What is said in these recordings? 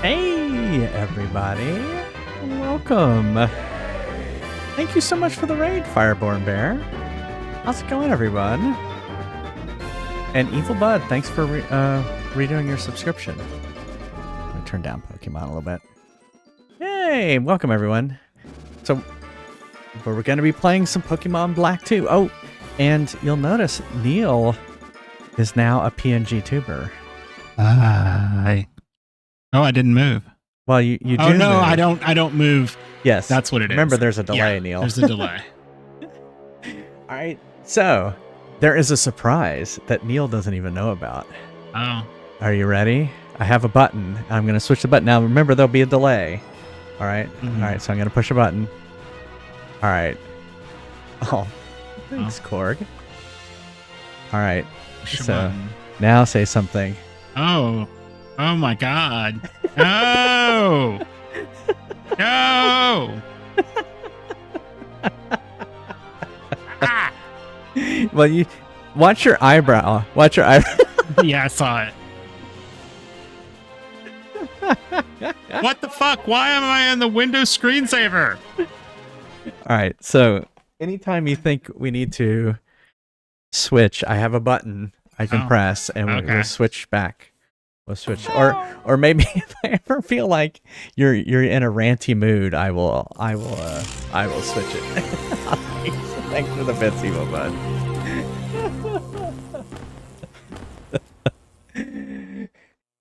Hey, everybody. Welcome. Thank you so much for the raid, Fireborn Bear. How's it going, everyone? And Evil Bud, thanks for redoing your subscription. Let me turn down Pokemon a little bit. Hey, welcome, everyone. So, we're going to be playing some Pokemon Black 2. Oh, and you'll notice Neil is now a PNG tuber. Oh, I didn't move. Well, you do. Oh no, move. I don't move. Yes, that's what it is. Remember, there's a delay, yeah, Neil. There's a delay. All right, so there is a surprise that Neil doesn't even know about. Oh. Are you ready? I have a button. I'm going to switch the button. Now, remember, there'll be a delay. All right? Mm-hmm. All right, so I'm going to push a button. All right. Oh, thanks, Korg. All right. So now say something. Oh. Oh, my God. No. No. Ah. Well, you watch your eyebrow. Watch your eyebrow. Yeah, I saw it. What the fuck? Why am I in the Windows screensaver? All right. So anytime you think we need to switch, I have a button I can press, and we'll switch back. We'll switch, or maybe if I ever feel like you're in a ranty mood, I will switch it. Thanks for the bits, Evil Bud.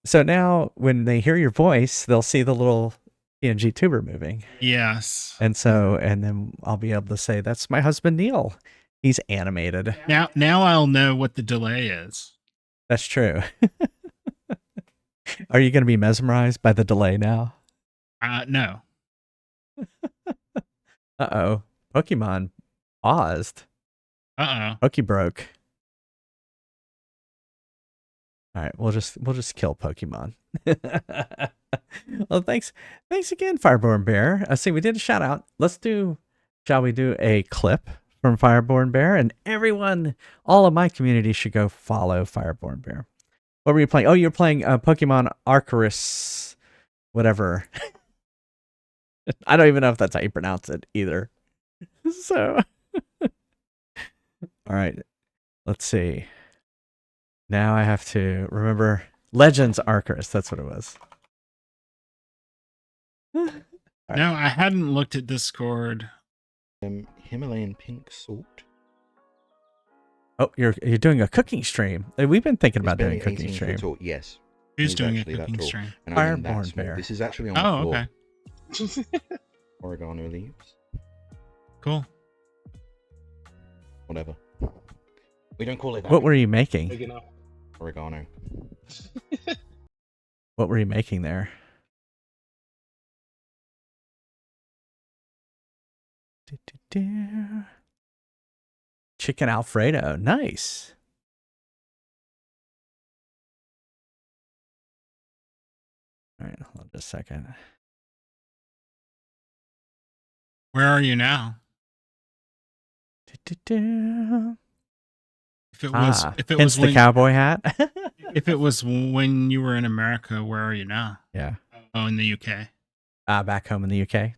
So now, when they hear your voice, they'll see the little PNG tuber moving. Yes. And then I'll be able to say, "That's my husband, Neil. He's animated." Now I'll know what the delay is. That's true. Are you going to be mesmerized by the delay now? No. Uh-oh. Pokemon paused. Poke broke. All right, we'll just kill Pokemon. Well, thanks again, Fireborn Bear. See, we did a shout out. Shall we do a clip from Fireborn Bear? And everyone, all of my community should go follow Fireborn Bear. What were you playing? Oh, you're playing Pokemon Arceus, whatever. I don't even know if that's how you pronounce it either. So, all right, let's see. Now I have to remember Legends Arceus. That's what it was. Right. No, I hadn't looked at Discord. Himalayan pink salt. Oh, you're doing a cooking stream. We've been thinking about doing a cooking stream. Yes. Who's doing a cooking stream? Fireborn Bear. This is actually on the floor. Okay. Oregano leaves. Cool. Whatever. We don't call it that. What were you making? Oregano. What were you making there? Chicken Alfredo. Nice. All right, hold on just a second. Where are you now? If it was the cowboy hat. If it was when you were in America, where are you now? Yeah. Oh, in the UK. Back home in the UK.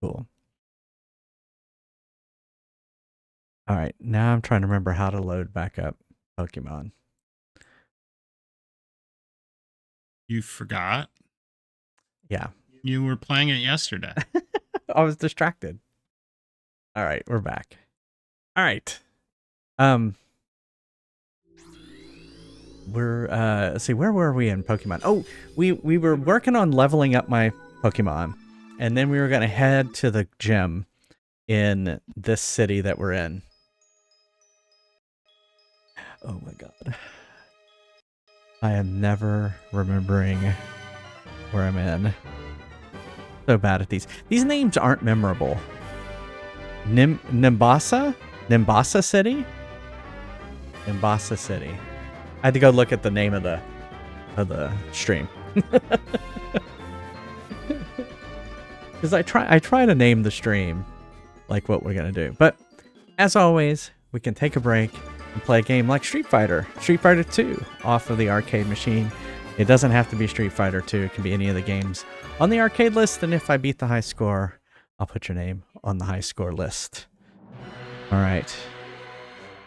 Cool. All right, now I'm trying to remember how to load back up Pokemon. You forgot? Yeah. You were playing it yesterday. I was distracted. All right, we're back. All right. Let's see, where were we in Pokemon? Oh, we were working on leveling up my Pokemon, and then we were going to head to the gym in this city that we're in. Oh my god. I am never remembering where I'm in. So bad at these. These names aren't memorable. Nimbasa? Nimbasa City? Nimbasa City. I had to go look at the name of the stream. Because I try to name the stream like what we're gonna do. But as always, we can take a break and play a game like Street Fighter 2 off of the arcade machine. It doesn't have to be Street Fighter 2. It can be any of the games on the arcade list. And if I beat the high score, I'll put your name on the high score list. All right.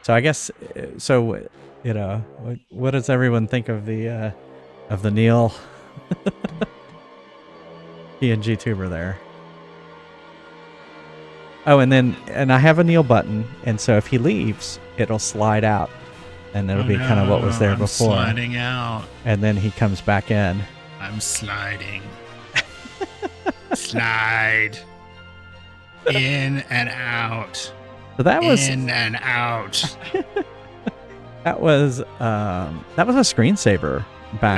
So I guess, so, you know, what does everyone think of the Neil PNG tuber there? Oh, and I have a Neil button, and so if he leaves, it'll slide out, and it'll be kind of what was there I'm before. Sliding out. And then he comes back in. I'm sliding. Slide. In and out. So that was in and out. that was a screensaver back.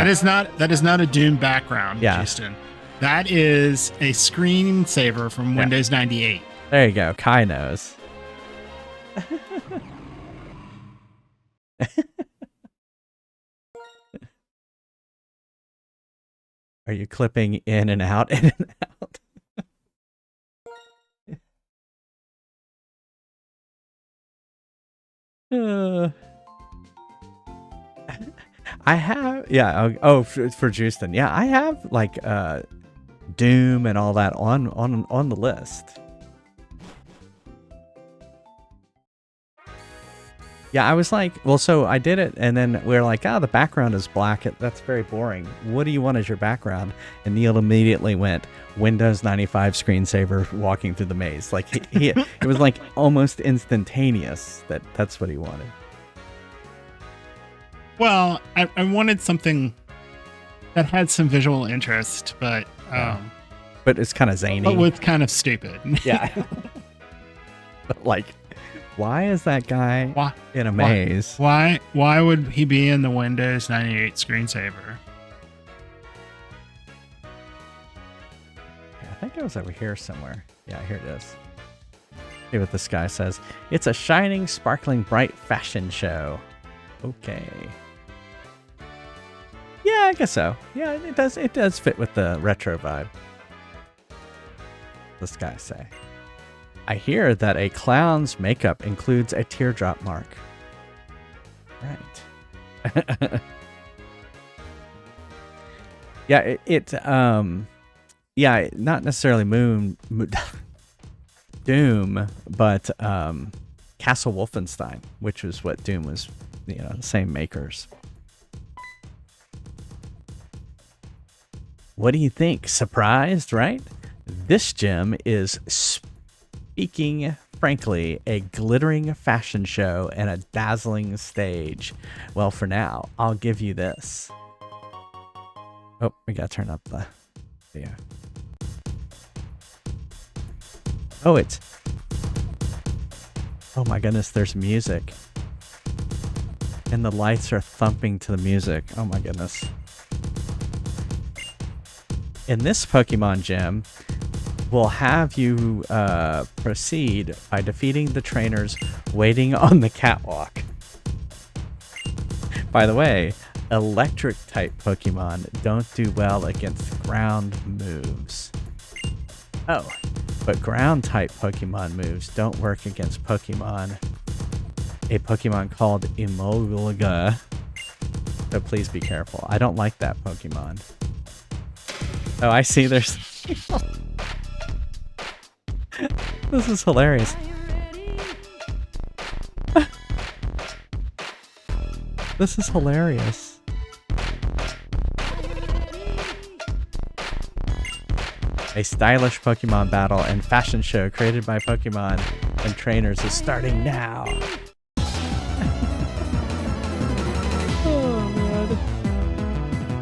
That is not a Doom background, Yeah. Houston. That is a screensaver from Windows 98. There you go. Kai knows. Are you clipping in and out, in and out? I have, yeah. Oh, for Justin, yeah. I have like Doom and all that on the list. Yeah, I was like, well, so I did it, and then we were like, the background is black. That's very boring. What do you want as your background? And Neil immediately went, Windows 95 screensaver walking through the maze. Like, it was like almost instantaneous that's what he wanted. Well, I wanted something that had some visual interest, but it's kind of zany. But was kind of stupid. Yeah. But like, why is that guy in a maze? Why would he be in the Windows 98 screensaver? Yeah, I think it was over here somewhere. Yeah, here it is. See what this guy says. It's a shining, sparkling, bright fashion show. Okay. Yeah, I guess so. Yeah, it does fit with the retro vibe. This guy say. I hear that a clown's makeup includes a teardrop mark. Right. Yeah, yeah, not necessarily Doom, but Castle Wolfenstein, which was what Doom was, the same makers. What do you think? Surprised, right? This gym is speaking frankly a glittering fashion show and a dazzling stage. Well, for now, I'll give you this. Oh, we gotta turn up the video. Oh, oh my goodness, there's music. And the lights are thumping to the music. Oh my goodness. In this Pokemon gym, we'll have you proceed by defeating the trainers waiting on the catwalk. By the way, electric type Pokemon don't do well against ground moves. Oh, but ground type Pokemon moves don't work against a Pokemon called Emolga. So please be careful. I don't like that Pokemon. Oh, I see. There's... This is hilarious. This is hilarious. A stylish Pokemon battle and fashion show created by Pokemon and trainers is starting now. Oh, man.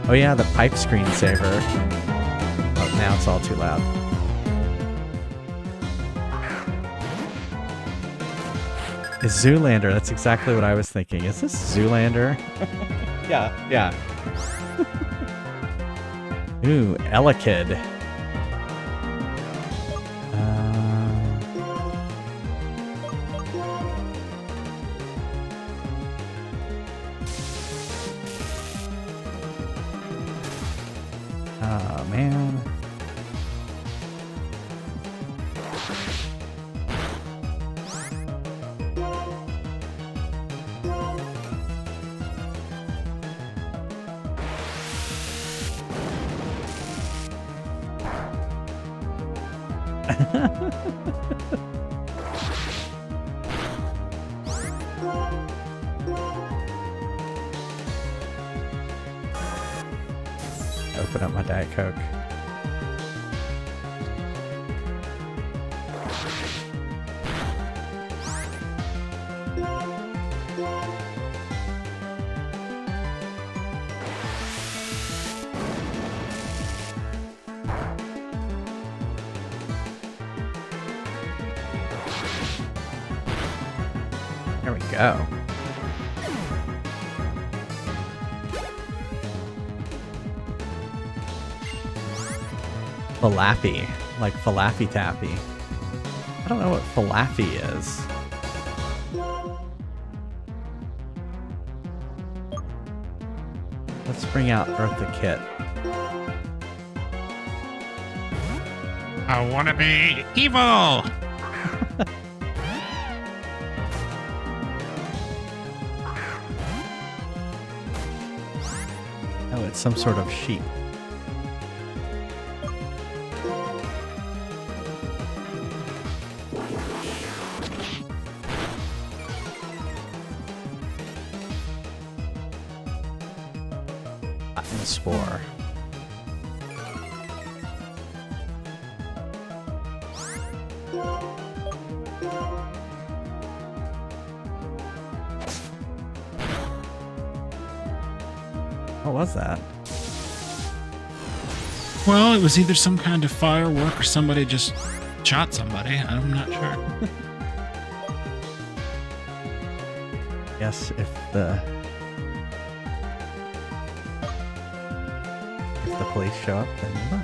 Oh yeah, the pipe screensaver. Oh, now it's all too loud. It's Zoolander. That's exactly what I was thinking. Is this Zoolander? Yeah. Ooh, Elekid. Oh, man. Open up my Diet Coke. There we go. Falafel, like Falaffy Taffy. I don't know what Falaffy is. Let's bring out Eartha Kitt. I want to be evil. Oh, it's some sort of sheep. Cotton spore. What was that? Well, it was either some kind of firework or somebody just shot somebody. I'm not sure. Yes, if the police show up, then you know.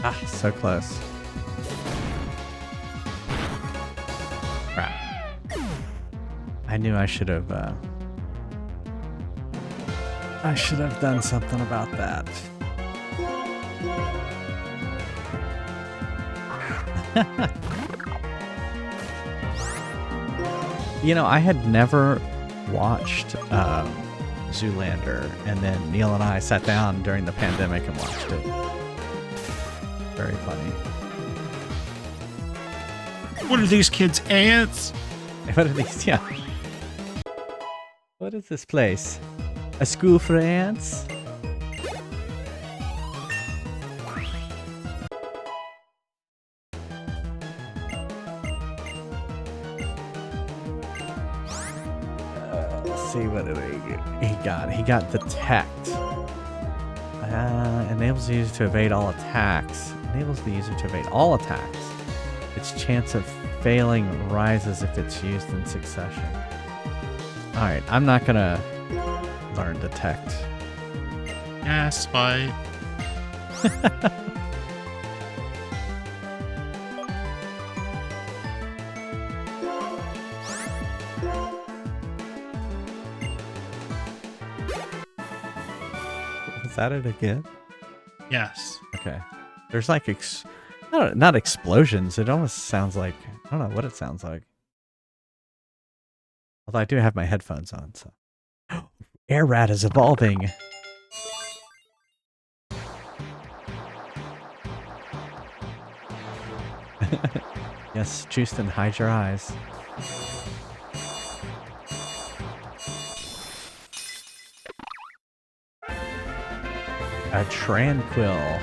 Ah, so close. Crap. I knew I should have done something about that. You know, I had never watched Zoolander, and then Neil and I sat down during the pandemic and watched it. Very funny. What are these kids, ants? What are these? Yeah. What is this place? A school for ants? Let's see what he got. He got detect. Enables the user to evade all attacks. Enables the user to evade all attacks. Its chance of failing rises if it's used in succession. Alright, I'm not gonna learn detect. Yeah, spy. Is that it again? Yes. Okay. There's like not explosions. It almost sounds like, I don't know what it sounds like. Although I do have my headphones on, so. Air Rat is evolving. Yes, Justin, hide your eyes. A Tranquil.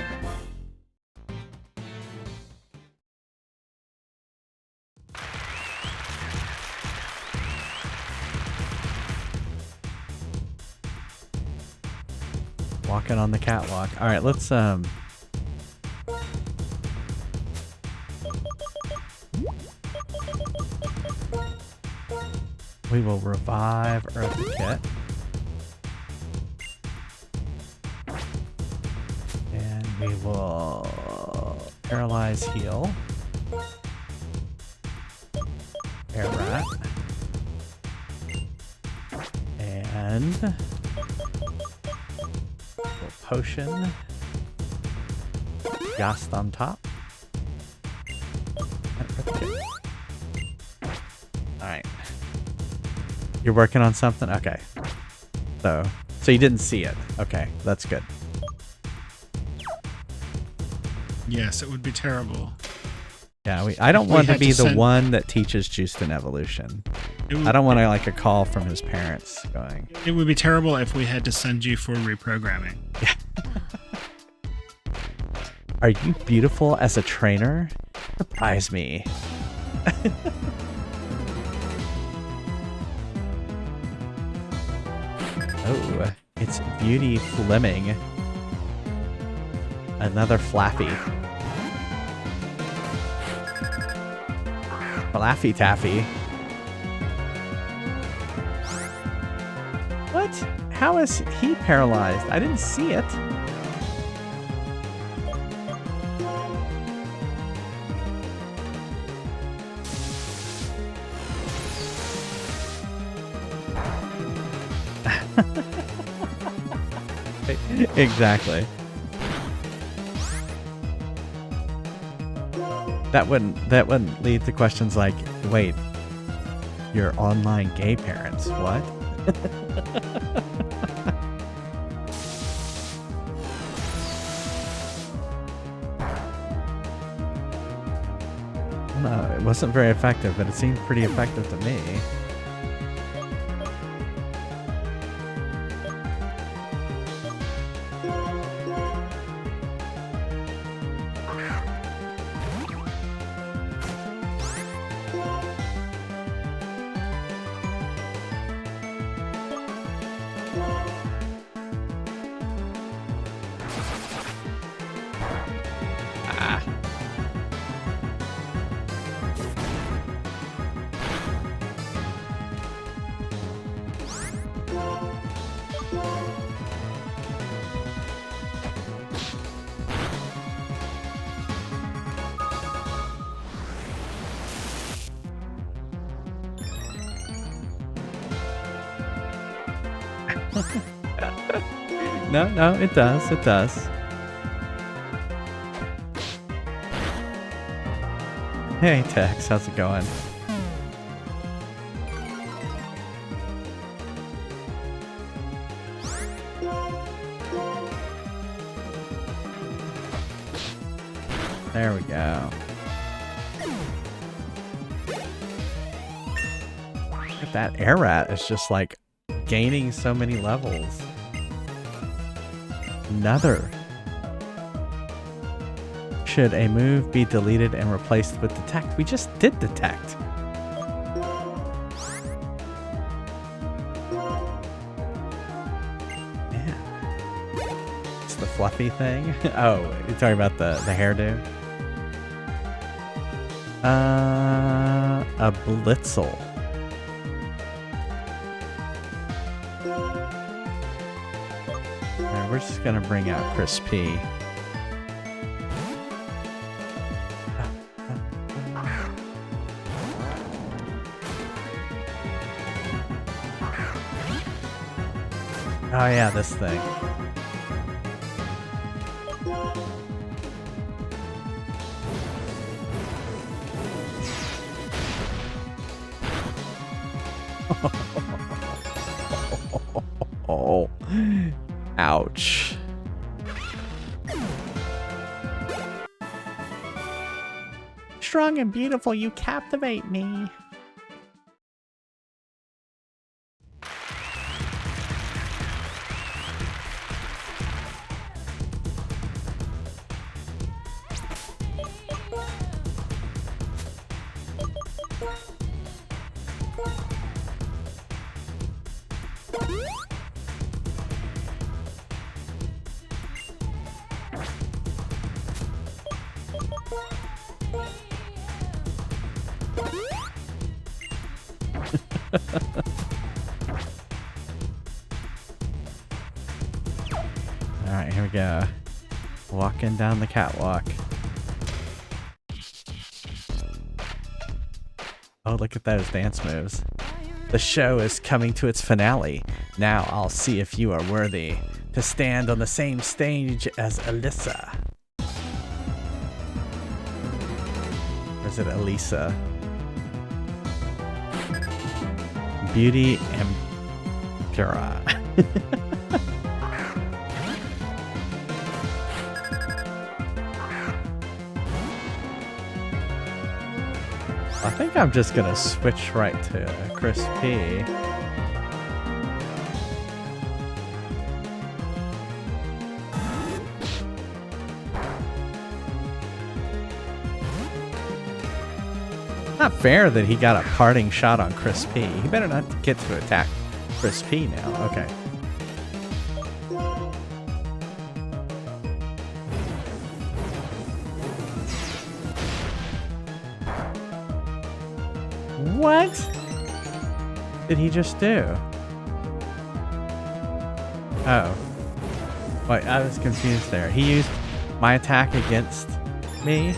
Walking on the catwalk. All right, let's we will revive Eartha Kitt. And we will paralyze heal. Air Rat. And potion. Gast on top. Alright. You're working on something? Okay. So you didn't see it. Okay, that's good. Yes, it would be terrible. Yeah, I don't we want to had be to the send- one that teaches Justin evolution. It would, I don't want to like a call from his parents going, It would be terrible if we had to send you for reprogramming. "Are you beautiful as a trainer? Surprise me." Oh, it's Beauty Fleming. Another Flaffy. Flaffy Taffy. What? How is he paralyzed? I didn't see it. Exactly. That wouldn't lead to questions like, wait, your online gay parents, what? No, it wasn't very effective, but it seemed pretty effective to me. No, it does. It does. Hey, Tex, how's it going? There we go. Look at that air rat. It's just like gaining so many levels. Another. Should a move be deleted and replaced with detect? We just did detect. Yeah. It's the fluffy thing. Oh, you're talking about the hairdo? A Blitzel. Alright, we're just gonna bring out Chris P. Oh yeah, this thing. Oh, ouch. Strong and beautiful, you captivate me. Alright, here we go. Walking down the catwalk. Oh, look at those dance moves. The show is coming to its finale. Now I'll see if you are worthy. to stand on the same stage as Alyssa. Or is it Elisa? Beauty and Pura. I think I'm just gonna switch right to Chris P. Not fair that he got a parting shot on Chris P. He better not get to attack Chris P now. Okay. What did he just do? Oh. Wait, I was confused there. He used my attack against me?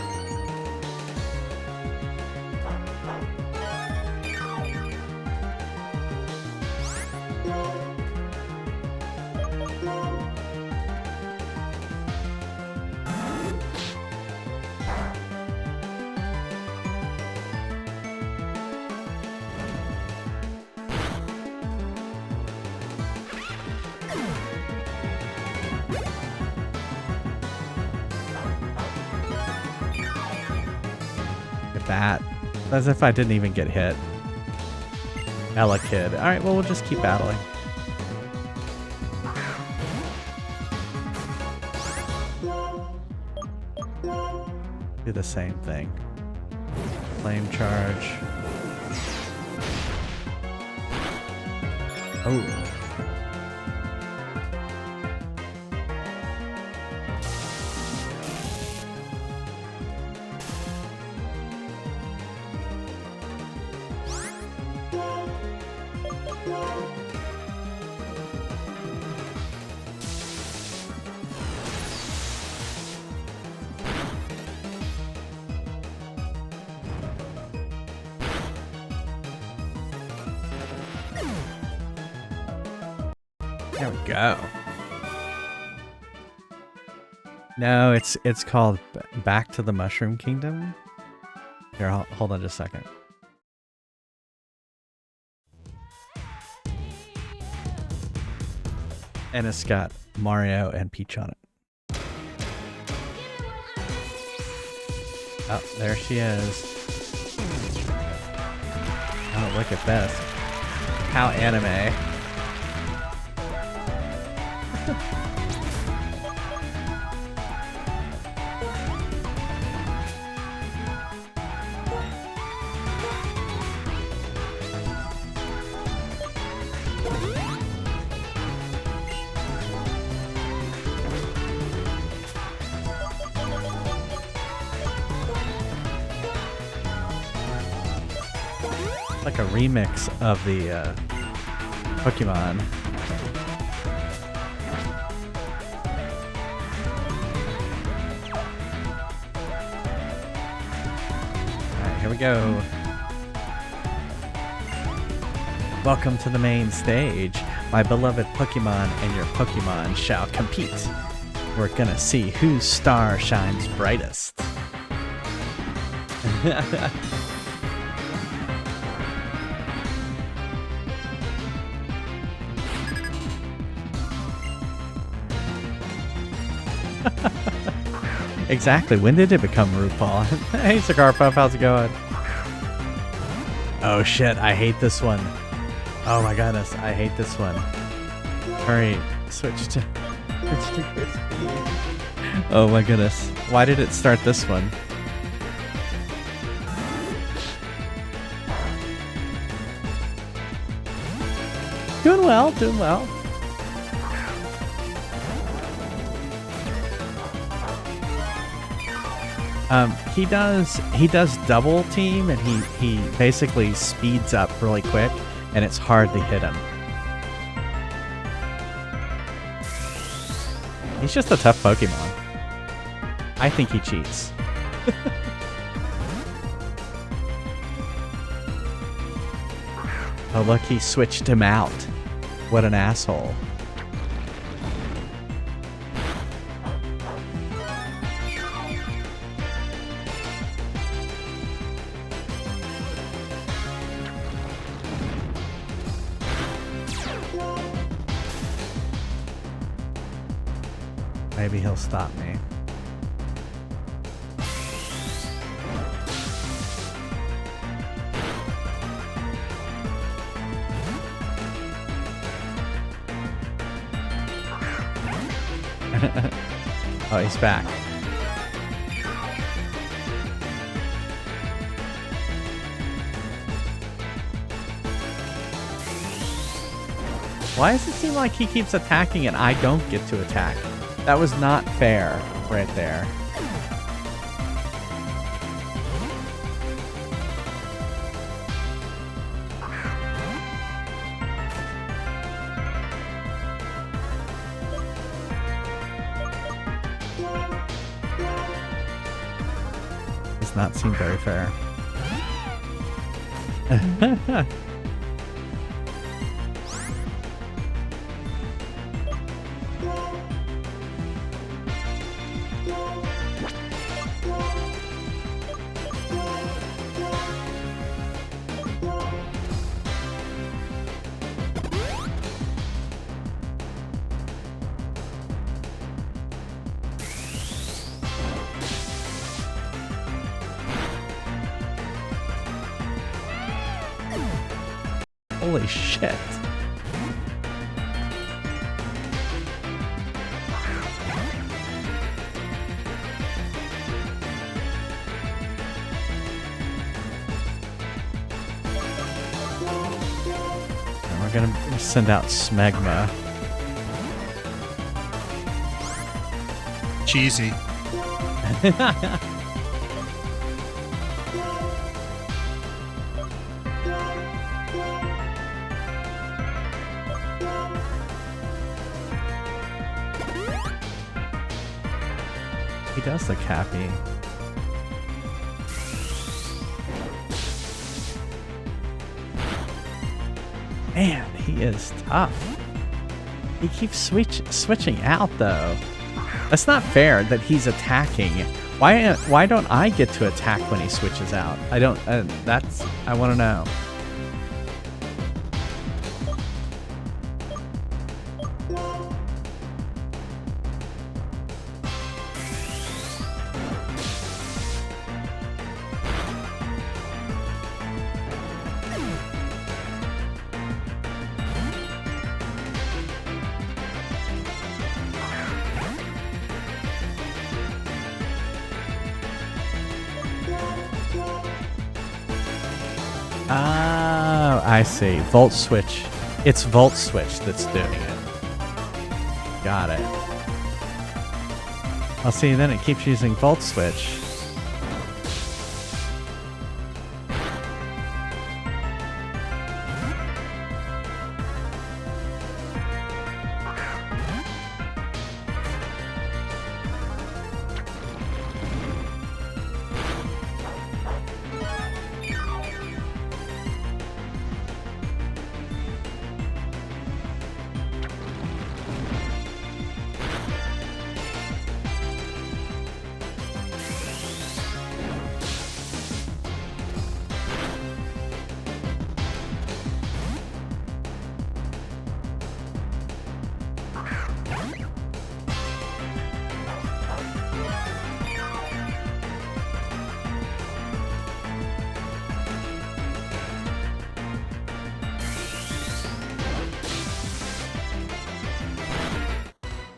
That. As if I didn't even get hit. Ella Kid. Alright, well, we'll just keep battling. Do the same thing. Flame charge. Oh. There we go. No, it's called Back to the Mushroom Kingdom. Here, hold on just a second. And it's got Mario and Peach on it. Oh, there she is. Oh, look at this. How anime. Like a remix of the Pokemon. Alright, here we go. Welcome to the main stage. My beloved Pokemon and your Pokemon shall compete. We're gonna see whose star shines brightest. Exactly. When did it become RuPaul? Hey, Cigar Puff, how's it going? Oh shit, I hate this one. Oh my goodness, I hate this one. Hurry, switch to Crispy. Oh my goodness. Why did it start this one? Doing well, doing well. He does double team, and he basically speeds up really quick, and it's hard to hit him. He's just a tough Pokemon. I think he cheats. Oh look, he switched him out. What an asshole. maybe he'll stop me. Oh, he's back. Why does it seem like he keeps attacking and I don't get to attack? That was not fair right there. Does not seem very fair. Holy shit. And we're gonna send out Smegma. Cheesy. He does look happy. Man, he is tough. He keeps switching out though. That's not fair that he's attacking. Why don't I get to attack when he switches out? I don't. I want to know. Oh, I see. Volt switch. It's volt switch that's doing it. Got it. I'll see. Then it keeps using volt switch.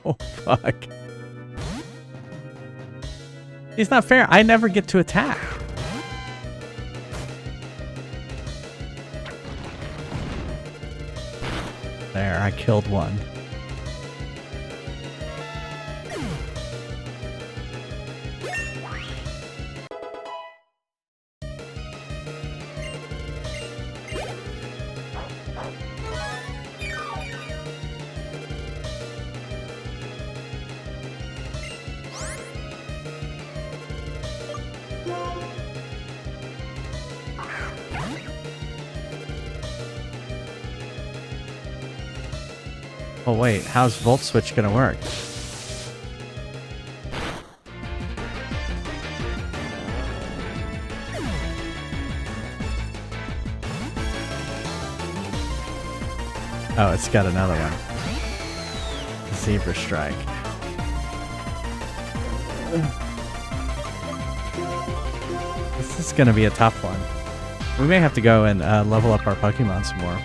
Oh, fuck. It's not fair. I never get to attack. There, I killed one. Oh wait, how's Volt Switch gonna work? Oh, it's got another one. Zebra Strike. This is gonna be a tough one. We may have to go and level up our Pokemon some more.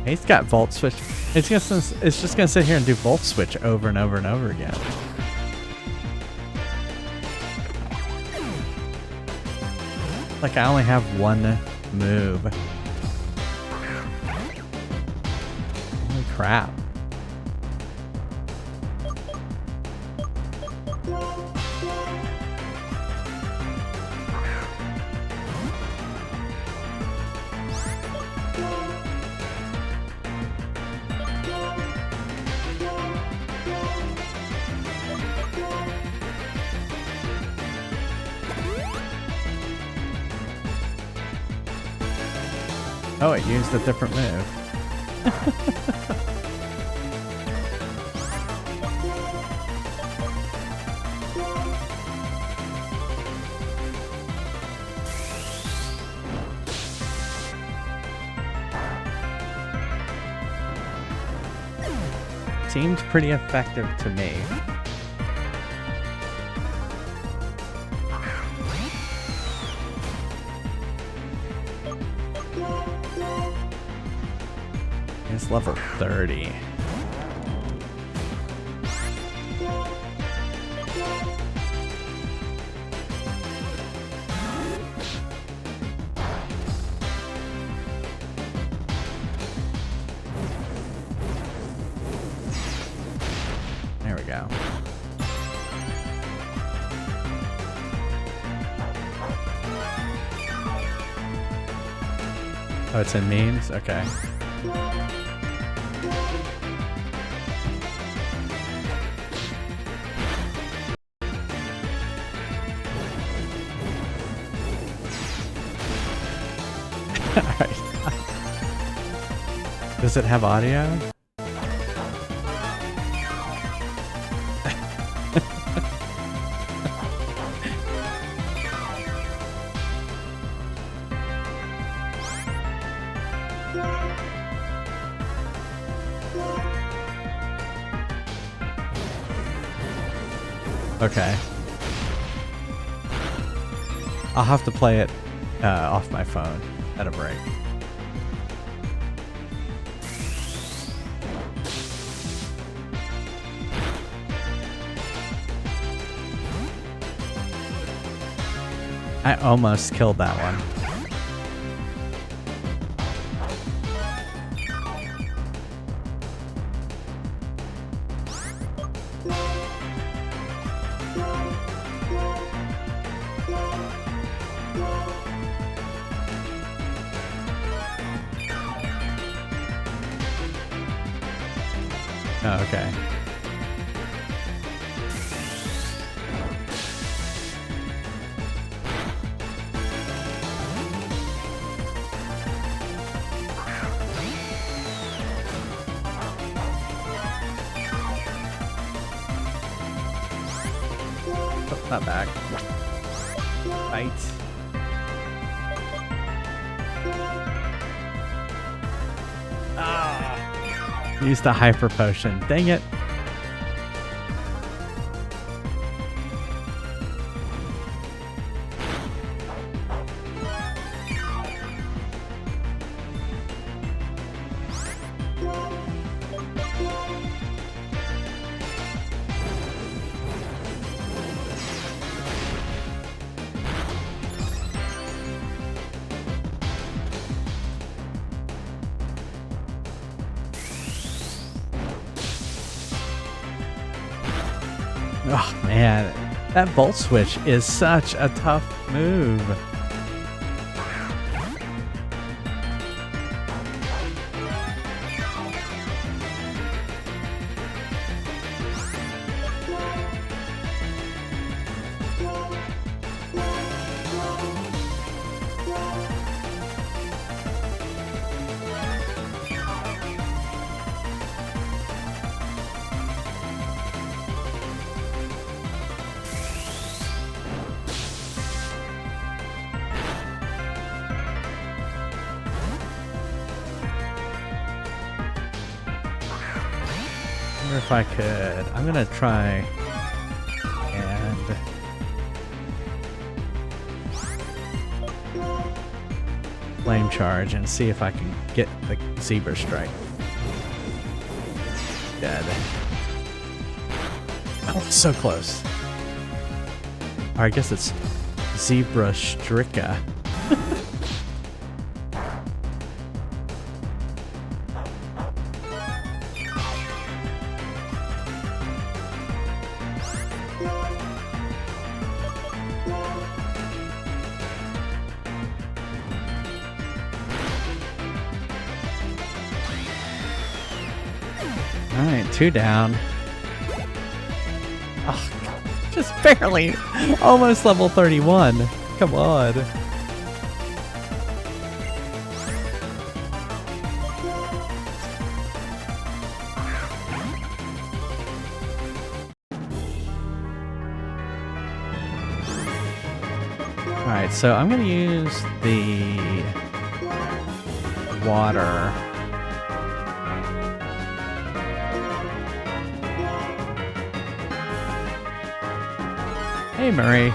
He's got Volt Switch. It's just gonna sit here and do Volt Switch over and over and over again. Like I only have one move. Holy crap. Oh, it used a different move. Seemed pretty effective to me. It's level 30. There we go. Oh, it's in memes? Okay. Alright. Does it have audio? Okay. I'll have to play it off my phone at a break. I almost killed that one. Oh, okay. Oh, not back. Fight. Use the hyper potion. Dang it. Oh man, that Volt Switch is such a tough move. wonder if I could. I'm gonna try and flame charge and see if I can get the zebra strike. Dead. Oh, so close. Or I guess it's zebra strika. Alright, 2 down. Oh, just barely. Almost level 31. Come on. Alright, so I'm going to use the water. Hey, Murray.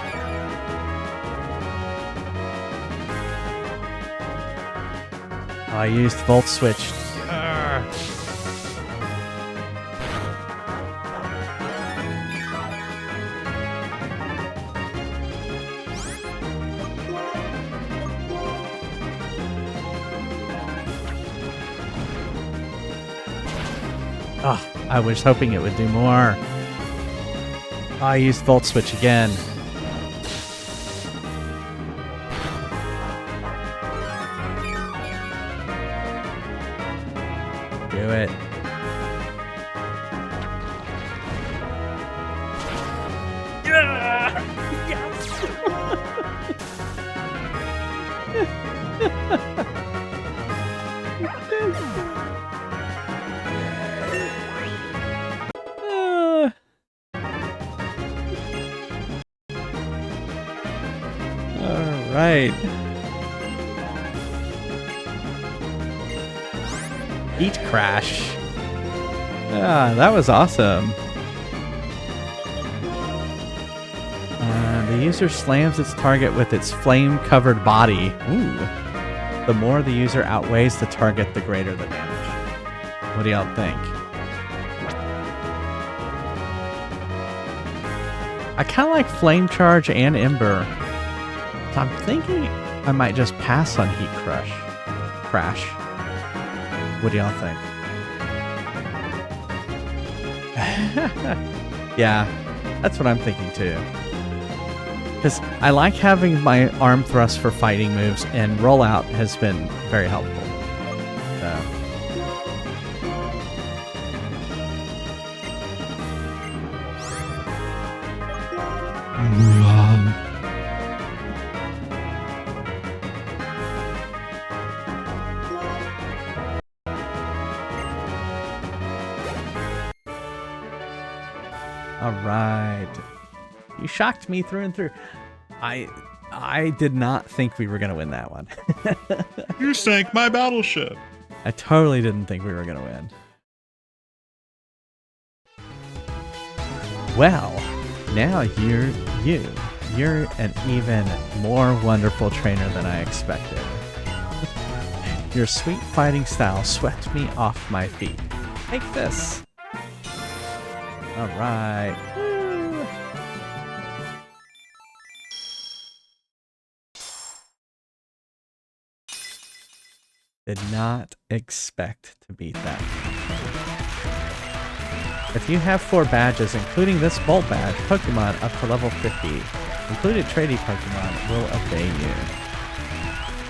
Oh, I used Volt Switch. Oh, I was hoping it would do more. I used Volt Switch again. Do it. Yeah! Yes! Right. Eat crash. Ah, that was awesome. The user slams its target with its flame-covered body. Ooh. The more the user outweighs the target, the greater the damage. What do y'all think? I kind of like Flame Charge and Ember. So I'm thinking I might just pass on Heat Crash. What do y'all think? Yeah, that's what I'm thinking too. Because I like having my arm thrust for fighting moves, and rollout has been very helpful. So. All right. You shocked me through and through. I did not think we were going to win that one. You sank my battleship. I totally didn't think we were going to win. Well, now you're an even more wonderful trainer than I expected. Your sweet fighting style swept me off my feet. Take this. All right. Woo. Did not expect to beat that. If you have 4 badges, including this Bolt badge, Pokemon up to level 50, included trading Pokemon will obey you.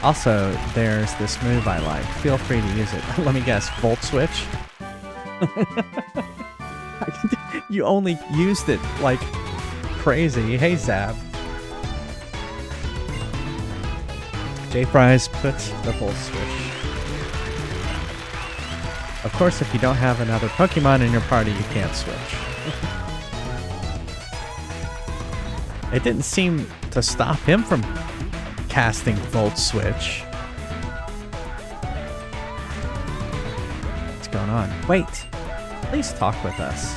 Also, there's this move I like. Feel free to use it. Let me guess, Volt Switch? You only used it like crazy. Hey, Zab. JFries puts the Volt Switch. Of course, if you don't have another Pokemon in your party, you can't switch. It didn't seem to stop him from casting Volt Switch. What's going on? Wait! Please talk with us.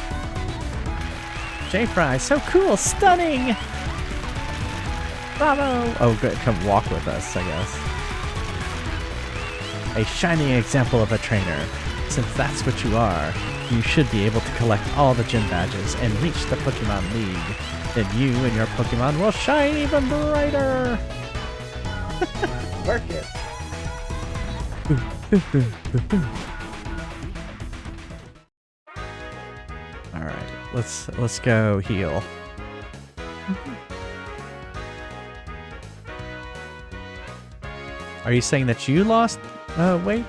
JFries, so cool, stunning! Bravo! Oh, good, come walk with us, I guess. A shining example of a trainer. Since that's what you are, you should be able to collect all the gym badges and reach the Pokemon League. Then you and your Pokemon will shine even brighter! Work it! Alright, let's go heal. Are you saying that you lost weight,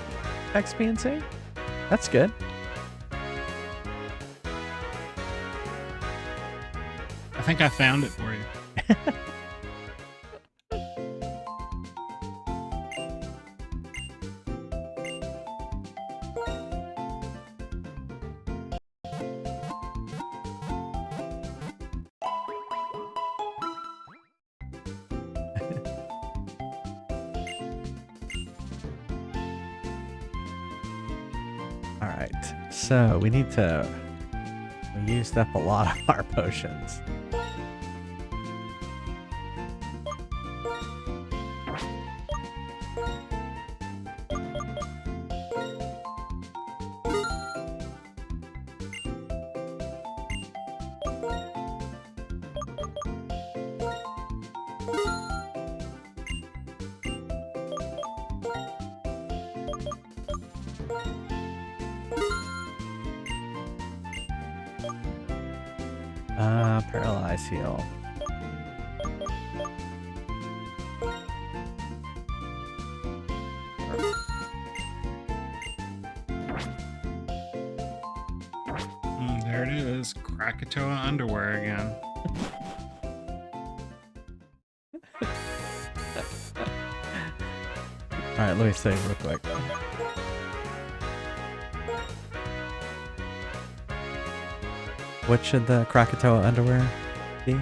XPNC? That's good. I think I found it for you. Alright, so we used up a lot of our potions. Paralyze heal. There it is. Krakatoa underwear again. Alright, let me say real quick. What should the Krakatoa underwear be?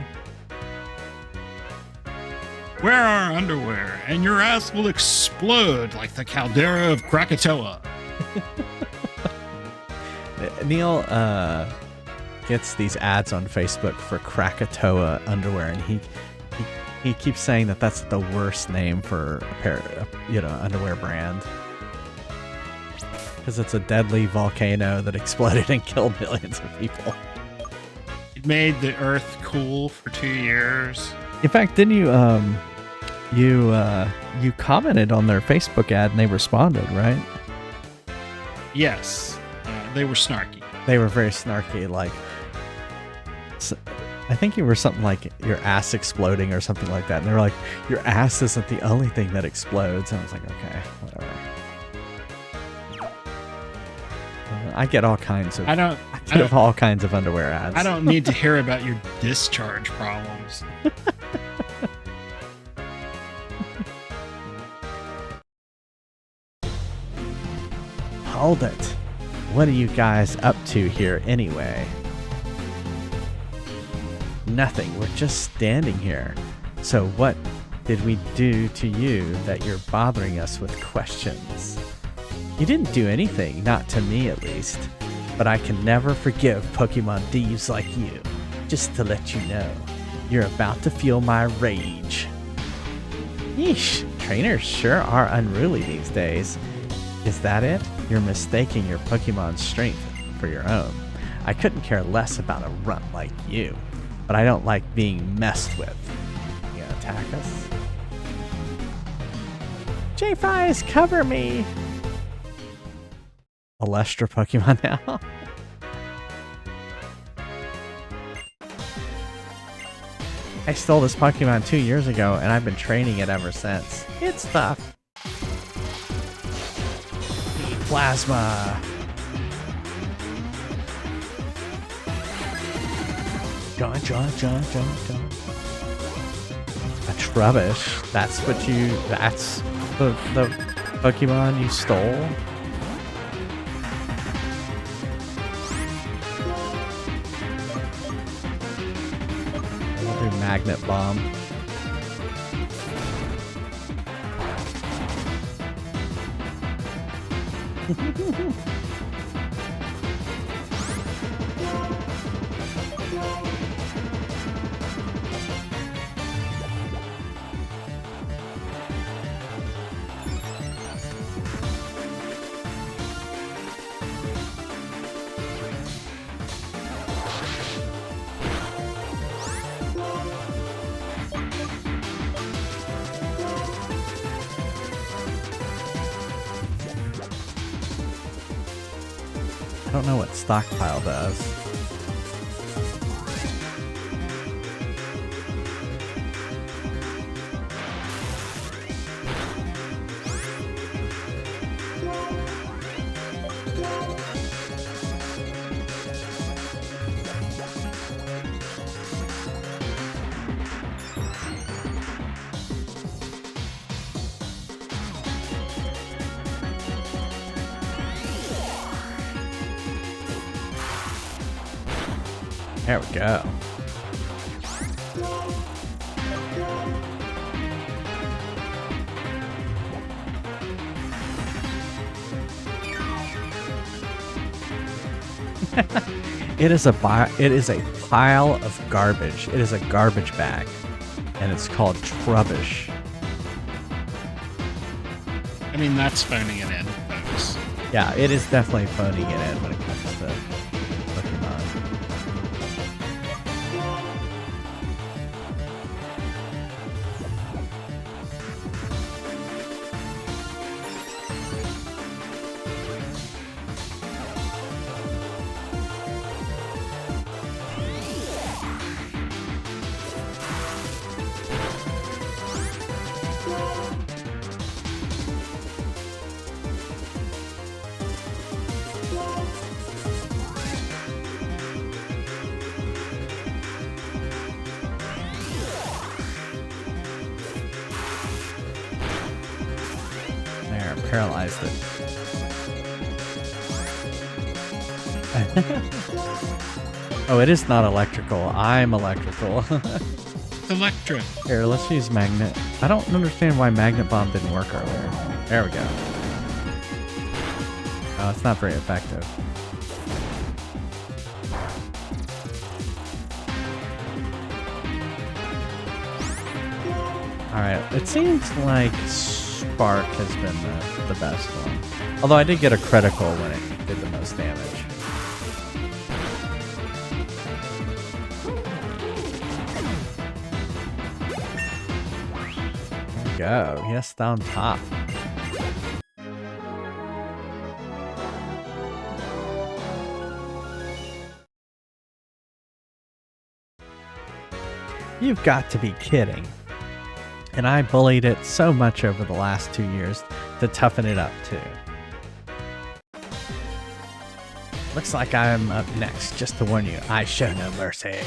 Wear our underwear, and your ass will explode like the caldera of Krakatoa. Neil gets these ads on Facebook for Krakatoa underwear, and he keeps saying that that's the worst name for a pair, underwear brand, because it's a deadly volcano that exploded and killed millions of people. It made the Earth cool for 2 years. In fact, didn't you you commented on their Facebook ad and they responded, right? Yes, they were snarky. They were very snarky, like, I think you were something like your ass exploding or something like that. And they were like, your ass isn't the only thing that explodes. And I was like, okay, whatever. I get all kinds of all kinds of underwear ads. I don't need to hear about your discharge problems. Hold it. What are you guys up to here anyway? Nothing. We're just standing here. So what did we do to you that you're bothering us with questions? You didn't do anything, not to me at least. But I can never forgive Pokemon thieves like you. Just to let you know, you're about to feel my rage. Yeesh, trainers sure are unruly these days. Is that it? You're mistaking your Pokemon's strength for your own. I couldn't care less about a runt like you, but I don't like being messed with. You gonna attack us? JFries, cover me! Alestra Pokemon now? I stole this Pokemon 2 years ago, and I've been training it ever since. It's tough. Plasma. John. A Trubbish. That's the Pokemon you stole? I'll do Magnet Bomb. don't know what stockpile does. There we go. It is a pile of garbage. It is a garbage bag, and it's called trubbish. I mean, that's phoning it in, folks. Yeah, it is definitely phoning it in when it comes to Pokemon. There, paralyzed it. Oh, it is not electrical. I'm electrical. It's electric. Here, let's use magnet. I don't understand why magnet bomb didn't work earlier. There we go. Oh, it's not very effective. Alright, it seems like Spark has been the best one. Although I did get a critical when it did the most damage. There we go. Yes, down top. You've got to be kidding. And I bullied it so much over the last 2 years to toughen it up too. Looks like I'm up next. Just to warn you, I show no mercy.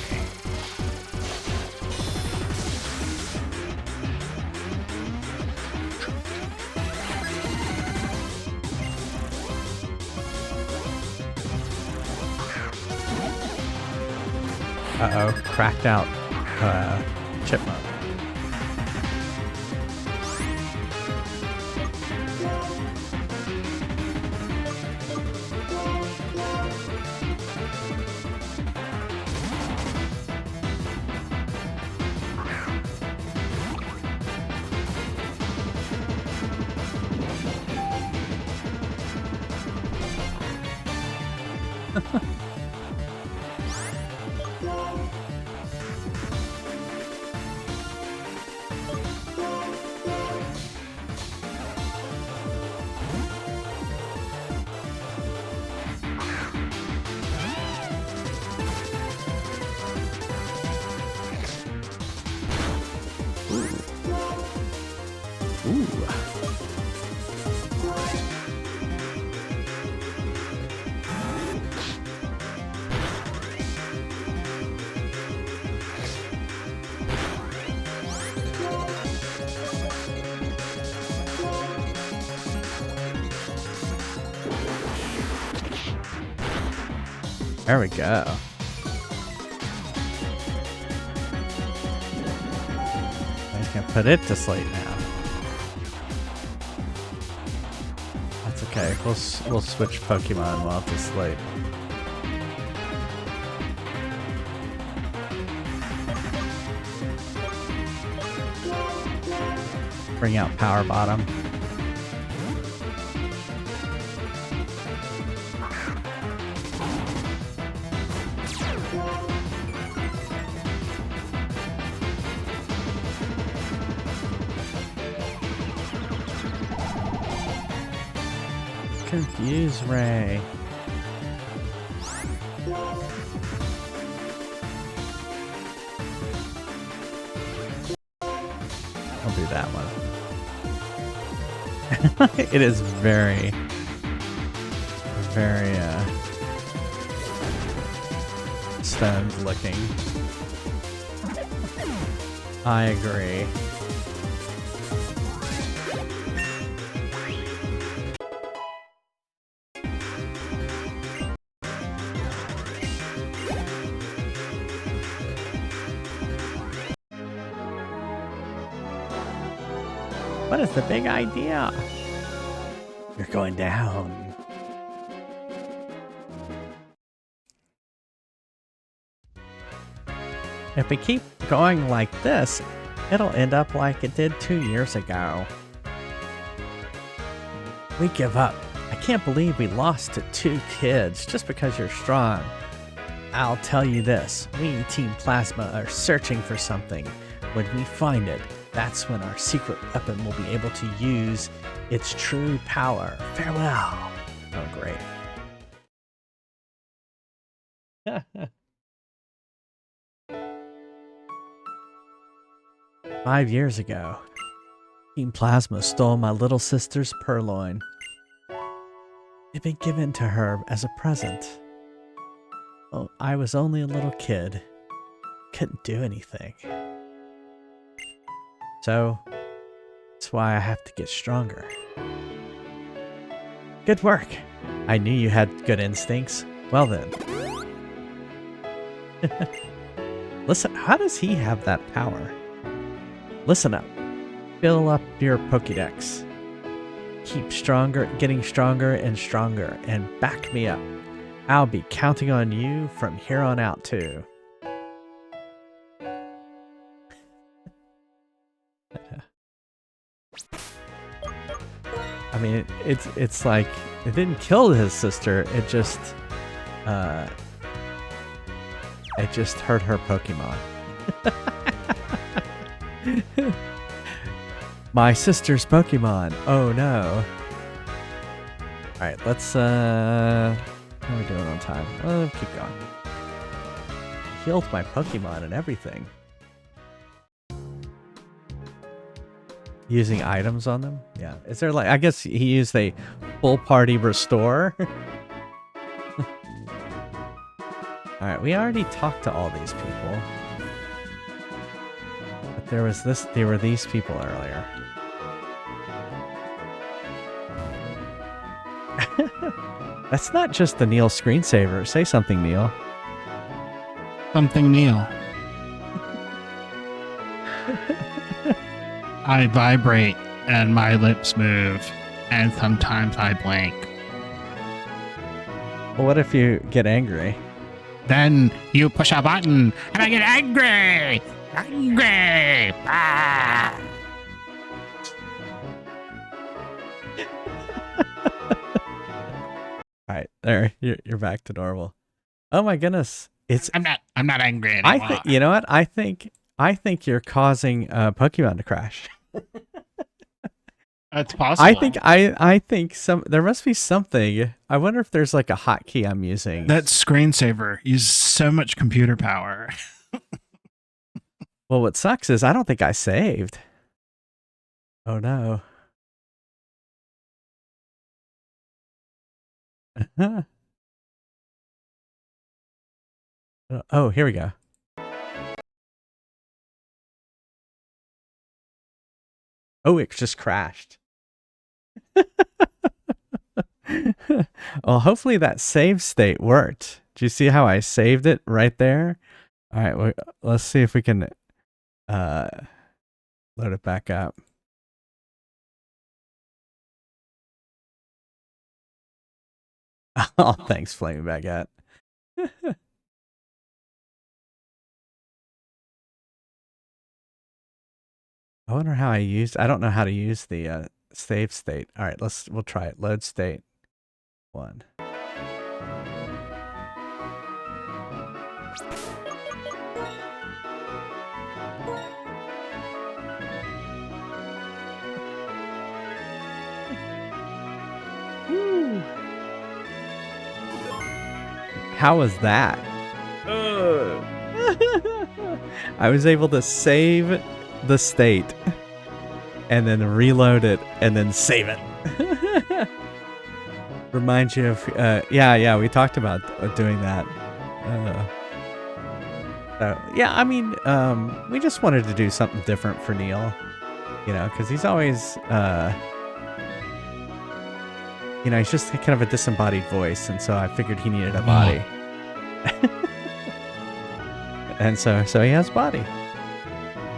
Uh-oh, cracked out chipmunk. There we go. I can put it to sleep now. That's okay. We'll switch Pokemon while it's asleep. Bring out Power Bottom. Confuse Ray. do that one. It is very, very stoned looking. I agree. What is the big idea? You're going down. If we keep going like this, it'll end up like it did 2 years ago. We give up. I can't believe we lost to 2 kids just because you're strong. I'll tell you this, we Team Plasma are searching for something. When we find it, that's when our secret weapon will be able to use its true power. Farewell. Oh, great. 5 years ago, Team Plasma stole my little sister's purloin. It'd been given to her as a present. Oh, I was only a little kid. Couldn't do anything. So, that's why I have to get stronger. Good work. I knew you had good instincts. Well then. Listen, how does he have that power? Listen up. Fill up your Pokédex. Keep stronger, getting stronger and stronger, and back me up. I'll be counting on you from here on out too. I mean, it's like it didn't kill his sister. It just hurt her Pokemon. My sister's Pokemon. Oh no. All right, let's how are we doing on time? Keep going. Healed my Pokemon and everything. Using items on them? Yeah. Is there like, I guess he used a full party restore. Alright, we already talked to all these people. But there were these people earlier. That's not just the Neil screensaver. Say something, Neil. Something, Neil. I vibrate and my lips move, and sometimes I blink. Well, what if you get angry? Then you push a button, and I get angry! Angry! Ah! Alright, there. You're back to normal. Oh my goodness. I'm not angry anymore. You know what? I think you're causing Pokemon to crash. That's possible. I think there must be something. I wonder if there's like a hotkey I'm using. That screensaver uses so much computer power. Well, what sucks is I don't think I saved. Oh no. Oh, here we go. Oh, it just crashed. Well, hopefully that save state worked. Do you see how I saved it right there? All right, well, let's see if we can load it back up. Oh, thanks, Flaming Baguette. I wonder how I don't know how to use the save state. All right, we'll try it. Load state 1. Woo. How was that? I was able to save the state. and then reload it and then save it. Reminds you of yeah, we talked about doing that. Yeah, I mean, we just wanted to do something different for Neil, you know, because he's always you know, he's just kind of a disembodied voice, and so I figured he needed a body. And so he has body.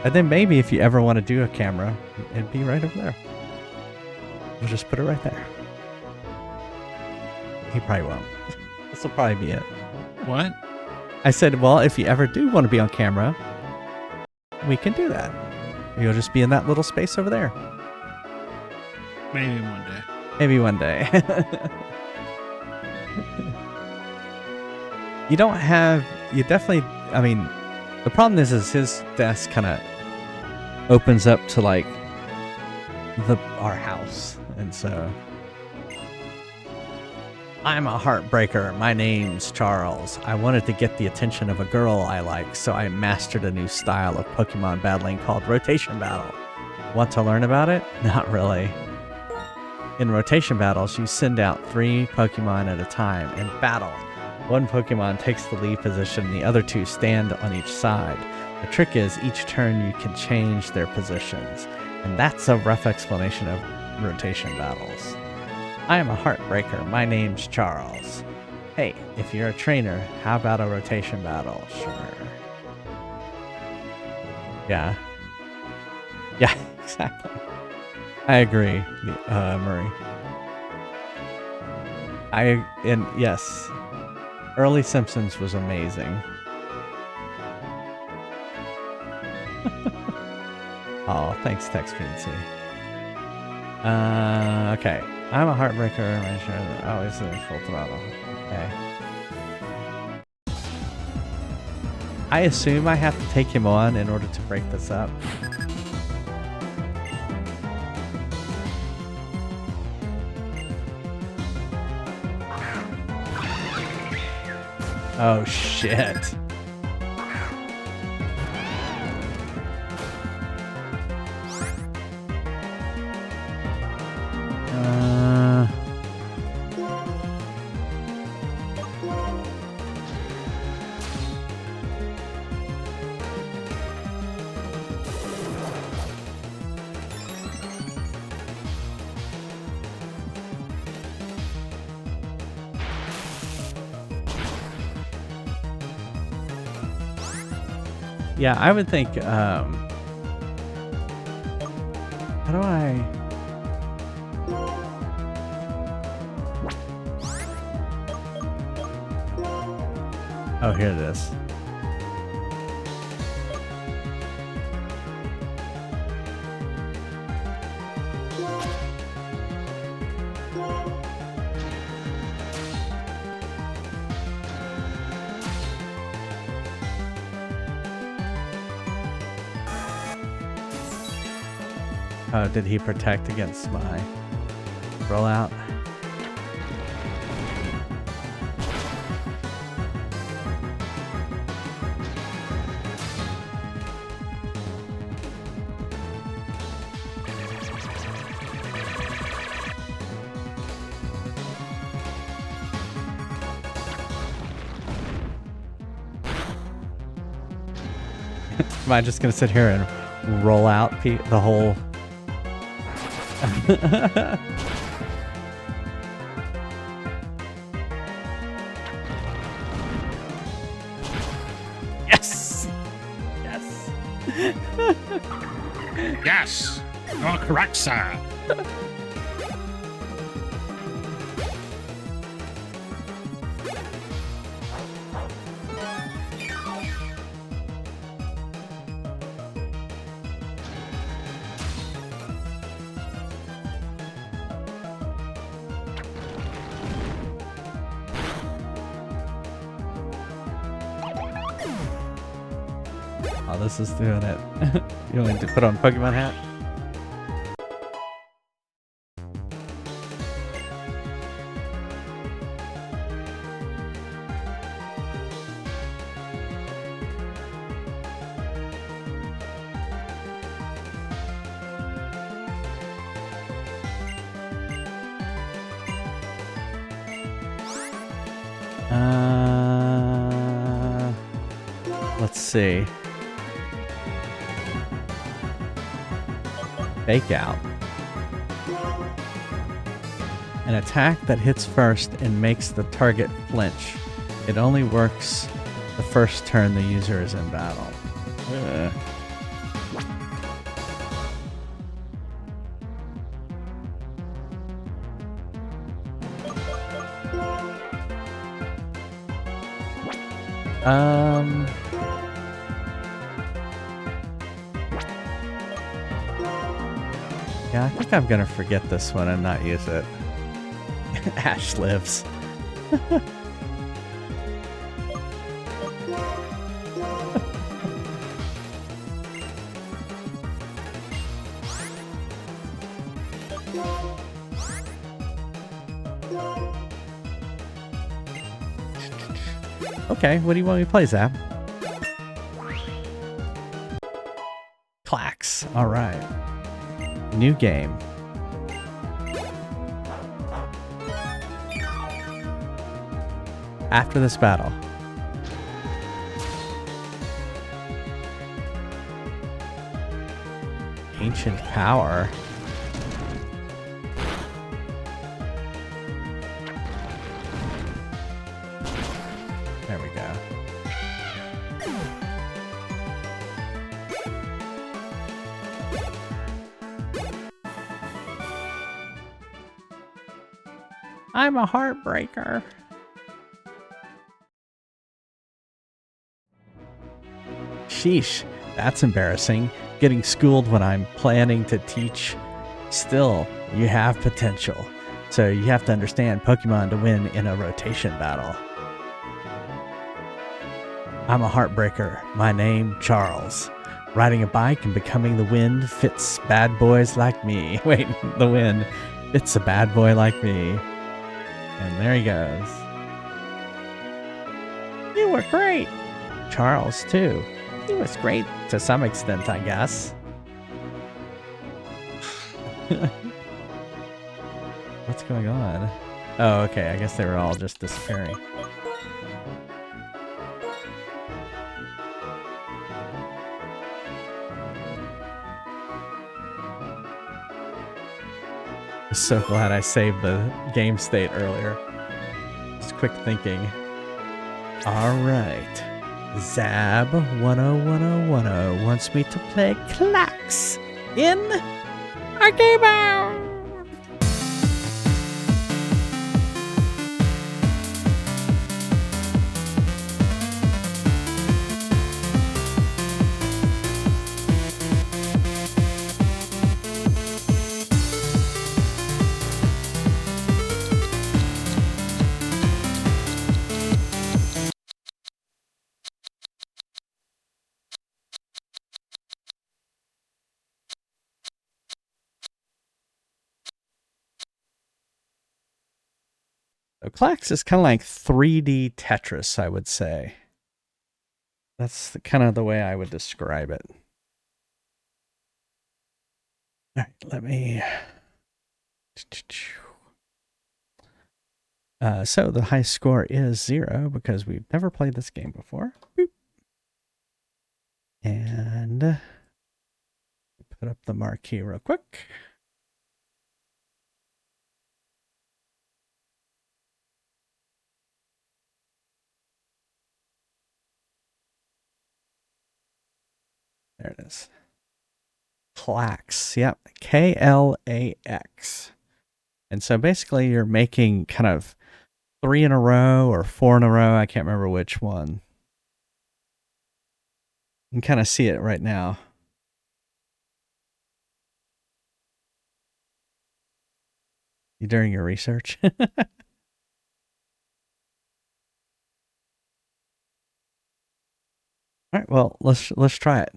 And then maybe if you ever want to do a camera, it'd be right over there. We'll just put it right there. He probably won't. This will probably be it. What? I said, well, if you ever do want to be on camera, we can do that. You'll just be in that little space over there. Maybe one day. Maybe one day. You definitely, I mean, the problem is his desk kind of opens up to like our house. And so I'm a heartbreaker. My name's Charles. I wanted to get the attention of a girl I like, so I mastered a new style of Pokemon battling called Rotation Battle. Want to learn about it? Not really. In rotation battles, you send out 3 Pokemon at a time and battle. One Pokemon takes the lead position and the other 2 stand on each side. The trick is each turn you can change their positions. And that's a rough explanation of rotation battles. I am a heartbreaker. My name's Charles. Hey, if you're a trainer, how about a rotation battle? Sure. Yeah. Yeah, exactly. I agree, Murray. And yes, early Simpsons was amazing. Oh, thanks, Tex PNC. Okay. I'm a heartbreaker. I'm sure that always full throttle. Okay. I assume I have to take him on in order to break this up. Oh shit. Yeah, I would think, how do I... Oh, here it is. Oh, did he protect against my rollout? Am I just gonna sit here and roll out the whole... Yes! Yes! Yes! You're correct, sir. Oh, this is doing it. You want to put on Pokemon hat? see. Fake out. An attack that hits first and makes the target flinch. It only works the first turn the user is in battle. Ugh. Yeah, I think I'm gonna forget this one and not use it. Ash lives. Okay, what do you want me to play, Zap? Clacks. Alright. New game. After this battle. Ancient power. There we go. I'm a heartbreaker. Sheesh, that's embarrassing. Getting schooled when I'm planning to teach. Still, you have potential. So you have to understand Pokemon to win in a rotation battle. I'm a heartbreaker. My name, Charles. Riding a bike and becoming the wind fits bad boys like me. Wait, the wind fits a bad boy like me. And there he goes. You were great. Charles, too. He was great to some extent, I guess. What's going on? Oh, okay. I guess they were all just disappearing. I'm so glad I saved the game state earlier. Just quick thinking. Alright. Zab 101010 wants me to play Clacks in Arcade Bound. So Clacks is kind of like 3D Tetris, I would say. That's kind of the way I would describe it. All right, let me... So the high score is 0 because we've never played this game before. Boop. And put up the marquee real quick. There it is. Clacks. Yep. K-L-A-X. And so basically you're making kind of 3 in a row or 4 in a row. I can't remember which one. You can kind of see it right now. You during your research? All right, well, let's try it.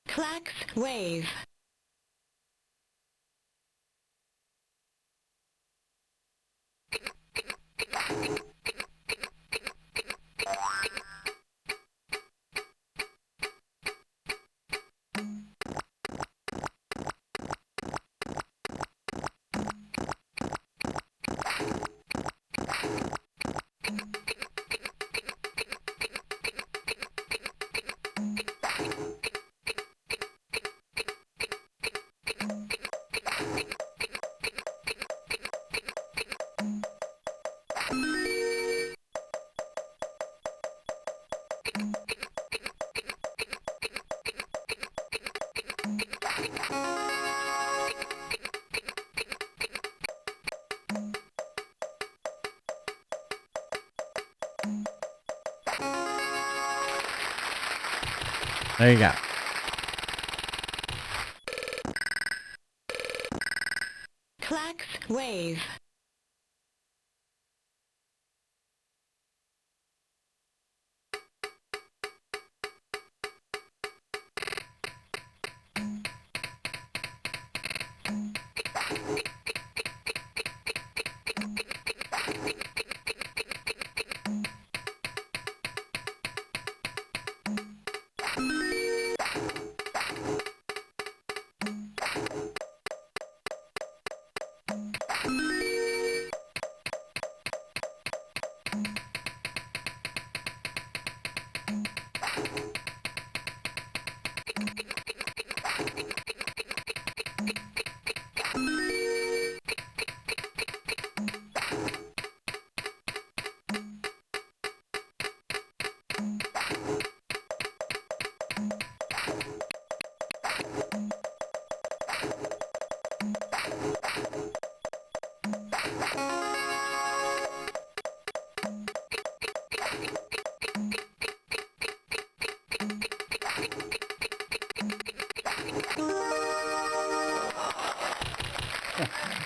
Clacks Wave. There you go. Clacks wave.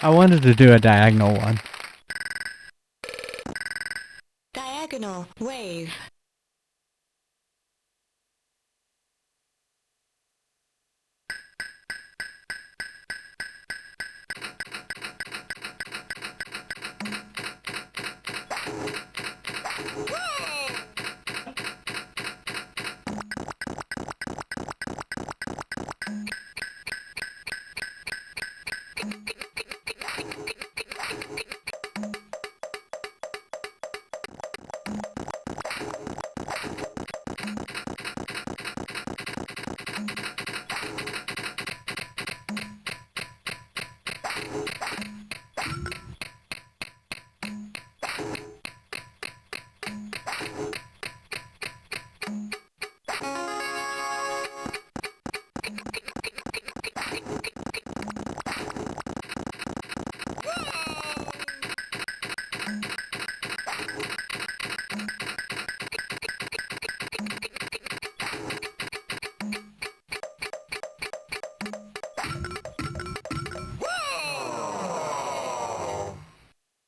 I wanted to do a diagonal one. Diagonal wave.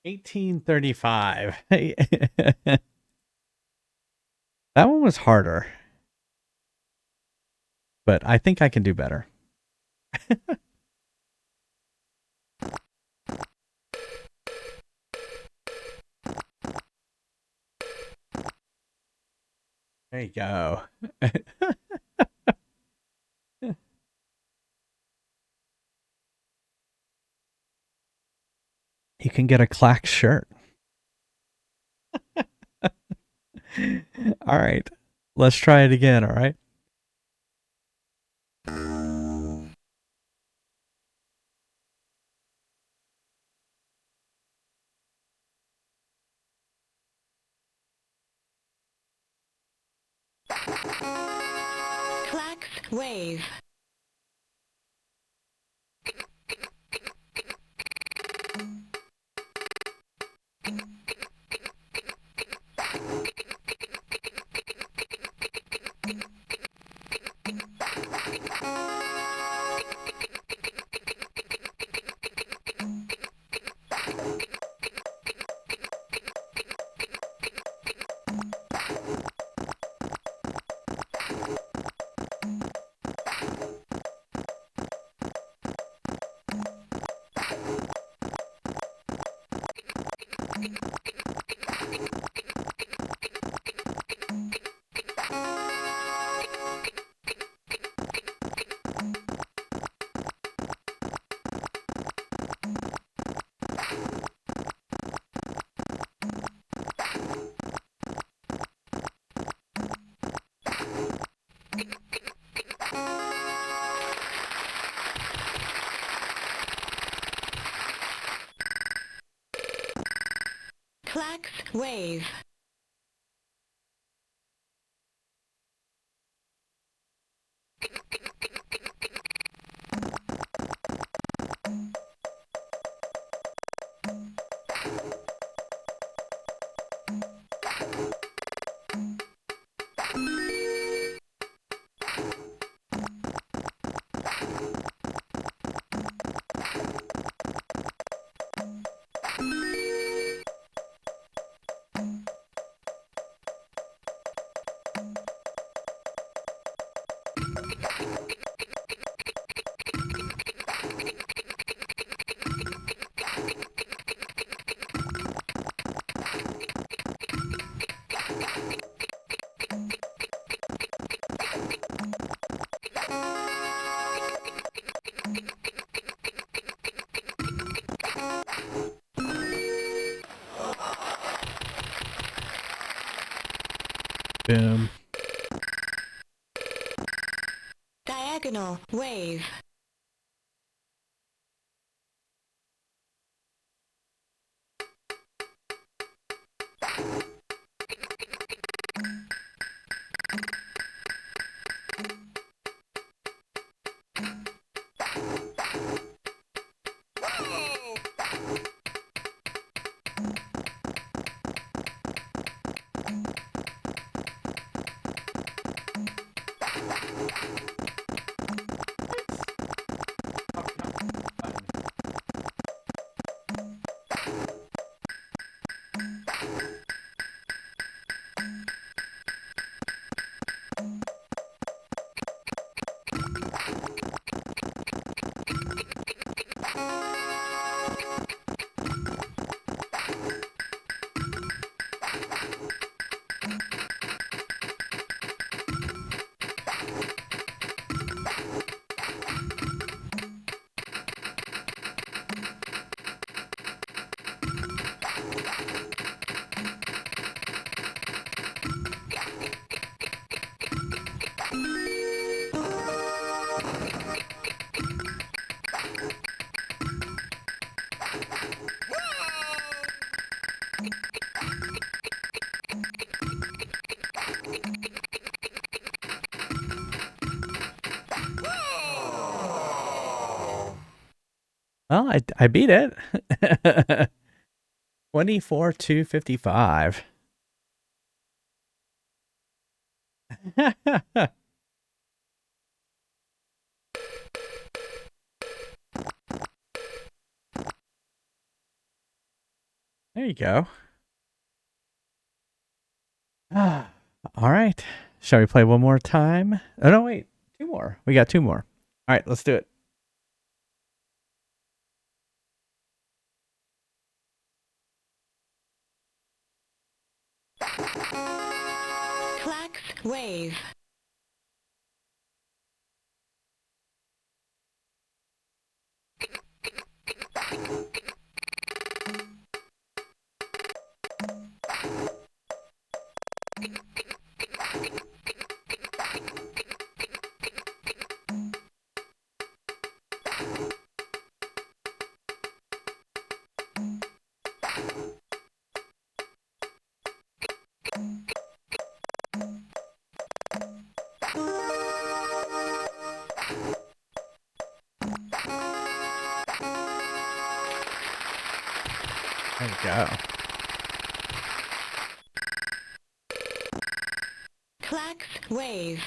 $18.35. That one was harder, but I think I can do better. There you go. You can get a Clack shirt. All right. Let's try it again, all right? Clacks wave. Clacks wave. Diagonal wave. Well, I beat it. 24 to 55. There you go. All right. Shall we play one more time? Oh, no, wait. Two more. We got two more. All right, let's do it. Clacks wave. There you go. Clacks wave.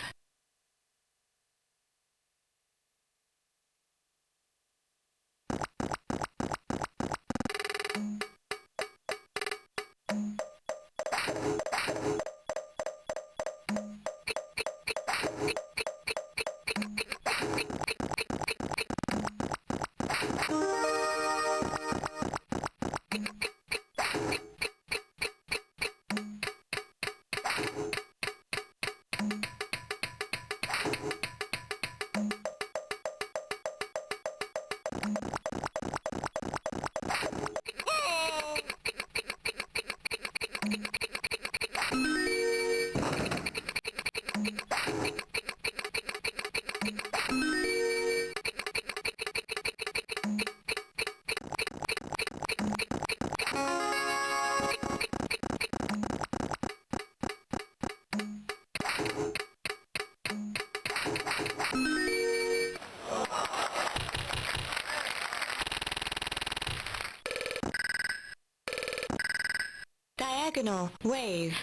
Diagonal wave.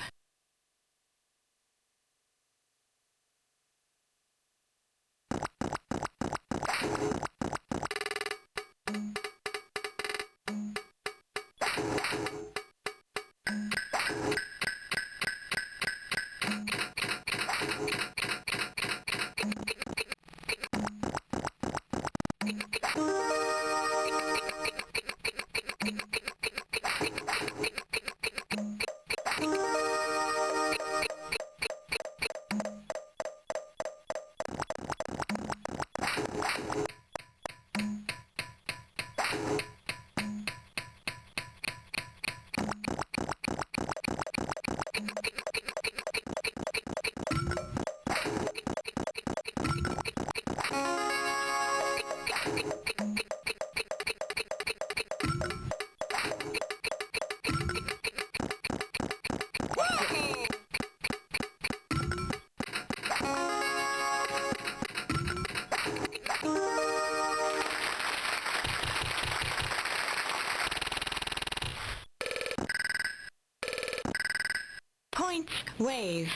wave.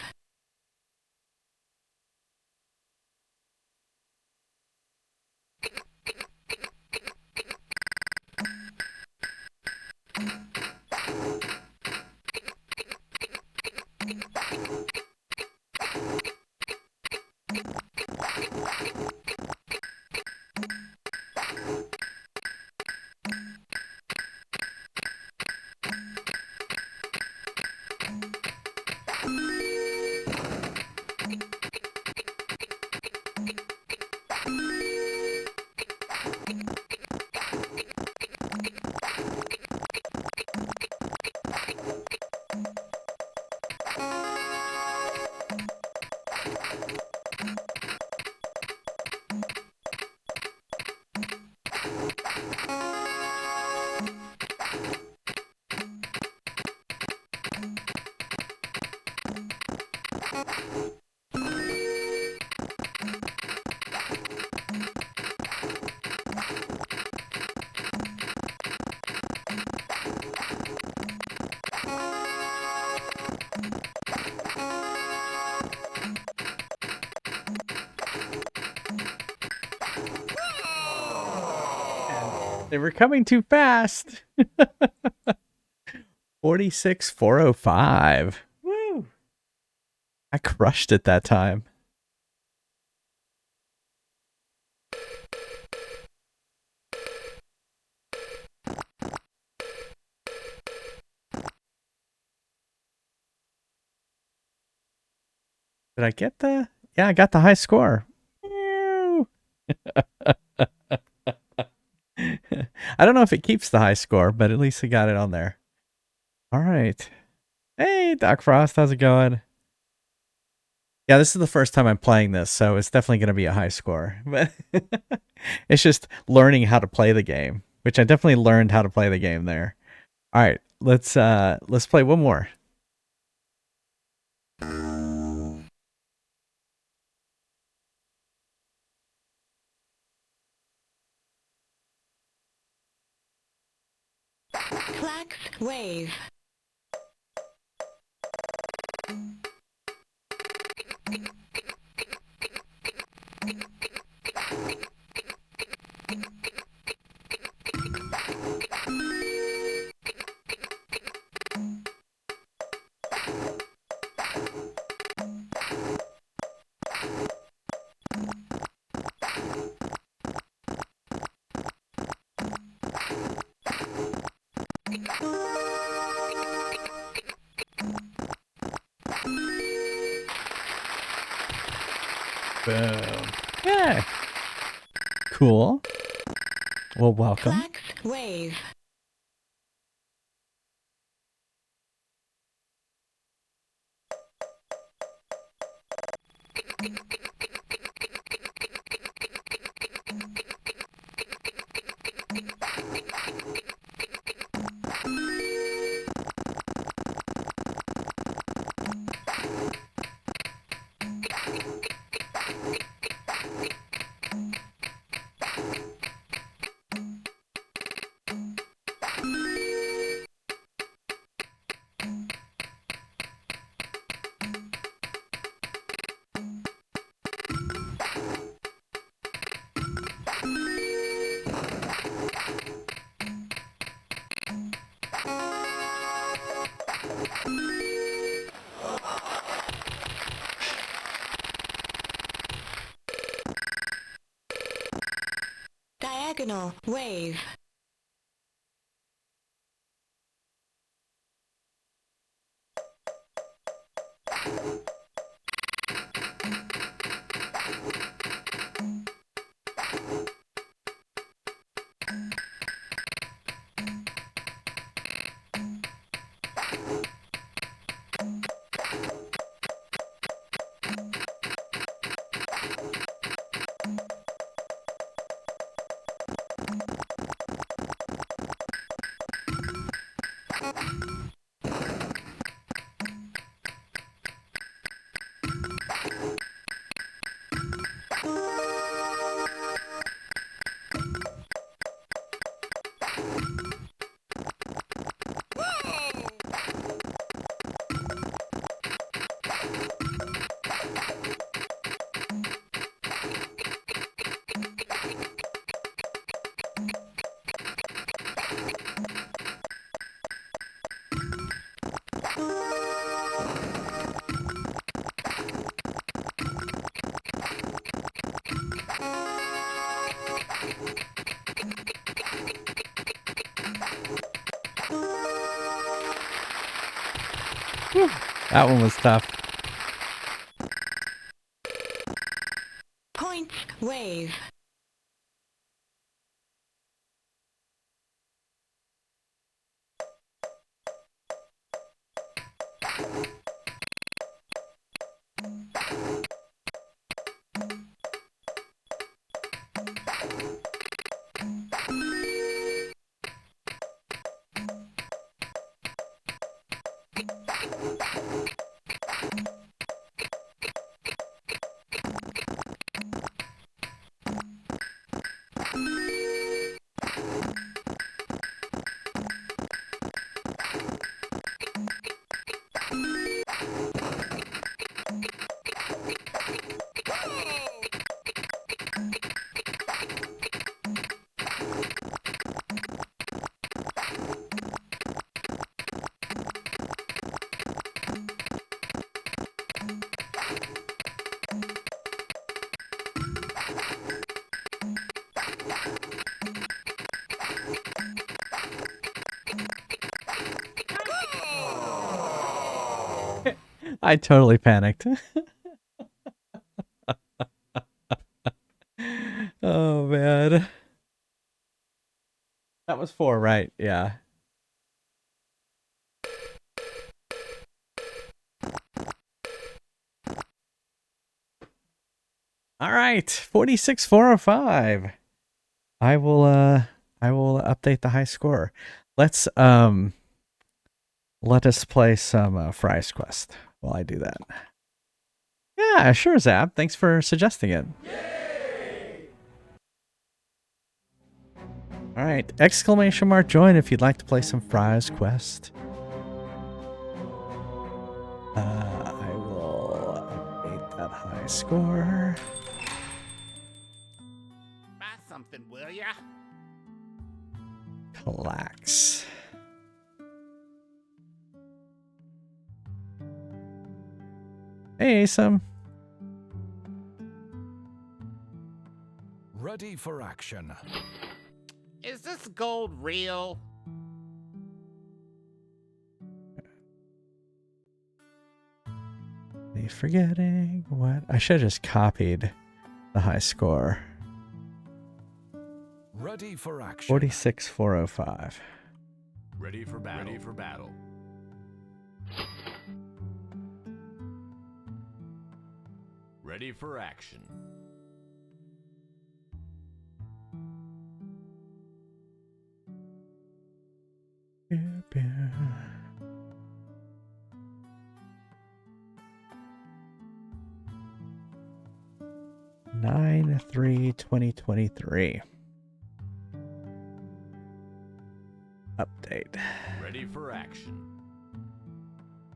They were coming too fast. 46,405. Woo! I crushed it that time. Did I get the? Yeah, I got the high score. Ew. I don't know if it keeps the high score, but at least I got it on there. All right. Hey, Doc Frost, how's it going? Yeah, this is the first time I'm playing this, so it's definitely going to be a high score. But it's just learning how to play the game, which I definitely learned how to play the game there. All right, let's play one more. Clacks, wave. Boom. Yeah. Cool. Well, welcome. Clacks, wave. Diagonal, wave. That one was tough. Points. Wave. I totally panicked. Oh man. That was 4, right? Yeah. All right, 46,405. I will update the high score. Let's let us play some Fries Quest while I do that. Yeah, sure, Zab. Thanks for suggesting it. All right, exclamation mark join if you'd like to play some Fries Quest. I will update that high score. Buy something, will ya? Relax. Hey, Asim. Ready for action. Is this gold real? Me forgetting what? I should have just copied the high score. Ready for action. 46,405. Ready for battle. Ready for battle. Ready for action. Nine 3/2023. Update. Ready for action.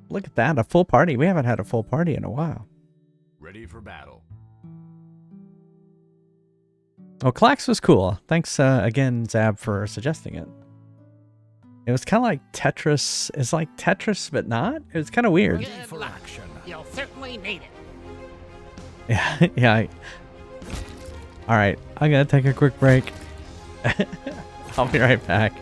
Look at that, a full party. We haven't had a full party in a while. Ready for battle. Oh, Clax was cool. Thanks again, Zab, for suggesting it. It was kind of like Tetris. It's like Tetris, but not. It was kind of weird. Ready Good for luck. action. You'll certainly need it. Yeah, yeah. All right, I'm gonna take a quick break. I'll be right back.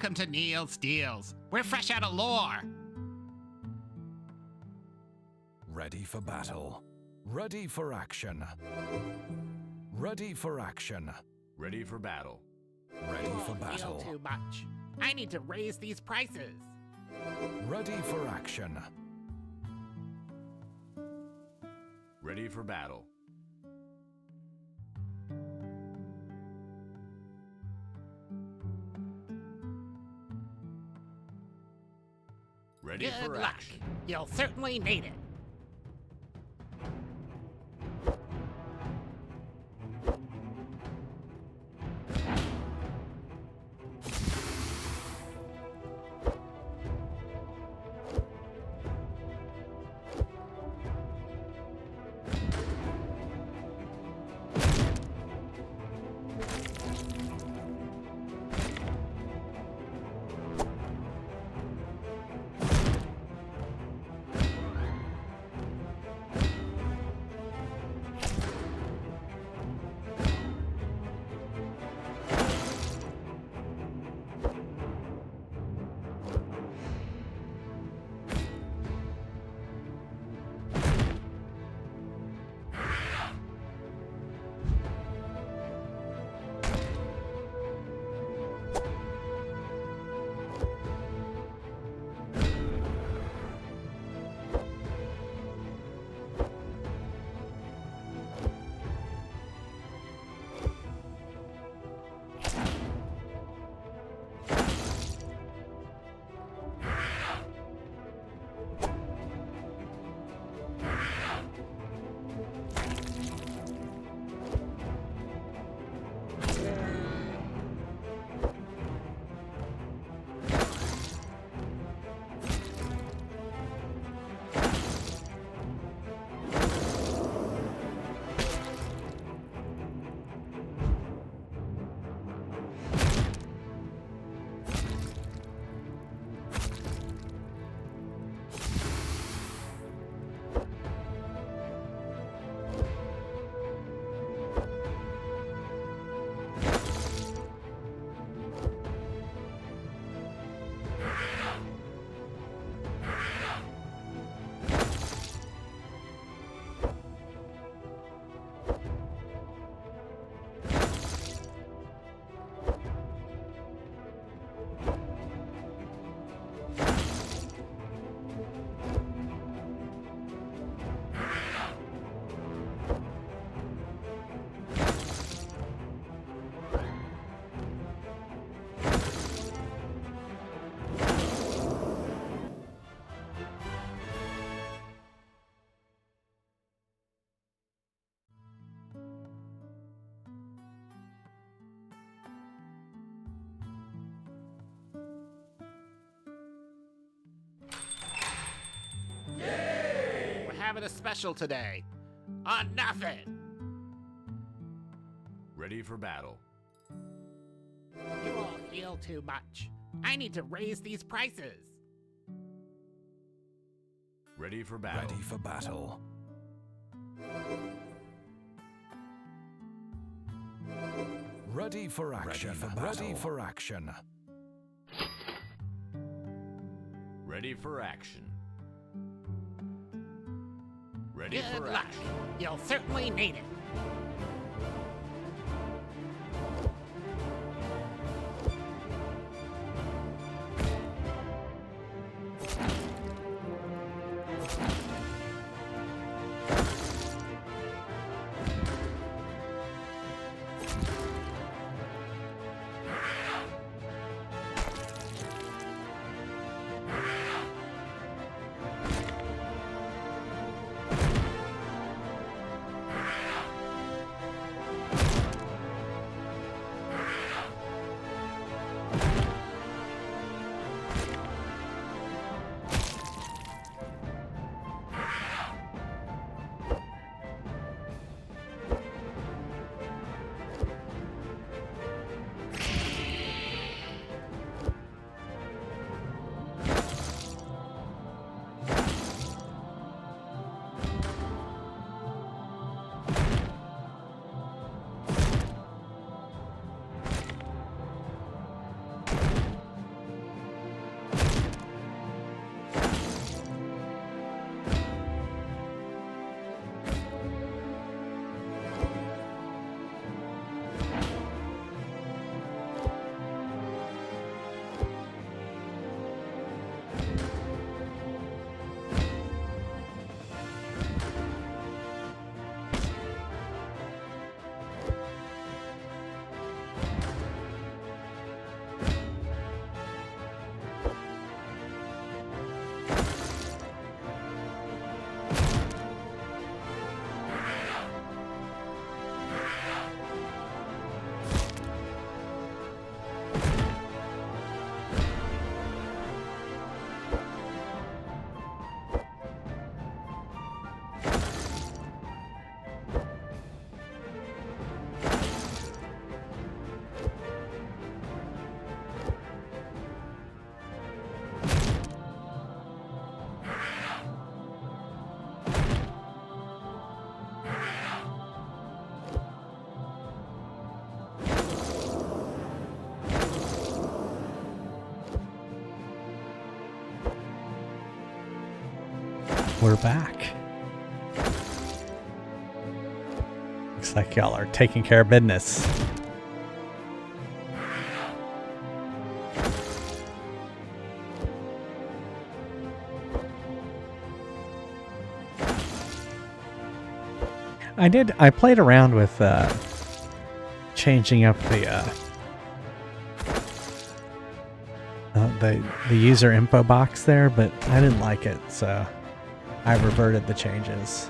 Welcome to Neil's Deals. We're fresh out of lore. Ready for battle. Ready for action. Ready for action. Ready for battle. Ready for Feel battle. too much. I need to raise these prices. Ready for action. Ready for battle. Ready Good for luck. action. You'll certainly need it. We're having a special today. On nothing. Ready for battle. You all feel too much. I need to raise these prices. Ready for battle. Ready for battle. Ready for action. Ready for action. Ready for action. Ready Good for luck. action. You'll certainly need it. we're back. Looks like y'all are taking care of business. I played around with changing up the user info box there, but I didn't like it, so I reverted the changes.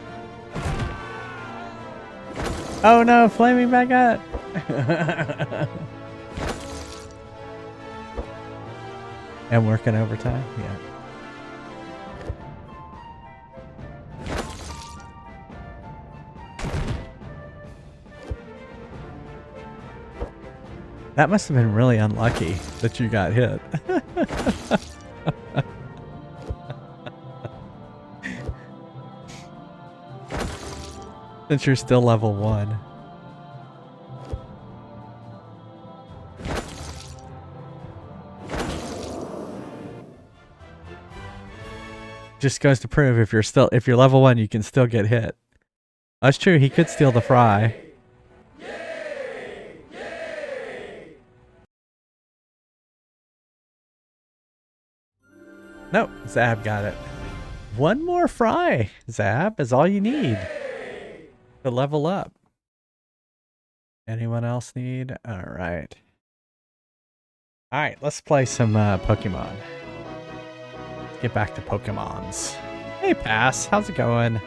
Oh no, flaming baguette! And working overtime? Yeah. That must have been really unlucky that you got hit. Since you're still level 1. Just goes to prove if you're level 1, you can still get hit. That's true, he could steal the fry. Nope, Zab got it. One more fry, Zab, is all you need to level up. Anyone else need? Alright. Alright, let's play some Pokemon. Let's get back to Pokemons. Hey, Pass, how's it going?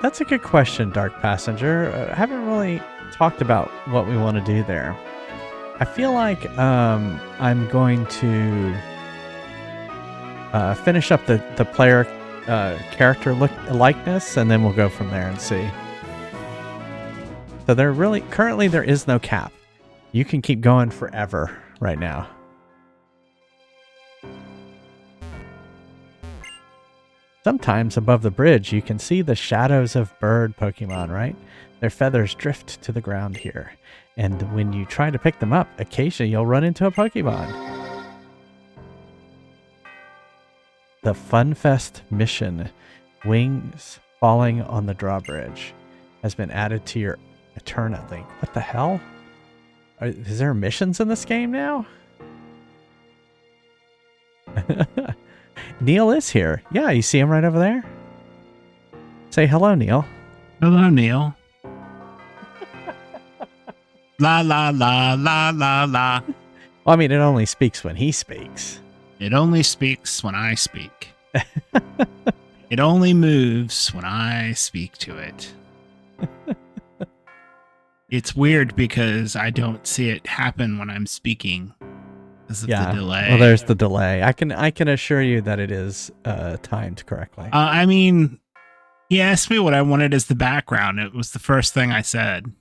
That's a good question, Dark Passenger. I haven't really talked about what we want to do there. I feel like I'm going to finish up the player character likeness, and then we'll go from there and see. So currently there is no cap. You can keep going forever right now. Sometimes above the bridge, you can see the shadows of bird Pokemon, right? Their feathers drift to the ground here. And when you try to pick them up, occasionally you'll run into a Pokemon. The Funfest mission, Wings Falling on the Drawbridge, has been added to your Eterna link. What the hell? Is there missions in this game now? Neil is here. Yeah, you see him right over there? Say hello, Neil. Hello, Neil. La la la la la la. Well, I mean, it only speaks when he speaks. It only speaks when I speak. It only moves when I speak to it. It's weird because I don't see it happen when I'm speaking because of the delay. Well, there's the delay. I can assure you that it is timed correctly. I mean, he asked me what I wanted as the background. It was the first thing I said.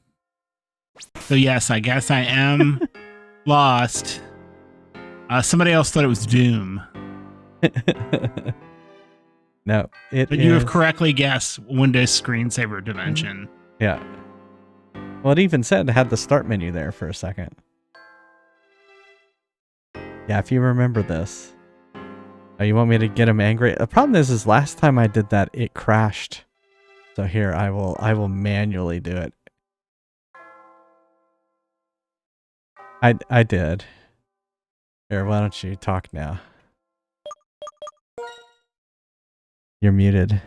So yes, I guess I am lost. Somebody else thought it was Doom. No, but you have correctly guessed Windows Screensaver Dimension. Yeah. Well, it even said it had the start menu there for a second. Yeah, if you remember this. Oh, you want me to get him angry? The problem is last time I did that, it crashed. So here, I will manually do it. I did. Here, why don't you talk now? You're muted.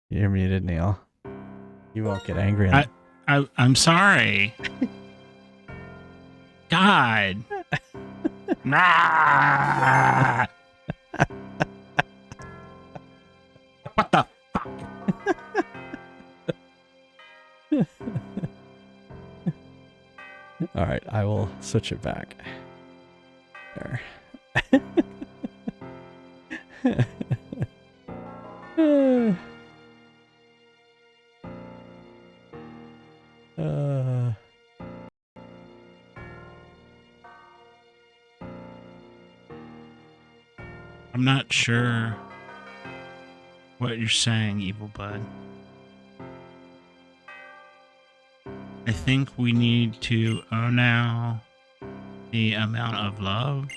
You're muted, Neil. You won't get angry. I'm sorry. God. Nah. What the fuck? All right, I will switch it back. There. I'm not sure what you're saying, Evil Bud. I think we need to... Oh, now... The amount of love.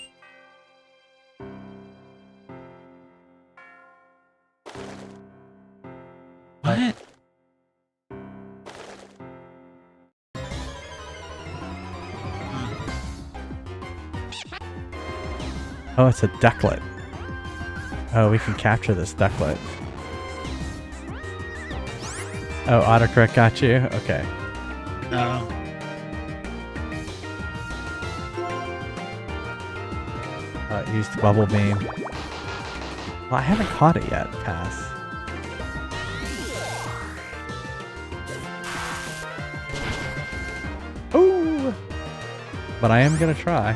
What? Oh, it's a ducklet. Oh, we can capture this ducklet. Oh, autocorrect got you? Okay. It used the bubble beam. Well, I haven't caught it yet, pass. Ooh! But I am gonna try.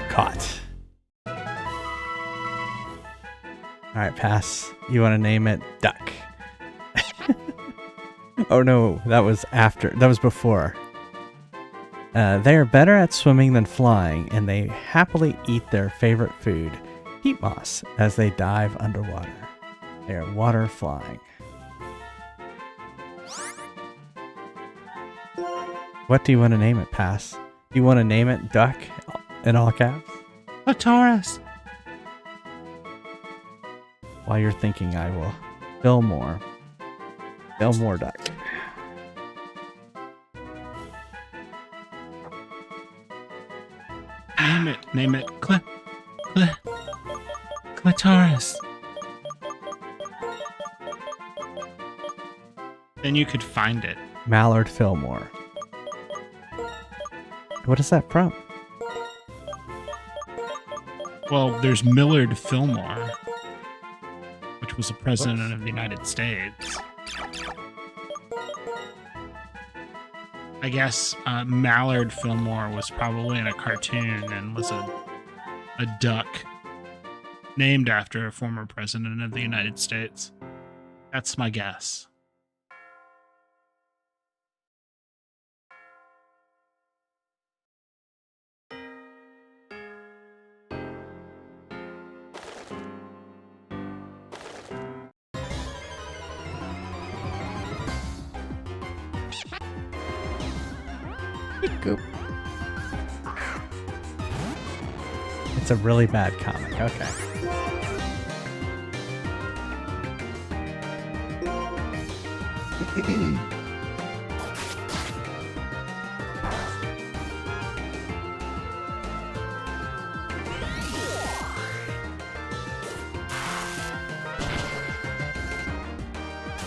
Caught. Alright, pass. You want to name it Duck. Oh no, that was after. That was before. They are better at swimming than flying, and they happily eat their favorite food, peat moss, as they dive underwater. They are water flying. What do you want to name it, Pass? Do you want to name it Duck in all caps? A Taurus. While you're thinking, I will fill more. Fill more duck. Name it Clitoris. Then you could find it. Mallard Fillmore. What is that from? Well, there's Millard Fillmore, which was a president of the United States. I guess Mallard Fillmore was probably in a cartoon and was a duck named after a former president of the United States. That's my guess. Goop. It's a really bad comic. Okay.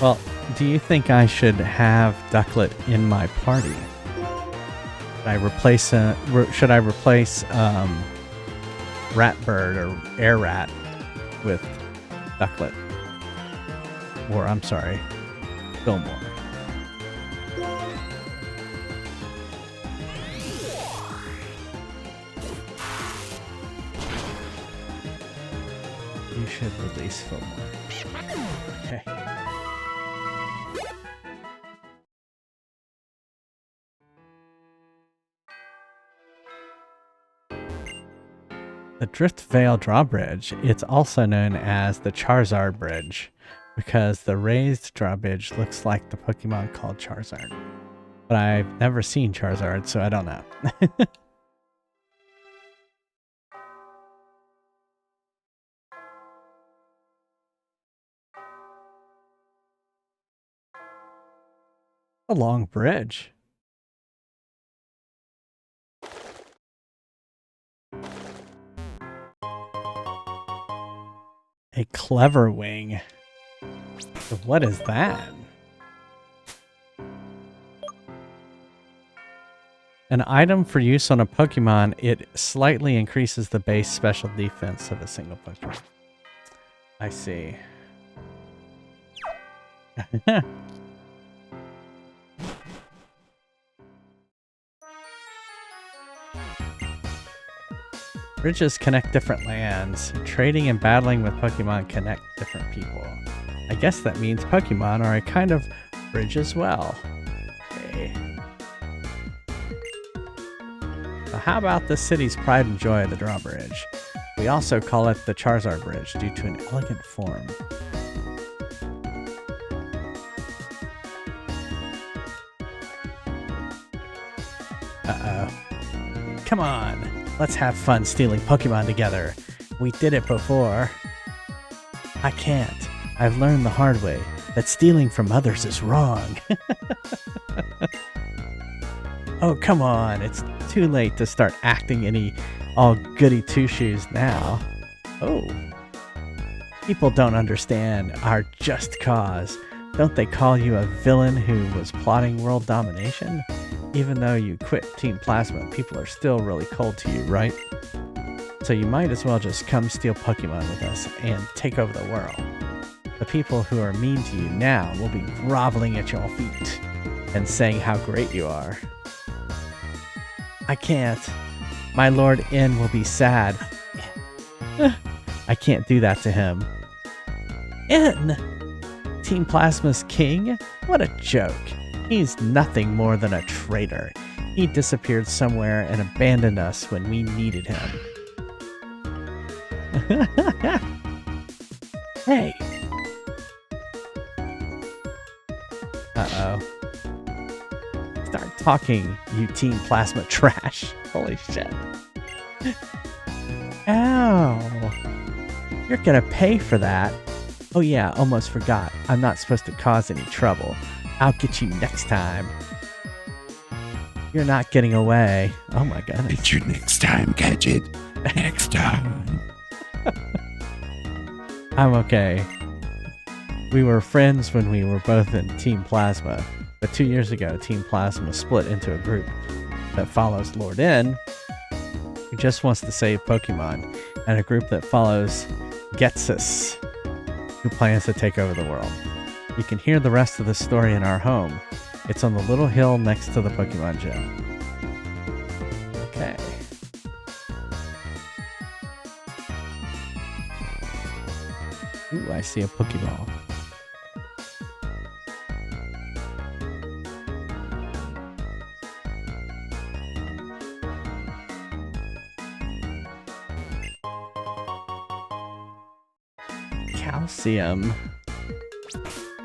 Well, do you think I should have Ducklet in my party? Should I replace Ratbird or Air Rat with Ducklet? Or I'm sorry, Fillmore. You should release Fillmore. Okay. The Drift Vale Drawbridge, it's also known as the Charizard Bridge because the raised drawbridge looks like the Pokemon called Charizard. But I've never seen Charizard, so I don't know. A long bridge. A clever wing. What is that? An item for use on a Pokemon, it slightly increases the base special defense of a single Pokemon. I see. Bridges connect different lands. Trading and battling with Pokemon connect different people. I guess that means Pokemon are a kind of bridge as well. Okay. how about the city's pride and joy, the drawbridge? We also call it the Charizard Bridge due to an elegant form. Uh-oh. Come on, let's have fun stealing Pokemon together. We did it before. I can't. I've learned the hard way that stealing from others is wrong. Oh, come on. It's too late to start acting any all goody two-shoes now. Oh. People don't understand our just cause. Don't they call you a villain who was plotting world domination? Even though you quit Team Plasma, people are still really cold to you, right? So you might as well just come steal Pokemon with us and take over the world. The people who are mean to you now will be groveling at your feet and saying how great you are. I can't. My Lord N will be sad. I can't do that to him. N! Team Plasma's king? What a joke. He's nothing more than a traitor. He disappeared somewhere and abandoned us when we needed him. Hey! Uh-oh. Start talking, you Team Plasma trash. Holy shit. Ow! You're gonna pay for that. Oh yeah, almost forgot. I'm not supposed to cause any trouble. I'll get you next time. You're not getting away. Oh my goodness. It's your next time, Gadget. Next time. I'm okay. We were friends when we were both in Team Plasma, but 2 years ago, Team Plasma split into a group that follows Lord N, who just wants to save Pokemon, and a group that follows Getsus, who plans to take over the world. You can hear the rest of the story in our home. It's on the little hill next to the Pokemon gym. Okay. Ooh, I see a Pokeball. Calcium.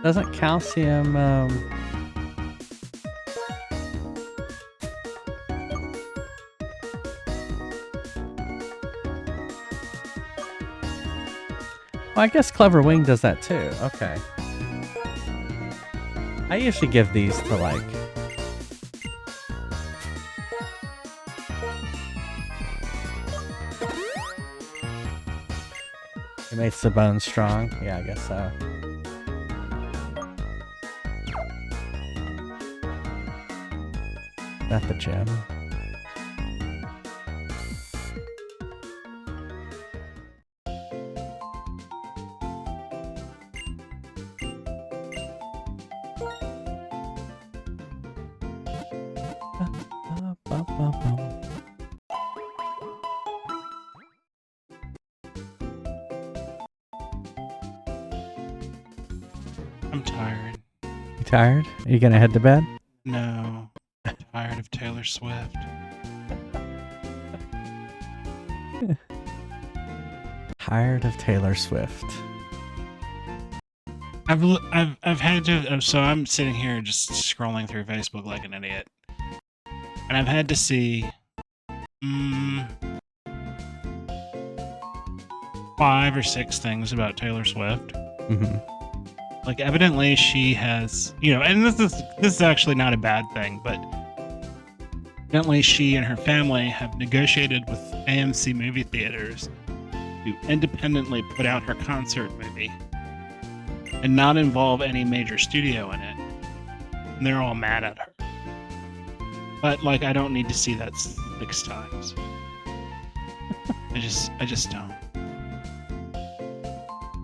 Doesn't calcium, well, I guess Clever Wing does that too. Okay. I usually give these to like... It makes the bone strong. Yeah, I guess so. At the gym. I'm tired. You tired? Are you gonna head to bed? No. I'm tired of Taylor Swift. Tired of Taylor Swift. I've had to, so I'm sitting here just scrolling through Facebook like an idiot. And I've had to see 5 or 6 things about Taylor Swift. Mm-hmm. Like, evidently she has, and this is actually not a bad thing, but evidently she and her family have negotiated with AMC movie theaters to independently put out her concert movie and not involve any major studio in it. And they're all mad at her. But, like, I don't need to see that 6 times. I just don't.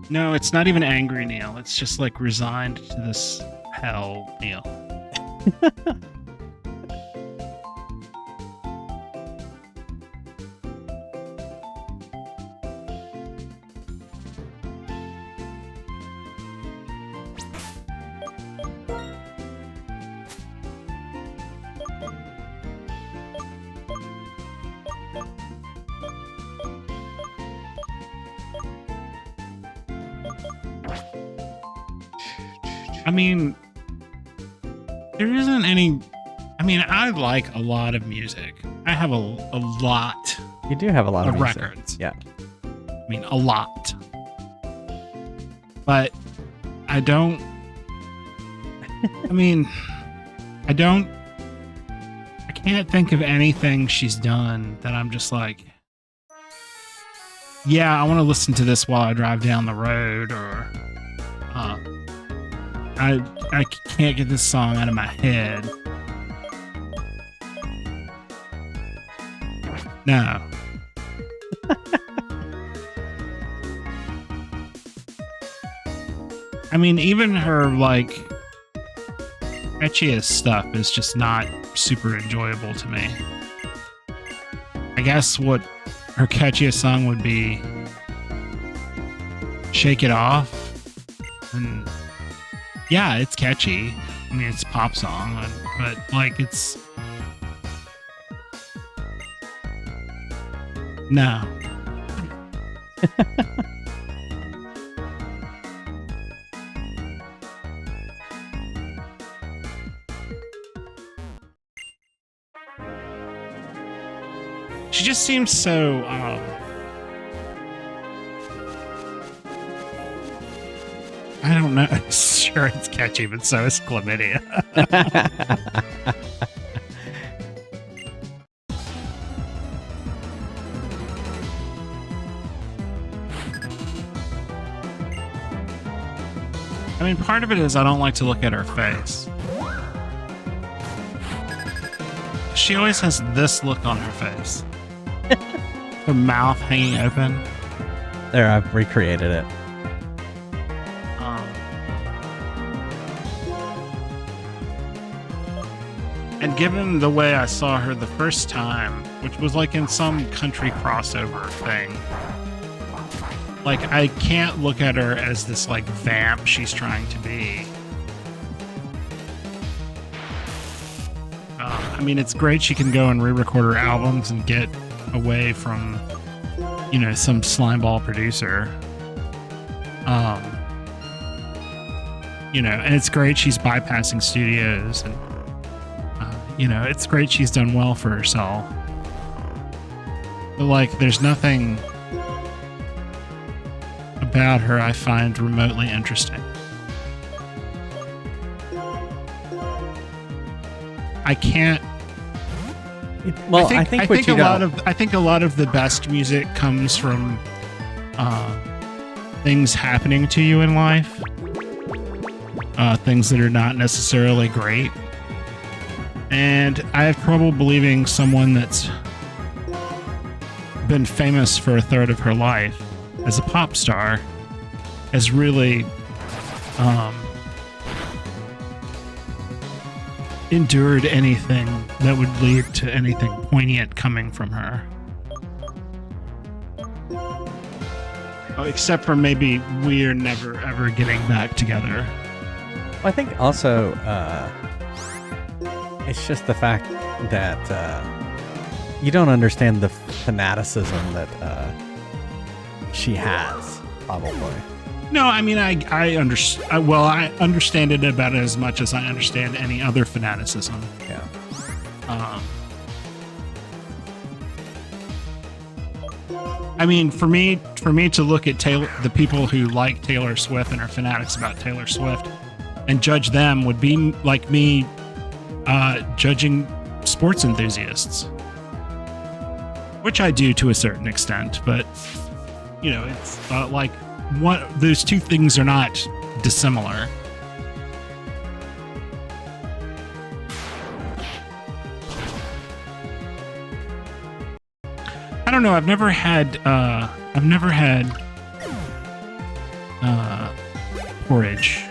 No, it's not even angry Neil. It's just like resigned to this hell Neil. I mean, there isn't any. I mean, I like a lot of music. I have a lot You do have a lot of of music. records. Yeah. I mean, a lot. But I don't. I mean, I don't. I can't think of anything she's done that I'm just like, yeah, I want to listen to this while I drive down the road, or I can't get this song out of my head. No. I mean, even her like catchiest stuff is just not super enjoyable to me. I guess what her catchiest song would be Shake It Off. And yeah, it's catchy. I mean, it's a pop song, but like it's no. She just seems so I don't know. Sure, it's catchy, but so is chlamydia. I mean, part of it is I don't like to look at her face. She always has this look on her face. Her mouth hanging open. There, I've recreated it. And given the way I saw her the first time, which was like in some country crossover thing, like I can't look at her as this like vamp she's trying to be. I mean, it's great she can go and re-record her albums and get away from, you know, some slimeball producer. You know, and it's great she's bypassing studios, and you know, it's great she's done well for herself. But like, there's nothing about her I find remotely interesting. I can't. Well, I think what you don't. I think a lot of the best music comes from things happening to you in life, things that are not necessarily great. And I have trouble believing someone that's been famous for a third of her life as a pop star has really endured anything that would lead to anything poignant coming from her. Oh, except for maybe we're never ever getting back together. I think also it's just the fact that you don't understand the fanaticism that she has, probably. No, I mean, I understand. Well, I understand it about as much as I understand any other fanaticism. Yeah. I mean, for me to look at the people who like Taylor Swift and are fanatics about Taylor Swift, and judge them would be like me judging sports enthusiasts, which I do to a certain extent. But you know, it's like. Those two things are not dissimilar. I don't know. I've never had porridge.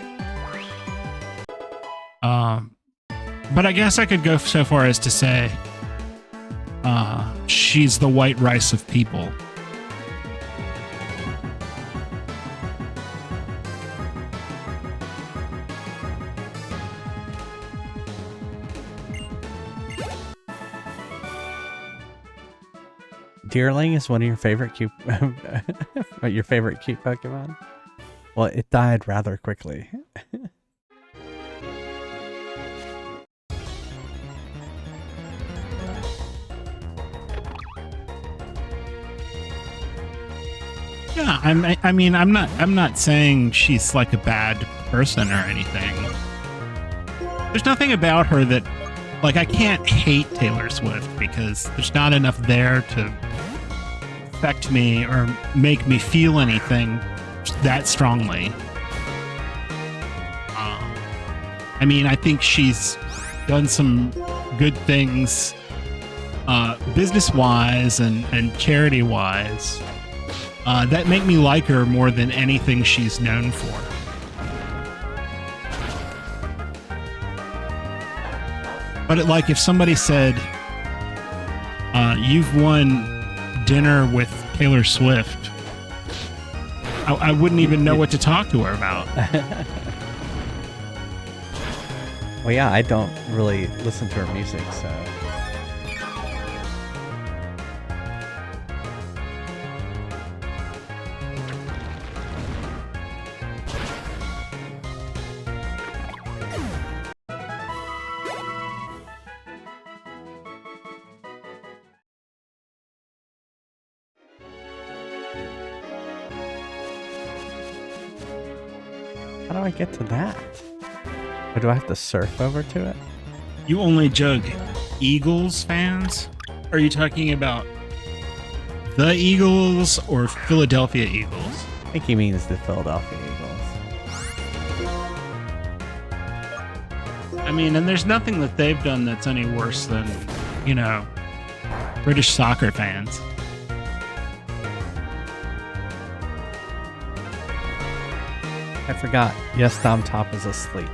But I guess I could go so far as to say she's the white rice of people. Deerling is one of your favorite cute, your favorite cute Pokemon. Well, it died rather quickly. Yeah, I mean, I'm not saying she's like a bad person or anything. There's nothing about her that, like, I can't hate Taylor Swift because there's not enough there to affect me or make me feel anything that strongly. I mean, I think she's done some good things, business-wise and charity-wise, that make me like her more than anything she's known for. But like, if somebody said, "You've won dinner with Taylor Swift," I wouldn't even know what to talk to her about. Well, yeah, I don't really listen to her music, so. How do I get to that? Or do I have to surf over to it? You only judge Eagles fans? Are you talking about the Eagles or Philadelphia Eagles? I think he means the Philadelphia Eagles. I mean, and there's nothing that they've done that's any worse than, you know, British soccer fans. I forgot. Yes, Dom Top is asleep.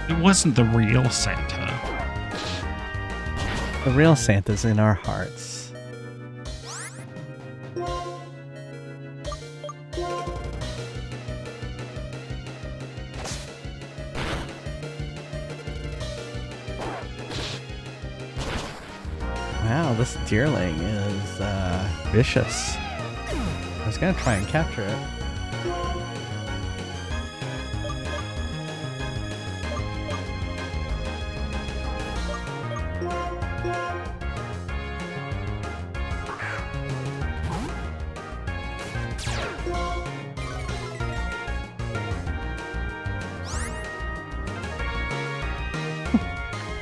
It wasn't the real Santa. The real Santa's in our hearts. Wow, this deerling is vicious. I was gonna try and capture it.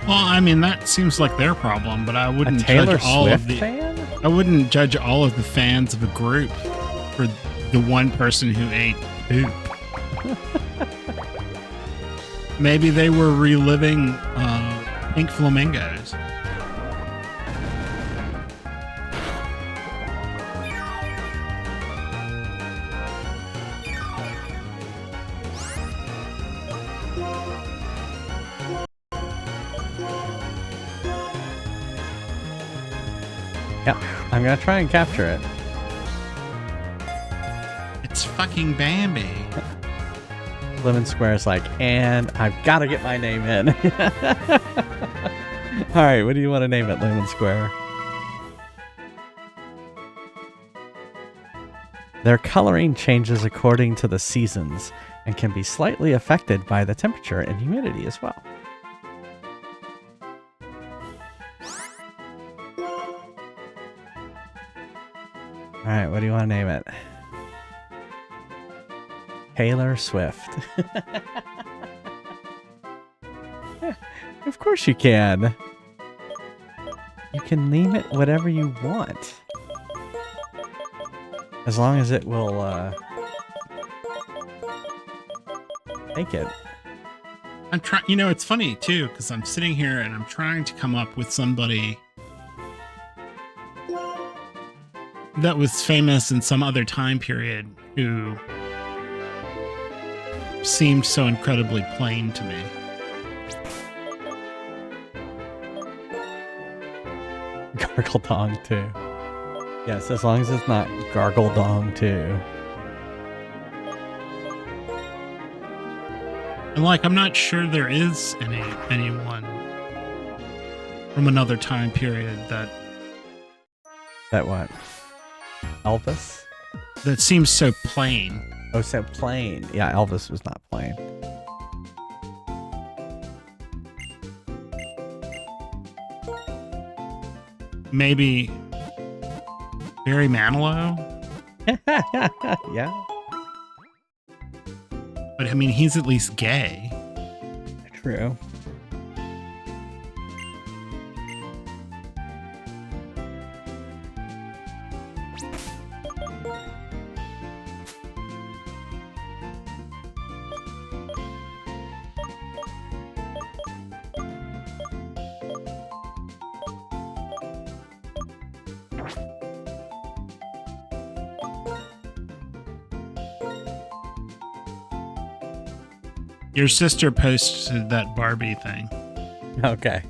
Well, I mean, that seems like their problem, but I A wouldn't Taylor judge all Swift of the fan? I wouldn't judge all of the fans of a group for the one person who ate poop. Maybe they were reliving pink flamingos. Yeah, I'm gonna try and capture it. It's fucking Bambi. Lemon Square is like, and I've got to get my name in. All right, what do you want to name it, Lemon Square? Their coloring changes according to the seasons and can be slightly affected by the temperature and humidity as well. All right, what do you want to name it? Taylor Swift. Yeah, of course you can. You can name it whatever you want. As long as it will make it. I'm trying, you know, it's funny too, because I'm sitting here and I'm trying to come up with somebody that was famous in some other time period who seemed so incredibly plain to me. Gargle Dong too. Yes, as long as it's not Gargle Dong too. And like, I'm not sure there is anyone from another time period that That what? Elvis? that seems so plain. Oh, so plain. Yeah, Elvis was not plain. Maybe Barry Manilow? Yeah, But I mean, he's at least gay. true. Your sister posted that Barbie thing. Okay.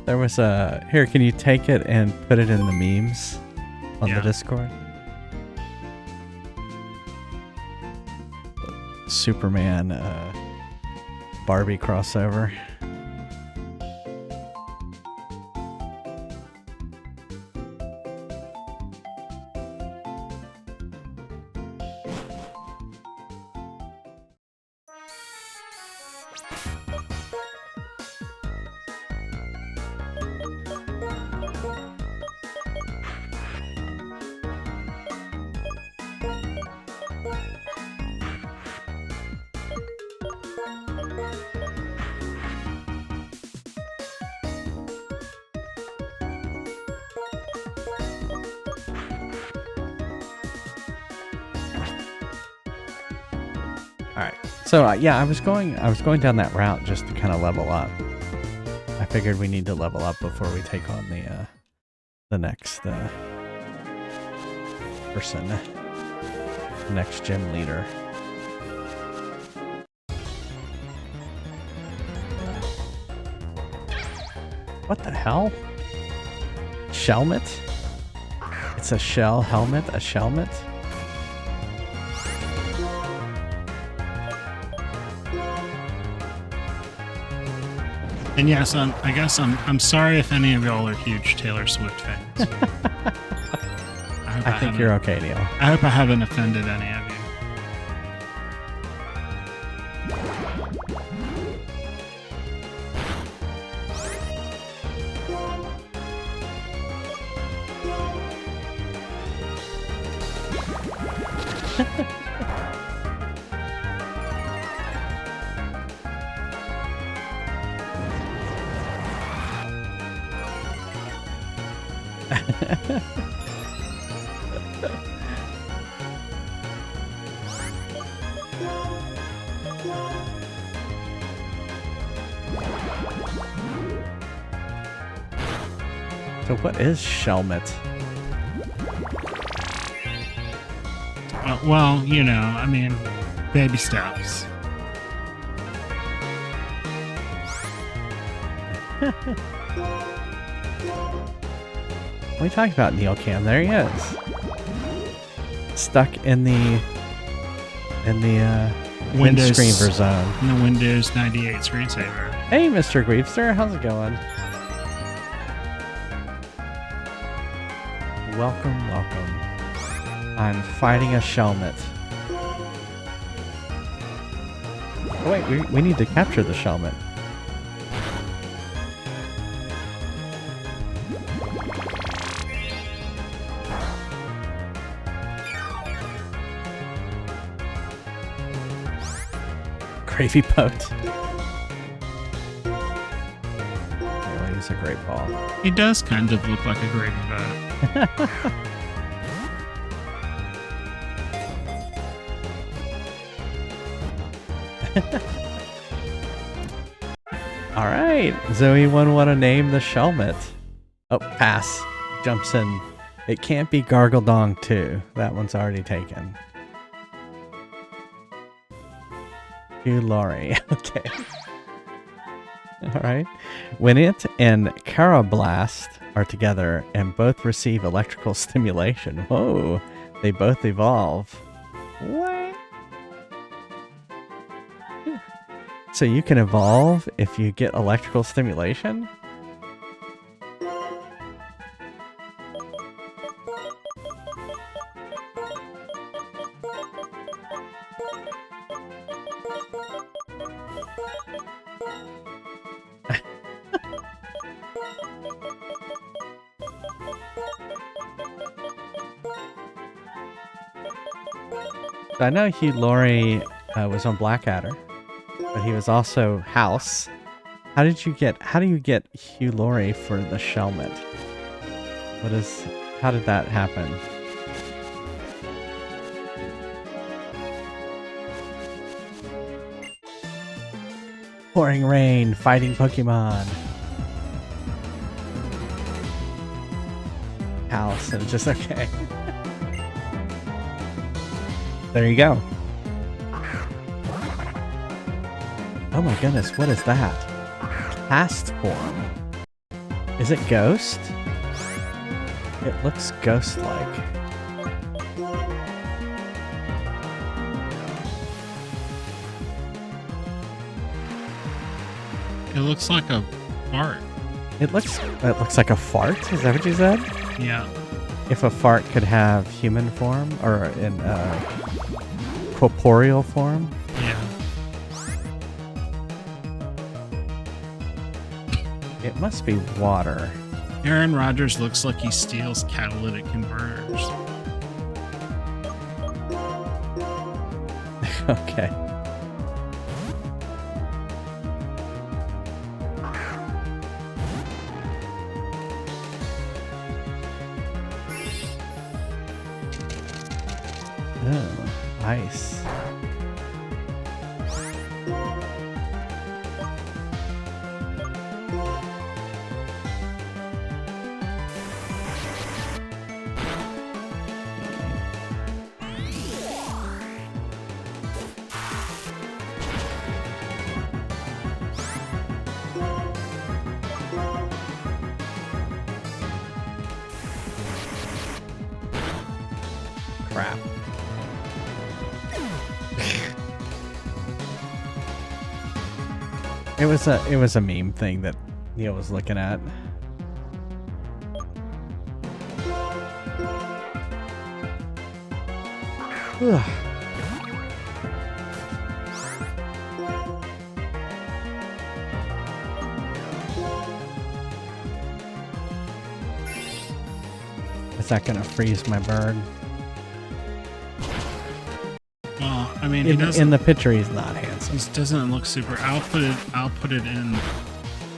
There was a... Here, can you take it and put it in the memes on the Yeah. Discord? Superman Barbie crossover. So yeah, I was going down that route just to kind of level up. I figured we need to level up before we take on the next person, the next gym leader. What the hell? Shelmet? It's a shell helmet, a shelmet? And yes, I guess I'm sorry if any of y'all are huge Taylor Swift fans. I think you're okay, Neil. I hope I haven't offended any of you. So what is Shelmet? Well, you know, I mean, baby steps. What are you talking about, Neil Cam? There he is. Stuck in the Windows windscreener zone. in the Windows 98 screensaver. Hey, Mr. Greepster, how's it going? Welcome, welcome. I'm fighting a Shelmet. Oh wait, we need to capture the Shelmet. Gravy boat. Oh, he's a great ball. He does kind of look like a gravy boat. All right, Zoe one want to name the Shelmet. Oh, pass. Jumps in. It can't be Gargledong 2. That one's already taken. You, Laurie. Okay. All right. When it and Carablast are together and both receive electrical stimulation, whoa, they both evolve. What? So you can evolve if you get electrical stimulation? I know Hugh Laurie was on Blackadder, but he was also House. How do you get Hugh Laurie for the Shelmet? How did that happen? Pouring rain, fighting Pokemon. House, and it's just okay. There you go. Oh my goodness, what is that? Past form. Is it ghost? It looks ghost-like. It looks like a fart. It looks like a fart? Is that what you said? Yeah. If a fart could have human form or in corporeal form? Yeah. It must be water. Aaron Rodgers looks like he steals catalytic converters. Okay. Oh, ice. Crap. It was a meme thing that Neil was looking at. Is that gonna freeze my bird? Well, I mean, In the picture, he's not handsome. He doesn't look super. I'll put it in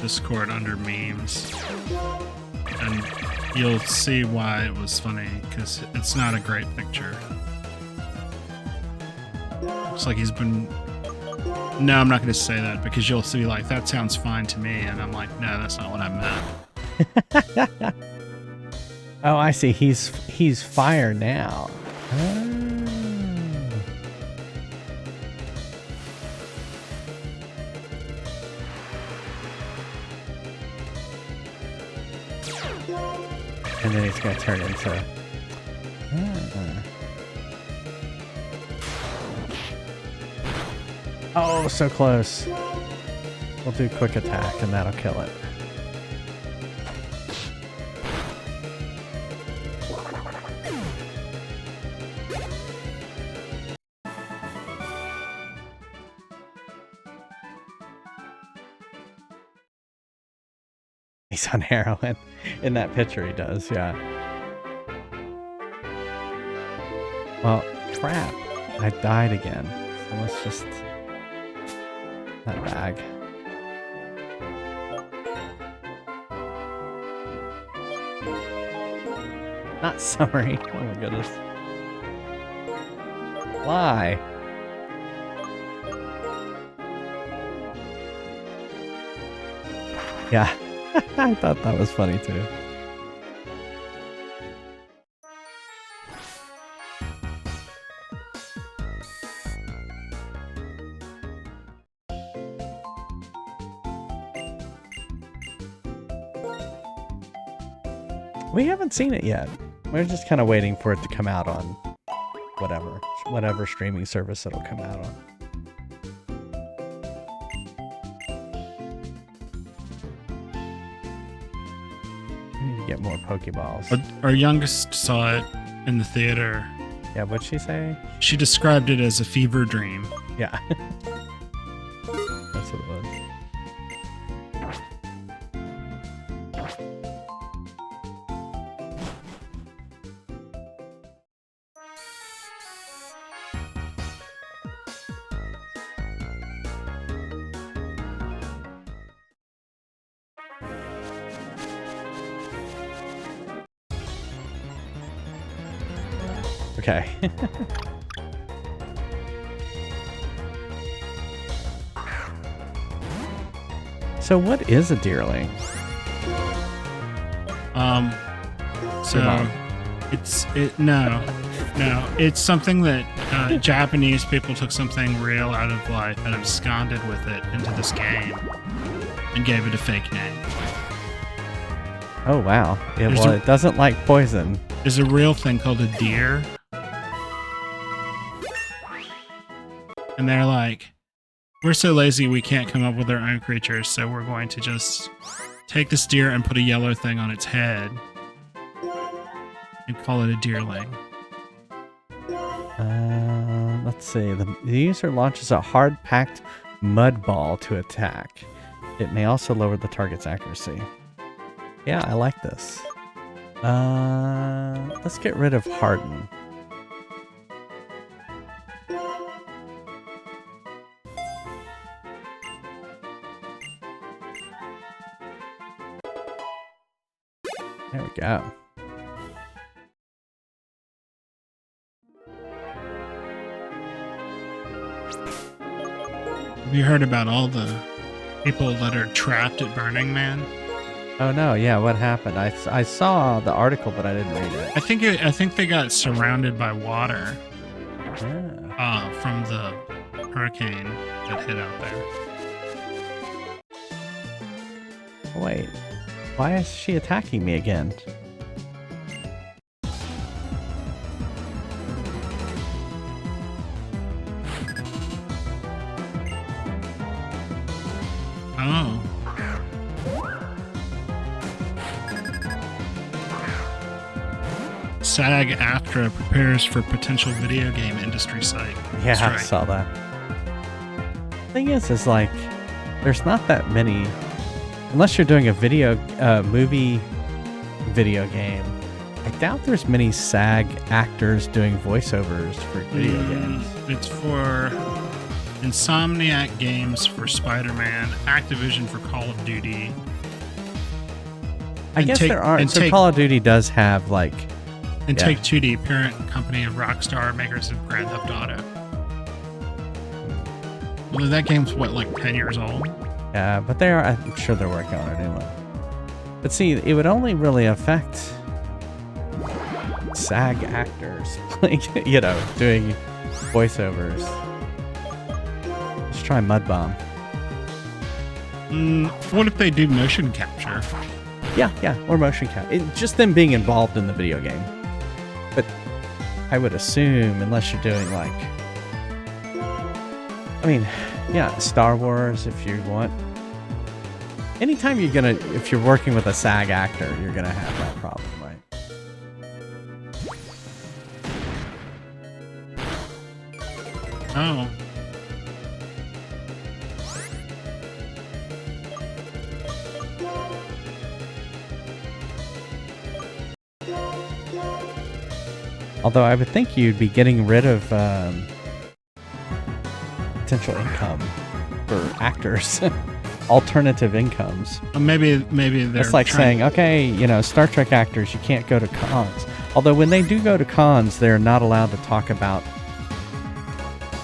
Discord under memes, and you'll see why it was funny because it's not a great picture. Looks like he's been. No, I'm not going to say that because you'll see like that sounds fine to me, and I'm like, no, that's not what I meant. Oh, I see. He's fire now. Oh. And then he's gonna turn into. Oh, so close. We'll do quick attack and that'll kill it. He's on heroin. In that picture he does, yeah. Well, crap. I died again. So let's just... that bag. Not summary. Oh my goodness. Why? Yeah. I thought that was funny too. We haven't seen it yet. We're just kind of waiting for it to come out on whatever streaming service it'll come out on. We need to get more Pokeballs. Our youngest saw it in the theater. Yeah, what'd she say? She described it as a fever dream. Yeah. That's what it was. Okay. So what is a deerling? So Mom. no, it's something that Japanese people took something real out of life and absconded with it into this game and gave it a fake name. Oh wow. There's It doesn't like poison. There's a real thing called a deer. And they're like, we're so lazy we can't come up with our own creatures, so we're going to just take this deer and put a yellow thing on its head and call it a deerling. Let's see. The user launches a hard-packed mud ball to attack. It may also lower the target's accuracy. Yeah, I like this. Let's get rid of harden. There we go. Have you heard about all the people that are trapped at Burning Man? Oh no, yeah, what happened? I saw the article, but I didn't read it. I think they got surrounded by water Yeah. from the hurricane that hit out there. Wait, why is she attacking me again? Oh. SAG-AFTRA prepares for potential video game industry site. Yeah, I strike. saw that. Thing is like, there's not that many, unless you're doing a movie video game. I doubt there's many SAG actors doing voiceovers for video games. It's for Insomniac Games for Spider-Man, Activision for Call of Duty. I guess there are. So Call of Duty does have like. And Yeah. Take-Two, parent company of Rockstar, makers of Grand Theft Auto. Well, that game's what, like 10 years old? Yeah, but they are. I'm sure they're working on it anyway. But see, it would only really affect SAG actors, like doing voiceovers. Let's try Mud Bomb. What if they do motion capture? Yeah, or motion cap. Just them being involved in the video game. But I would assume, unless you're doing like, I mean, yeah, Star Wars. If you want, anytime if you're working with a SAG actor, you're gonna have that problem, right? Oh. Although I would think you'd be getting rid of potential income for actors, alternative incomes. Maybe they're It's like saying, okay, Star Trek actors, you can't go to cons. Although when they do go to cons, they're not allowed to talk about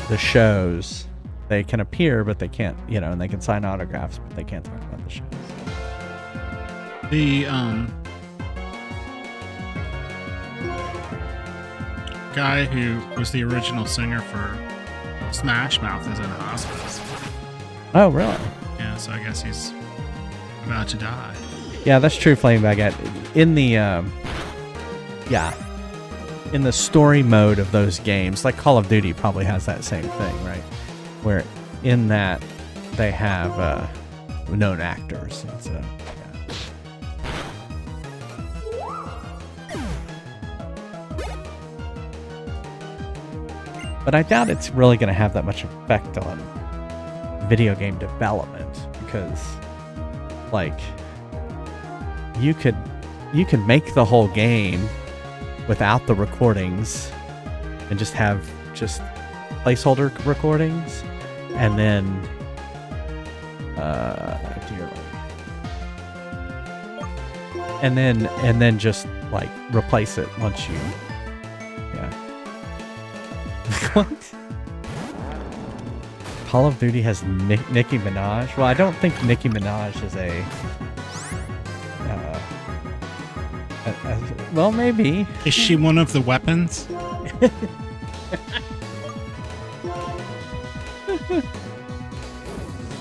the shows. They can appear, but they can't, and they can sign autographs, but they can't talk about the shows. The guy who was the original singer for Smash Mouth is in hospice. Oh, really? Yeah, so I guess he's about to die. Yeah, that's true, Flame Baguette. In the, in the story mode of those games, like Call of Duty probably has that same thing, right? Where in that they have known actors. And so, But I doubt it's really going to have that much effect on video game development because, like, you could make the whole game without the recordings and just have placeholder recordings and then and then just like replace it once you What? Call of Duty has Nicki Minaj? Well, I don't think Nicki Minaj is a well, maybe. Is she one of the weapons?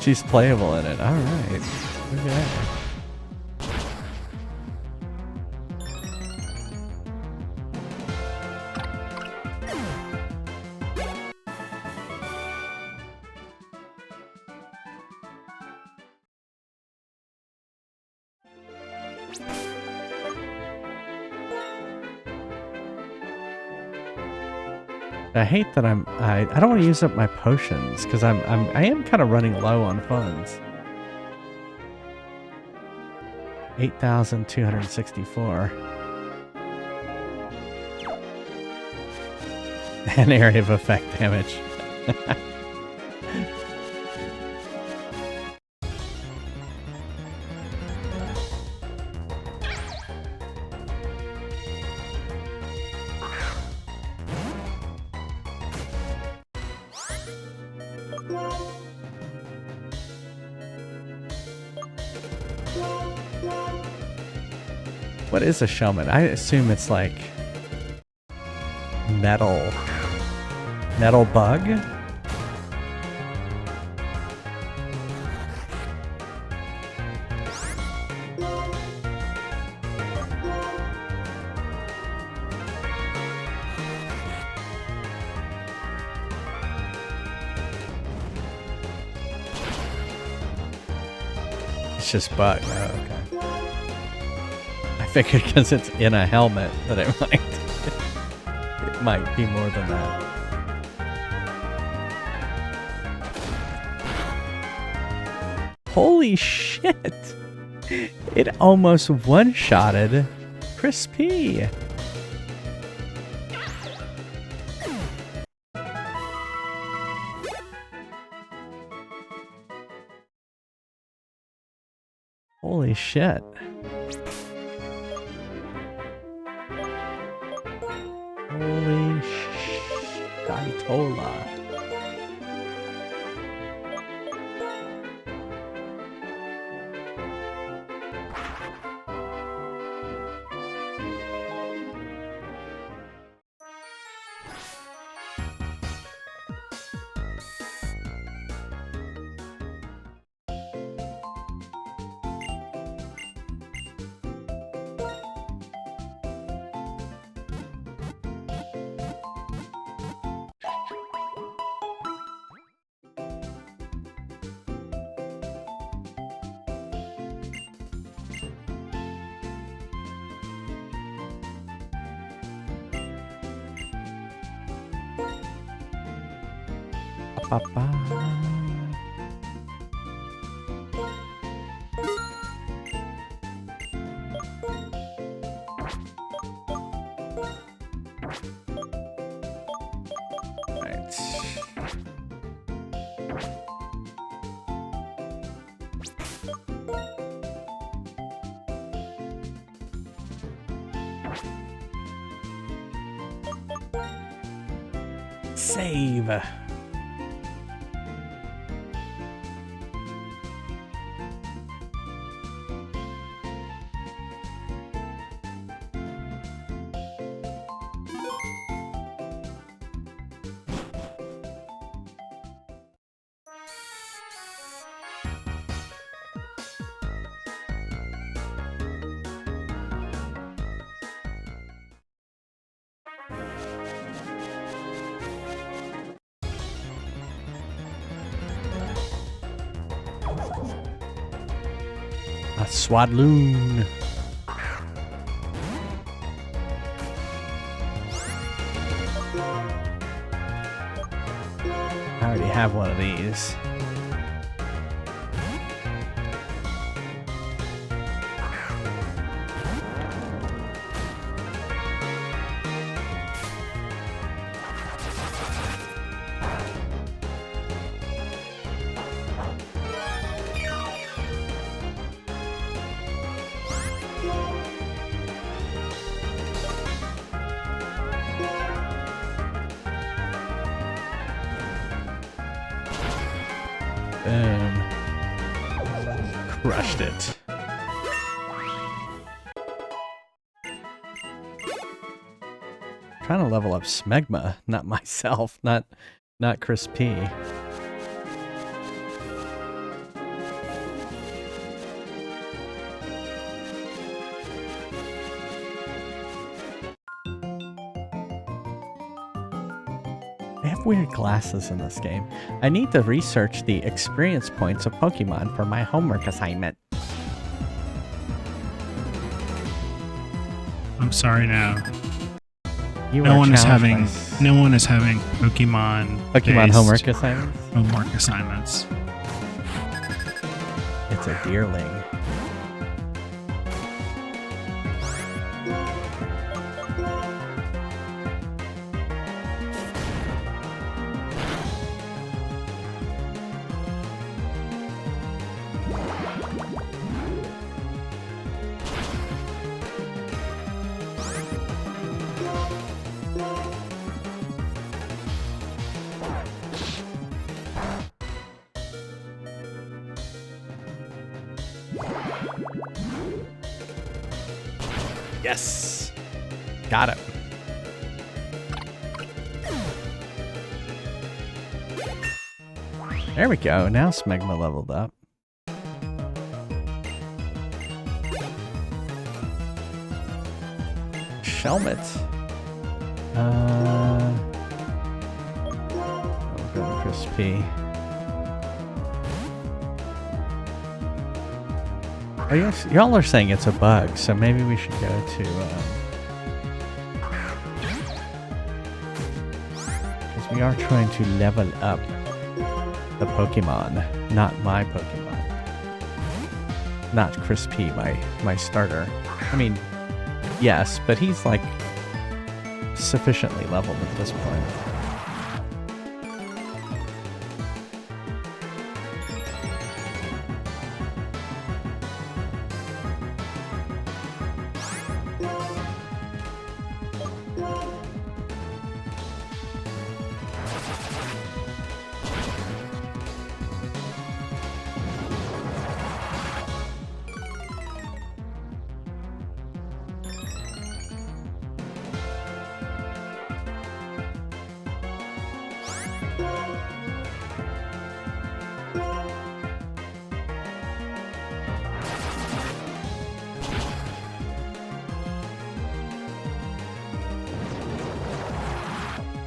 She's playable in it. All right. Look at that. I hate that I don't want to use up my potions because I am kind of running low on funds. 8,264. An area of effect damage. What is a shellman? I assume it's like metal bug. It's just bug. Oh, okay. I figured because it's in a helmet that it might be more than that. Holy shit! It almost one-shotted Crispy. Holy shit. Holy shitola. Ba-ba. Right. Save. A Swadloon. I already have one of these. Boom. Crushed it. Trying to level up Smegma, not myself, not Chris P. They have weird glasses in this game. I need to research the experience points of Pokemon for my homework assignment. I'm sorry now. You No are one is challenged having by no one is having Pokemon Pokemon homework assignments. homework assignments. It's a deerling. Yes! Got it. There we go. Now Smegma leveled up. Shelmet. I'll go to Chris P. Oh, yes, y'all are saying it's a bug, so maybe we should go to, because we are trying to level up the Pokemon, not my Pokemon. Not Chris P, my starter. I mean, yes, but he's like sufficiently leveled at this point.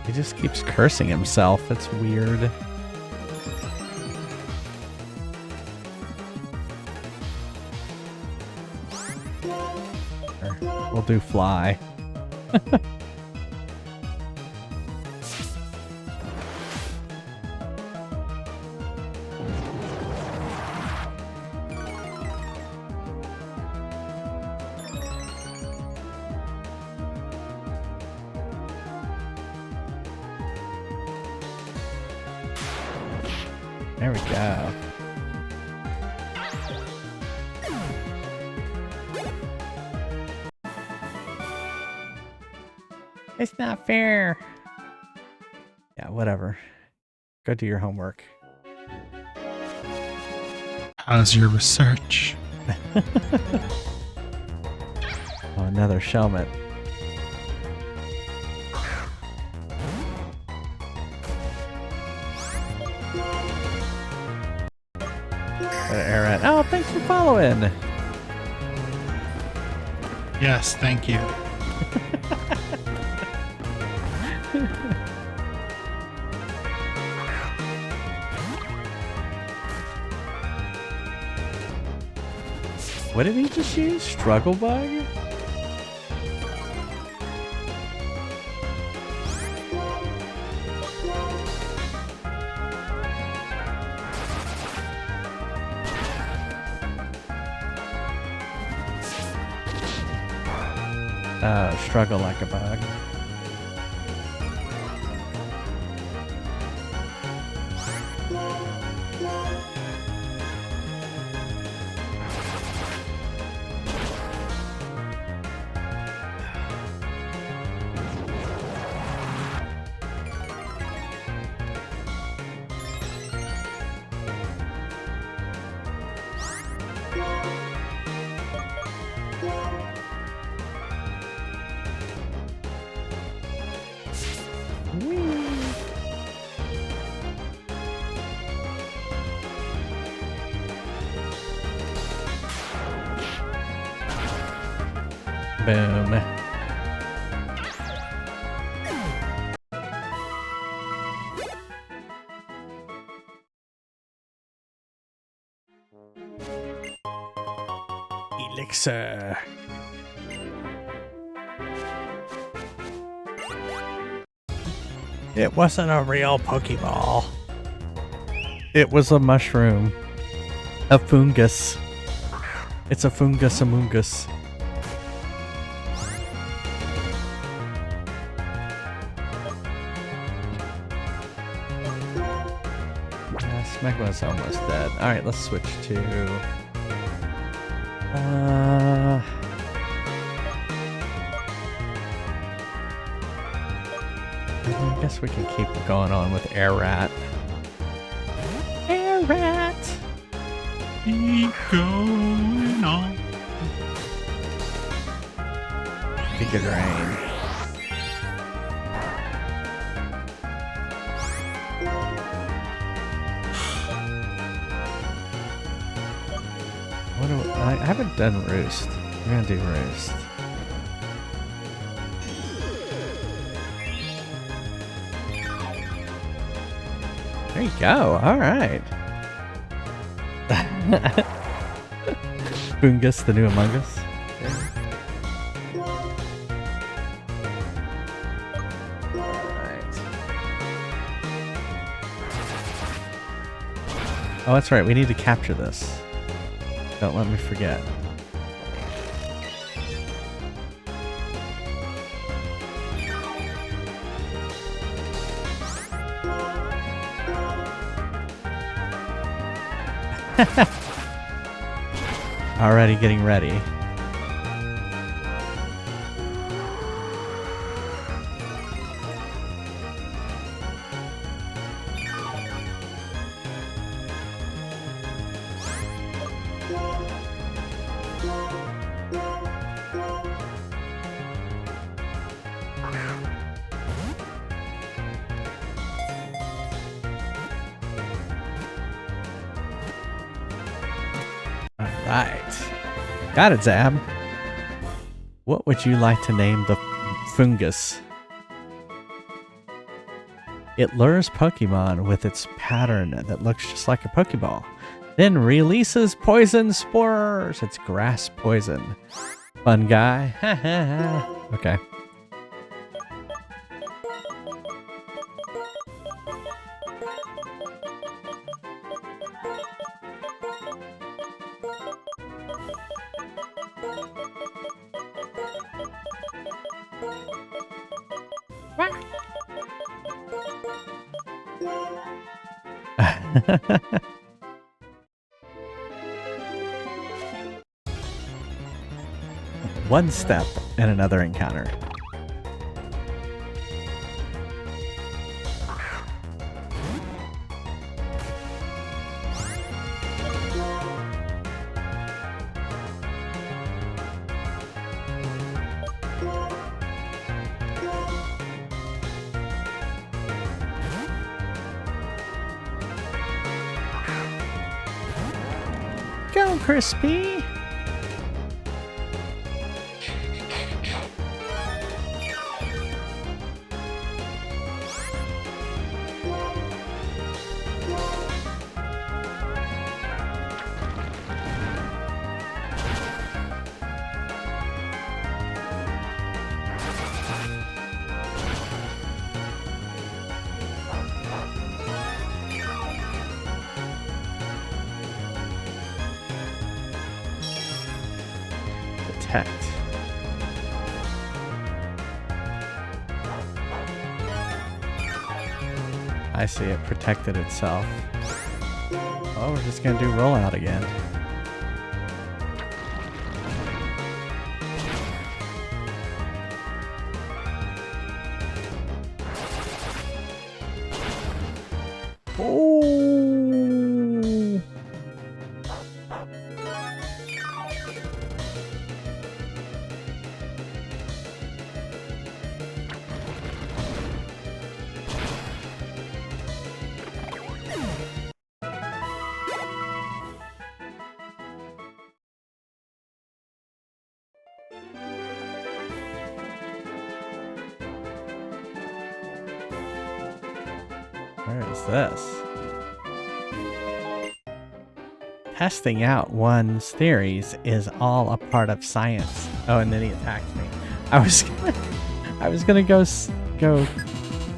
He just keeps cursing himself. It's weird. We'll do fly. There we go. It's not fair. Yeah, whatever. Go do your homework. How's your research? Oh, another Shelmet. Aaron. Oh, thanks for following. Yes, thank you. What did he just use? Struggle bug? Oh, struggle like a bug. Boom. Elixir. It wasn't a real Pokeball. It was a mushroom. A fungus. It's a fungus amungus. Smegma's almost dead. Alright, let's switch to... I guess we can keep going on with Air Rat. Air Rat! Keep going on. Big rain. I haven't done Roost. We're gonna do Roost. There you go. All right. Fungus, the new Among Us. Alright. Oh, that's right. We need to capture this. Don't let me forget. Already getting ready. Got it, Zab. What would you like to name the fungus? It lures Pokemon with its pattern that looks just like a Pokeball, then releases poison spores. It's grass poison. Fun guy. Okay. One step and another encounter. Go, Crispy! Detect. I see it protected itself. Oh, we're just gonna do rollout again. Oh! Where is this? Testing out one's theories is all a part of science. Oh, and then he attacked me. I was gonna go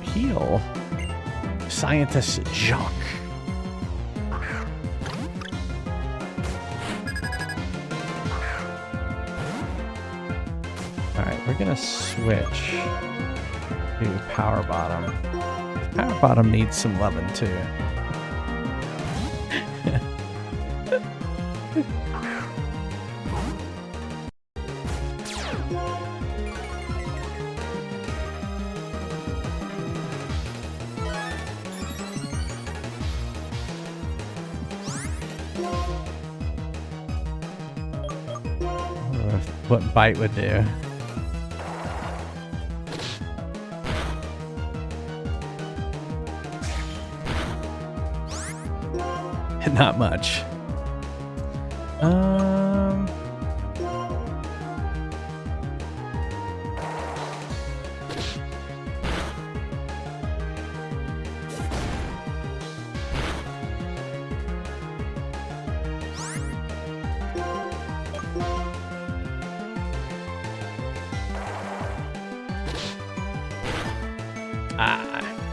heal. Scientist Jacques. Alright, we're gonna switch to Power Bottom. Power Bottom needs some loving too. What Bite would do. Not much.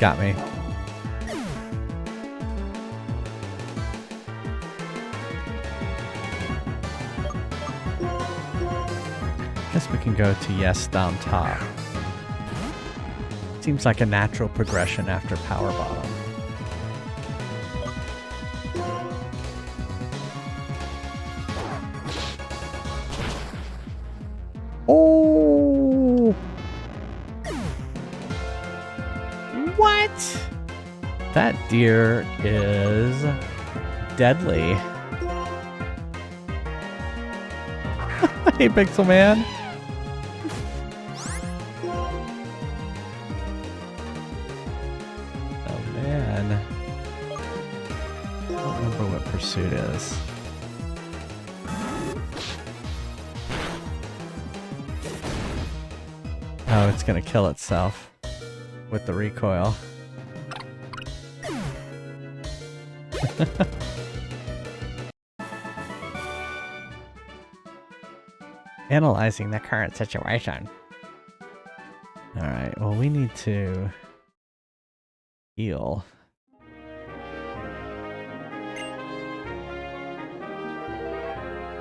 Got me. Guess we can go to yes down top. Seems like a natural progression after Power Bottom. Oh! What? That deer is deadly. Hey, Pixel Man. Oh, man. I don't remember what Pursuit is. Oh, it's gonna kill itself with the recoil. Analyzing the current situation. Alright, well, we need to heal.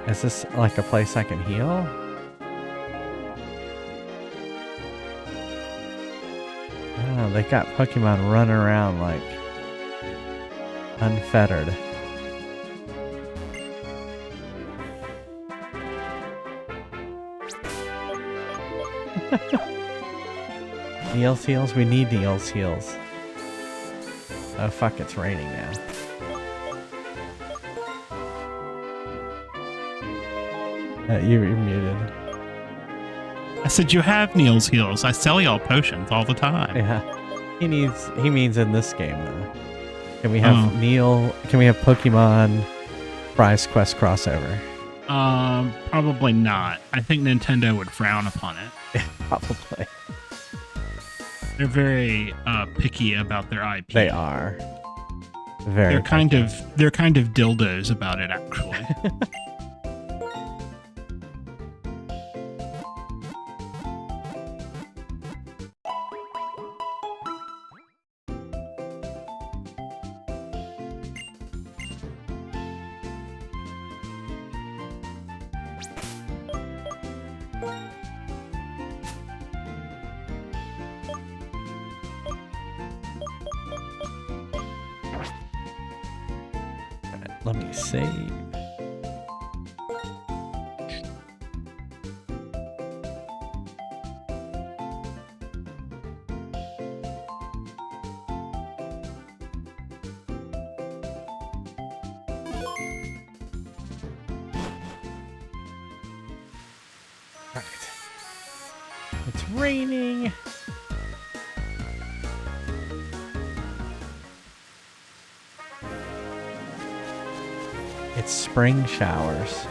Is this like a place I can heal? I don't know, they got Pokemon running around like unfettered. Neil's heals? We need Neil's heals. Oh fuck, it's raining now. You're muted. I said you have Neil's heals. I sell y'all potions all the time. Yeah. He means in this game though. Can we have Neil, can we have Pokemon Prize Quest crossover? Probably not. I think Nintendo would frown upon it. Probably. They're very picky about their IP. They are. Very they're kind of dildos about it actually. Let me save. Right. It's raining. It's spring showers.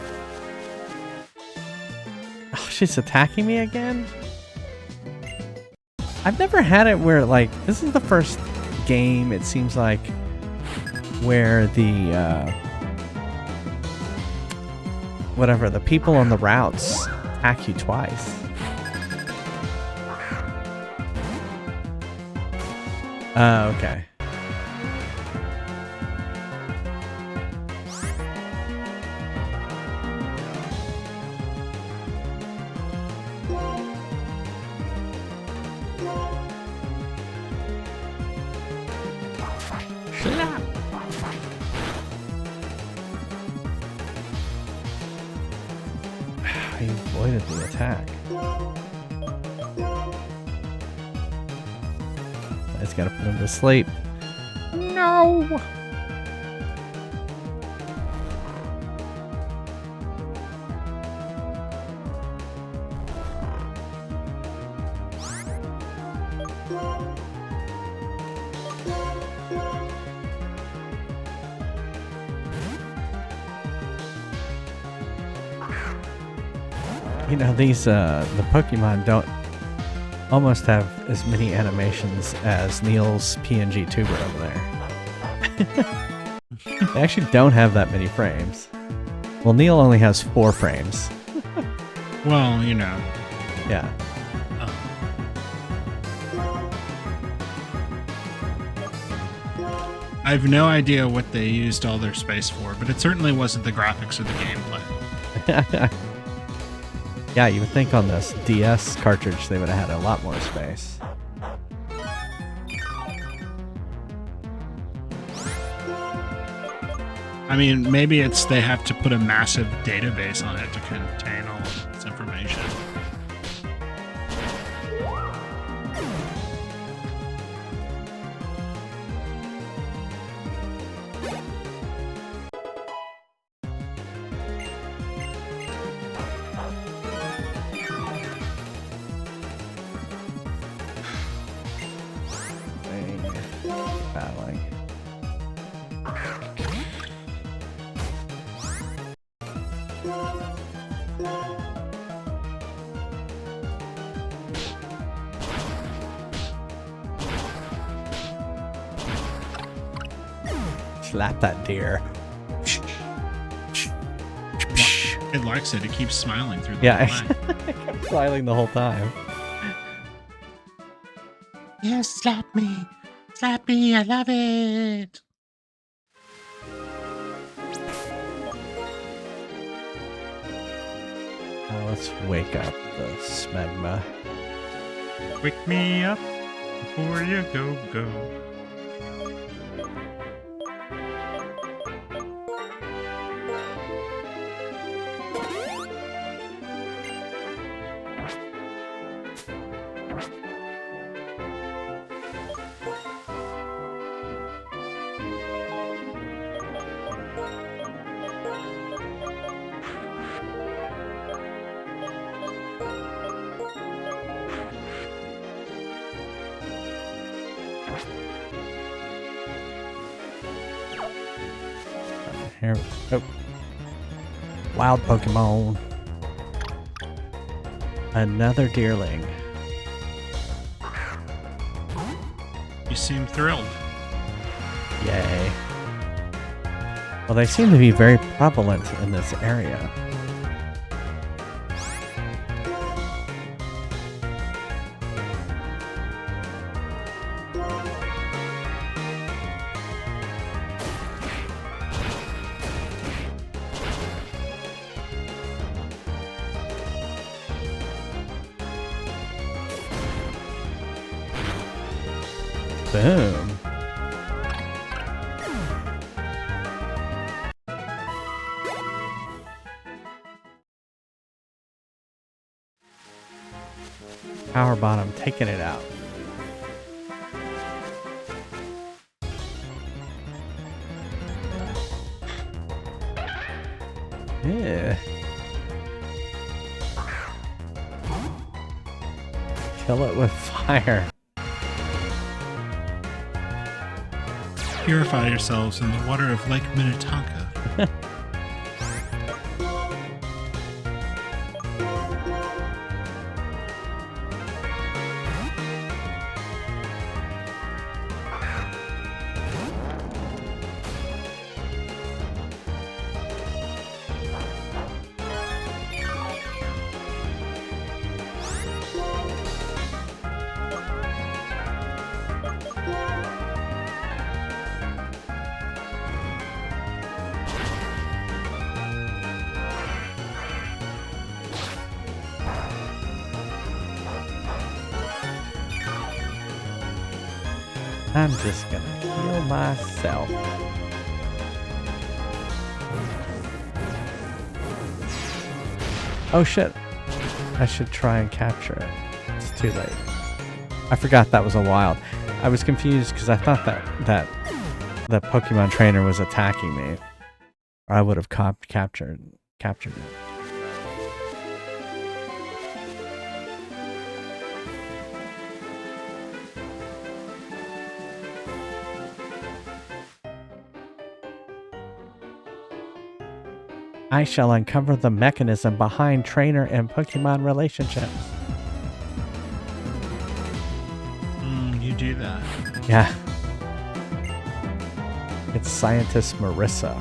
Oh, she's attacking me again? I've never had it where, like, this is the first game, it seems like, where the whatever, the people on the routes attack you twice. Okay. He avoided the attack. I just gotta put him to sleep. No! You know, these, the Pokemon don't almost have as many animations as Neil's PNG tuber over there. They actually don't have that many frames. Well, Neil only has 4 frames. Well, you know. Yeah. I have no idea what they used all their space for, but it certainly wasn't the graphics or the gameplay. Yeah, you would think on this DS cartridge they would have had a lot more space. I mean, maybe it's they have to put a massive database on it to contain all of this information. Battling. Slap that deer. It likes it. It keeps smiling through the Yeah, whole way. I kept smiling the whole time. Yes, slap me. Slap me. I love it. Now let's wake up the smegma. Wake me up before you go. Here, oh. Wild Pokemon. Another deerling. You seem thrilled. Yay. Well, they seem to be very prevalent in this area. Boom. Power bottom taking it out. Yeah. Kill it with fire. Purify yourselves in the water of Lake Minnetonka. I'm just gonna heal myself. Oh shit. I should try and capture it. It's too late. I forgot that was a wild. I was confused because I thought that the Pokemon trainer was attacking me. Or I would have captured it. I shall uncover the mechanism behind trainer and Pokemon relationships. You do that. Yeah. It's scientist Marissa.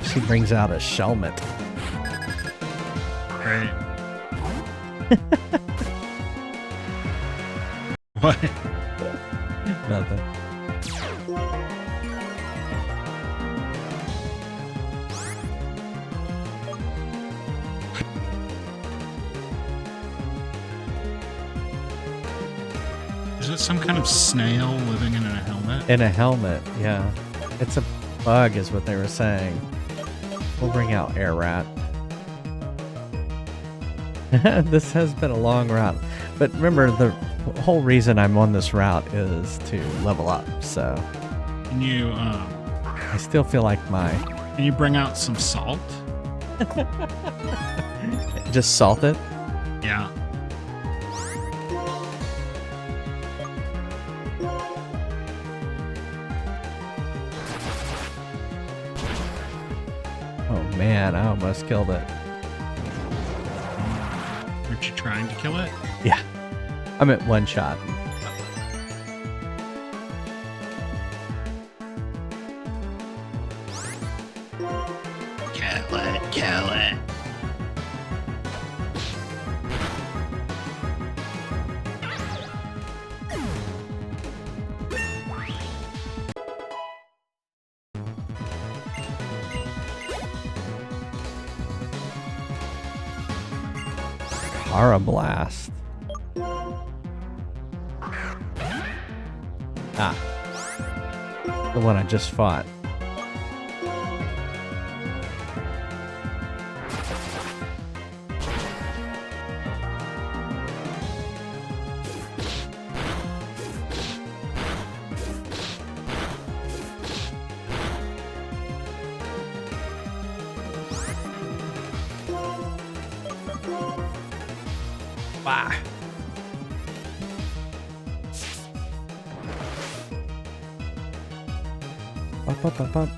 She brings out a Shelmet. Great. What? Nothing. Is it some kind of snail living in a helmet? In a helmet, yeah. It's a bug is what they were saying. We'll bring out Air Rat. This has been a long route. But remember, the whole reason I'm on this route is to level up, so... Can you, I still feel like Can you bring out some salt? Just salt it? Yeah. Oh man, I almost killed it. Aren't you trying to kill it? Yeah. I'm at one shot. Kill it, kill it. Blast. Ah. The one I just fought. Bah.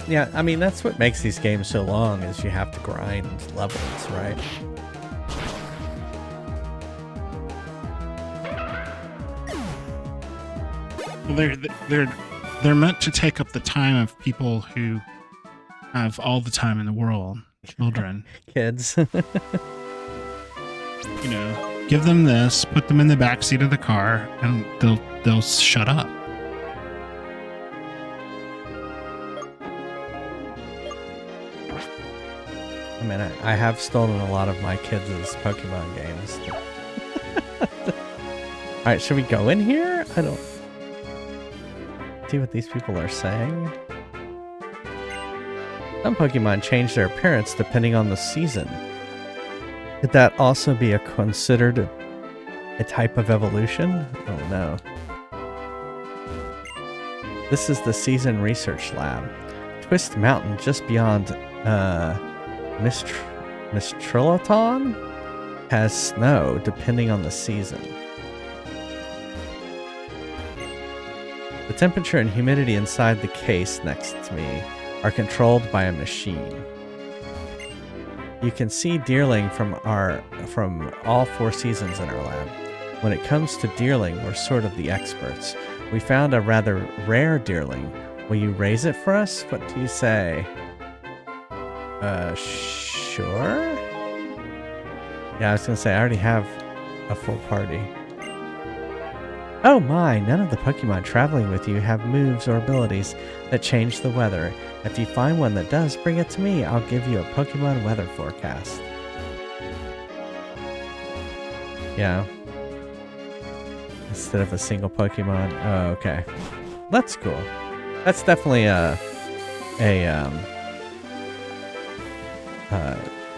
Yeah, I mean, that's what makes these games so long, is you have to grind levels, right? Well, they're meant to take up the time of people who have all the time in the world. Children. Kids. You know, give them this, put them in the backseat of the car, and they'll shut up. I mean, I have stolen a lot of my kids' Pokemon games. Alright, should we go in here? I don't... see what these people are saying. Some Pokemon change their appearance depending on the season. Could that also be considered a type of evolution? Oh no. This is the Season Research Lab. Twist Mountain, just beyond Mistralaton, has snow depending on the season. The temperature and humidity inside the case next to me are controlled by a machine. You can see deerling from all 4 seasons in our lab. When it comes to deerling, we're sort of the experts. We found a rather rare deerling. Will you raise it for us? What do you say? Sure? Yeah, I was gonna say, I already have a full party. Oh my, none of the Pokemon traveling with you have moves or abilities that change the weather. If you find one that does, bring it to me. I'll give you a Pokemon weather forecast. Yeah. instead of a single Pokemon. Oh, okay. That's cool. That's definitely a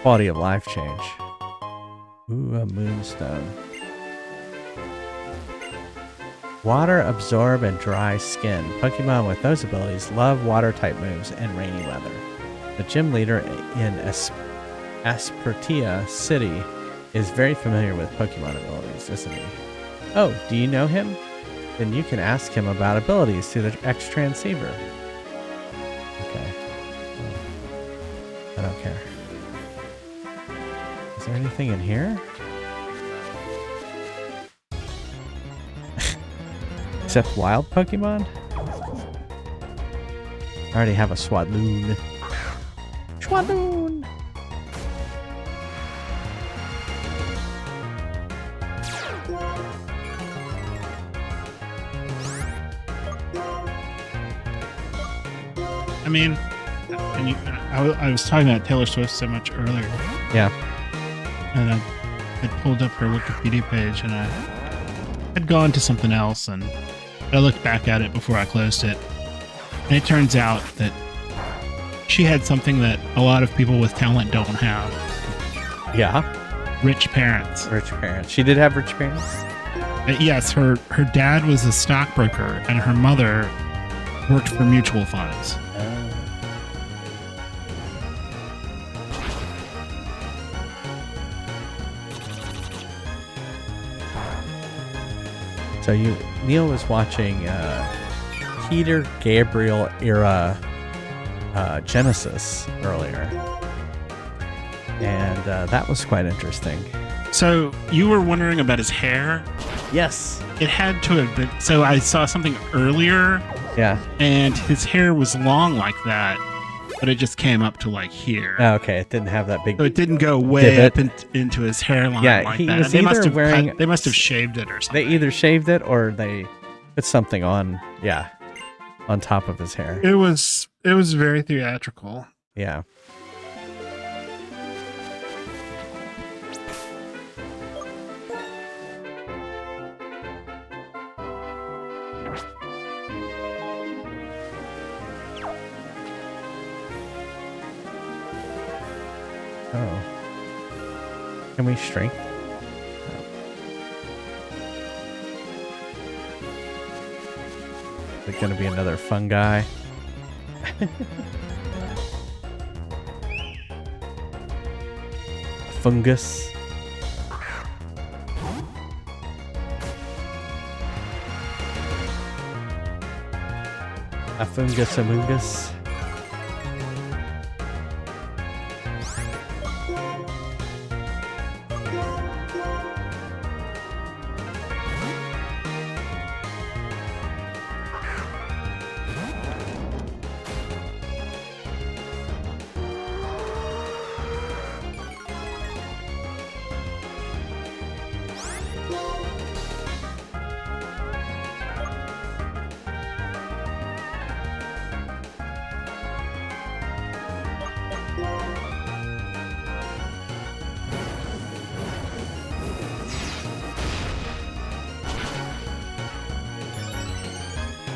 quality of life change. Ooh, a moonstone. Water, absorb, and dry skin. Pokemon with those abilities love water-type moves and rainy weather. The gym leader in Aspertia City is very familiar with Pokemon abilities, isn't he? Oh, do you know him? Then you can ask him about abilities through the X transceiver. Okay. I don't care. Is there anything in here? Except wild Pokemon? I already have a Swadloon. Swadloon! I mean, I was talking about Taylor Swift so much earlier, Yeah. and I had pulled up her Wikipedia page, and I had gone to something else, and I looked back at it before I closed it, and it turns out that she had something that a lot of people with talent don't have. Yeah. Rich parents. Rich parents. She did have rich parents? Yes, her dad was a stockbroker, and her mother worked for mutual funds. So Neil was watching Peter Gabriel era Genesis earlier, and that was quite interesting. So you were wondering about his hair? Yes. It had to have been. So I saw something earlier, Yeah. and his hair was long like that, but it just came up to like here. Oh, okay. It didn't have that big. So it didn't go way Divot. up into his hairline Yeah, like he that. was They must either have wearing- they must have shaved it or They something. either shaved it or they put something on. Yeah, on top of his hair. It was very theatrical. Yeah. Oh. Can we shrink? No. Is it gonna be another fungi? Fungus. A fungus amungus.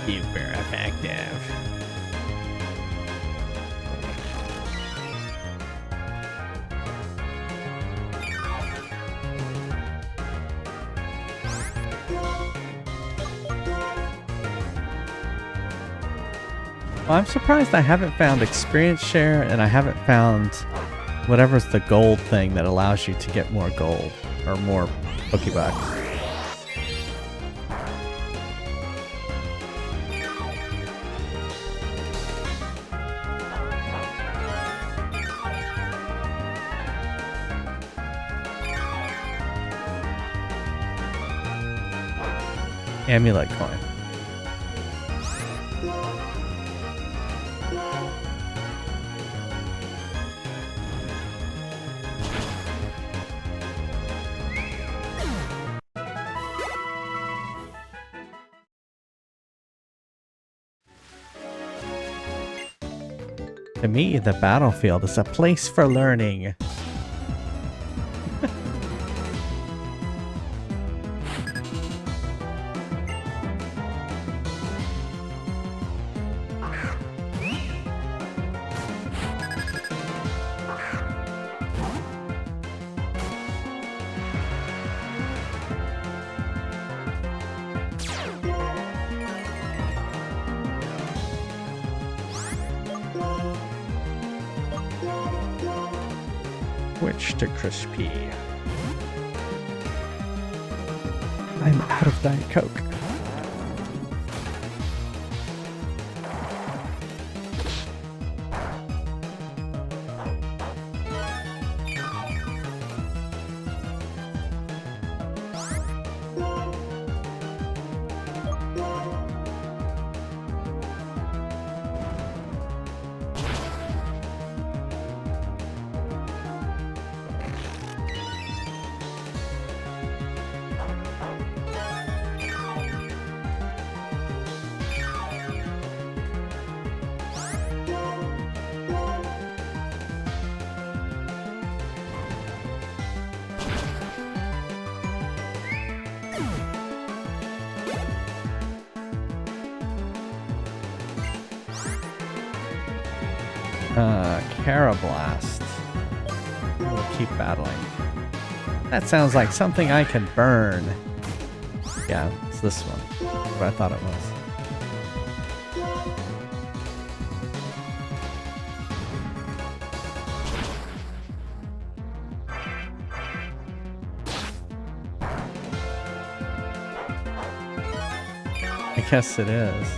Super effective. Well, I'm surprised I haven't found experience share and I haven't found whatever's the gold thing that allows you to get more gold or more Pokebucks. Amulet coin. To me, the battlefield is a place for learning. Switch to crispy. I'm out of Diet Coke. Carablast. We'll keep battling. That sounds like something I can burn. Yeah, it's this one. What I thought it was. I guess it is.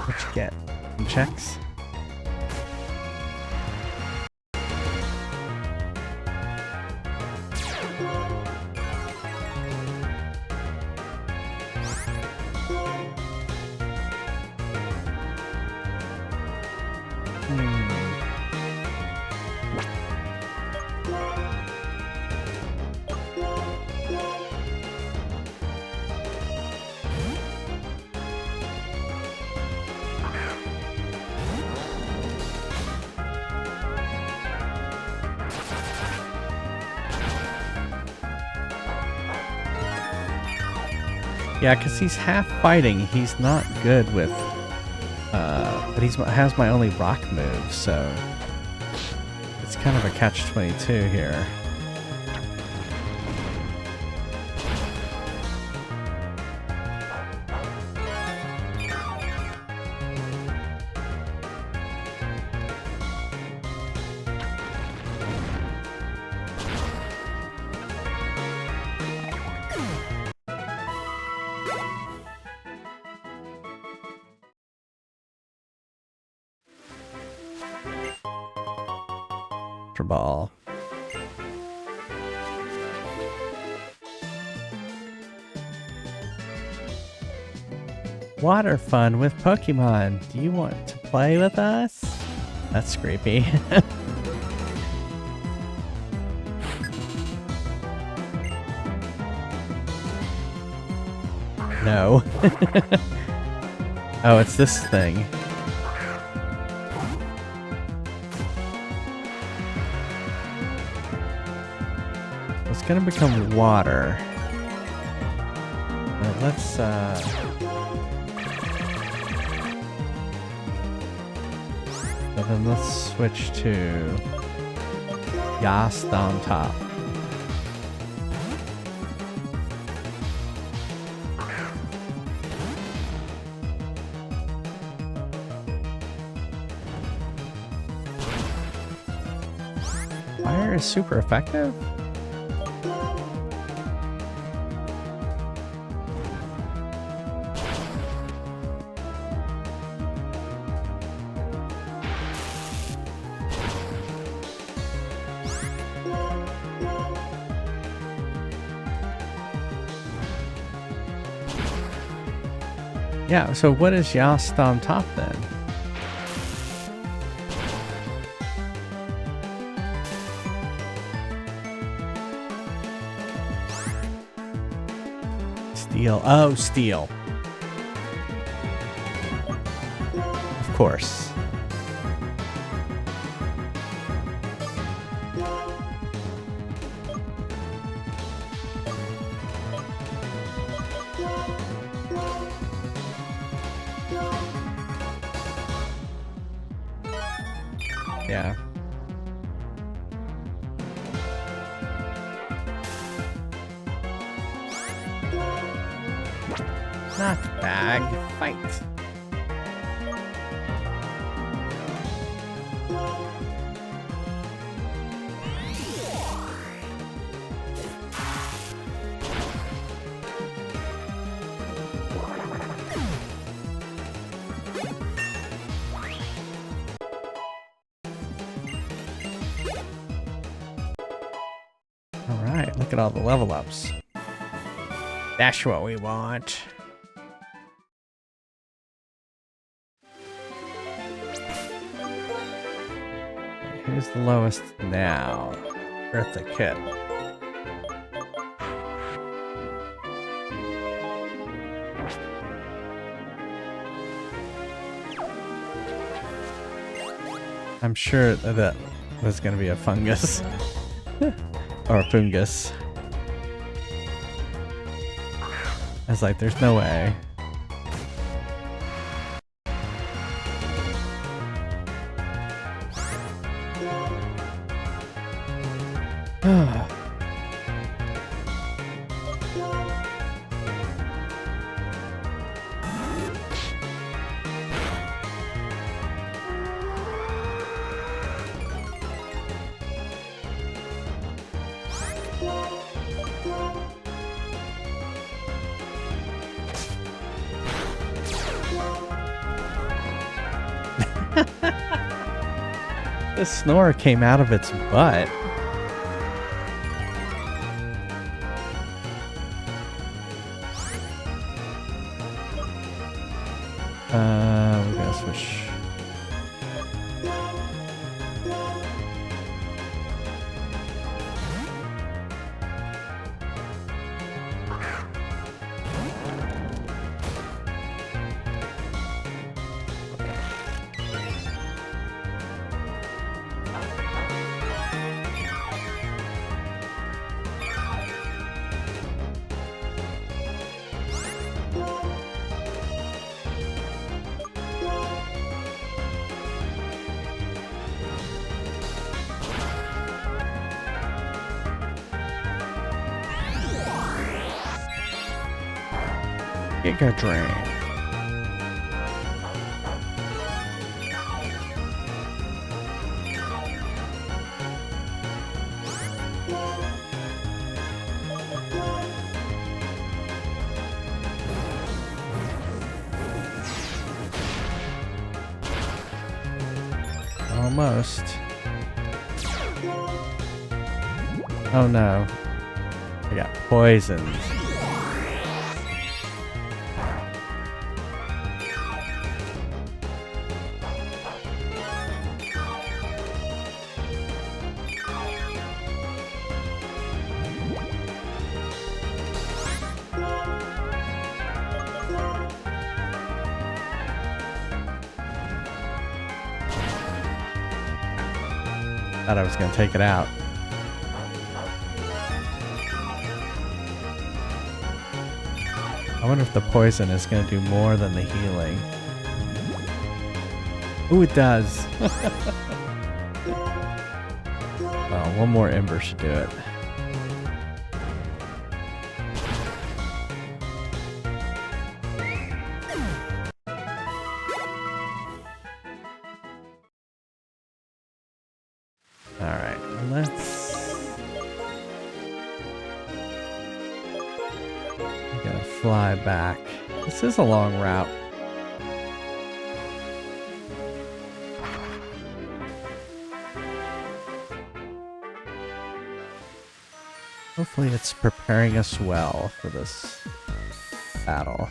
What you get? Some checks? Yeah, because he's half fighting. He's not good with... but he has my only rock move, so... It's kind of a catch-22 here. Ball. Water fun with Pokemon. Do you want to play with us? That's creepy. No. Oh, it's this thing. It's gonna become water. Let's but then let's switch to Yast on top. Fire is super effective? Yeah, so what is Yast on top then? Steel. Oh, steel. Of course. Yeah. Not bag, fight. All right, look at all the level ups. That's what we want. Who's the lowest now? Eartha Kitt. I'm sure that was going to be a fungus. Or a fungus. I was like, there's no way. The snore came out of its butt. We're gonna switch. Giga Drain. Almost. Oh no. I got poisoned. Thought I was gonna take it out. I wonder if the poison is gonna do more than the healing. Ooh, it does. Well, one more ember should do it. Alright, let's... I'm gonna fly back. This is a long route. Hopefully it's preparing us well for this battle.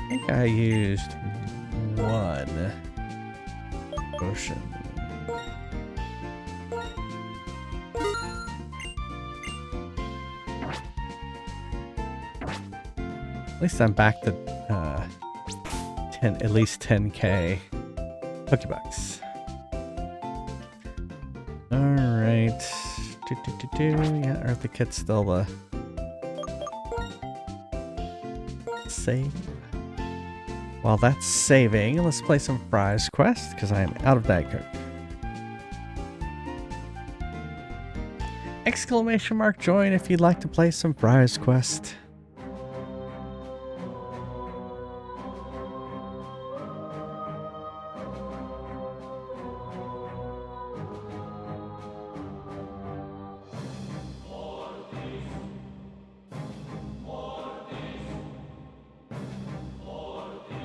I think I used one potion. At least I'm back to 10, at least 10k Pokebucks. Alright. Yeah, Earthy Kit's still the save. While that's saving, let's play some Fries Quest because I am out of Diet Coke. Exclamation mark join if you'd like to play some Fries Quest.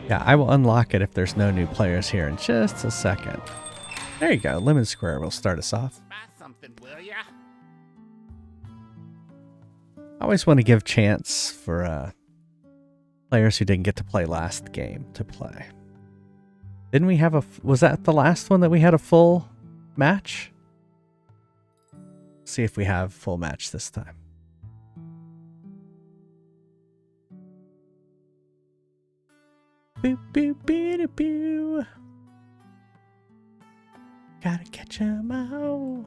Yeah, I will unlock it if there's no new players here in just a second. There you go. Lemon Square will start us off. Buy something, will ya? I always want to give chance for players who didn't get to play last game to play. Didn't we have was that the last one that we had a full match? See if we have full match this time. Boo boo boo doo boo. Gotta catch 'em all.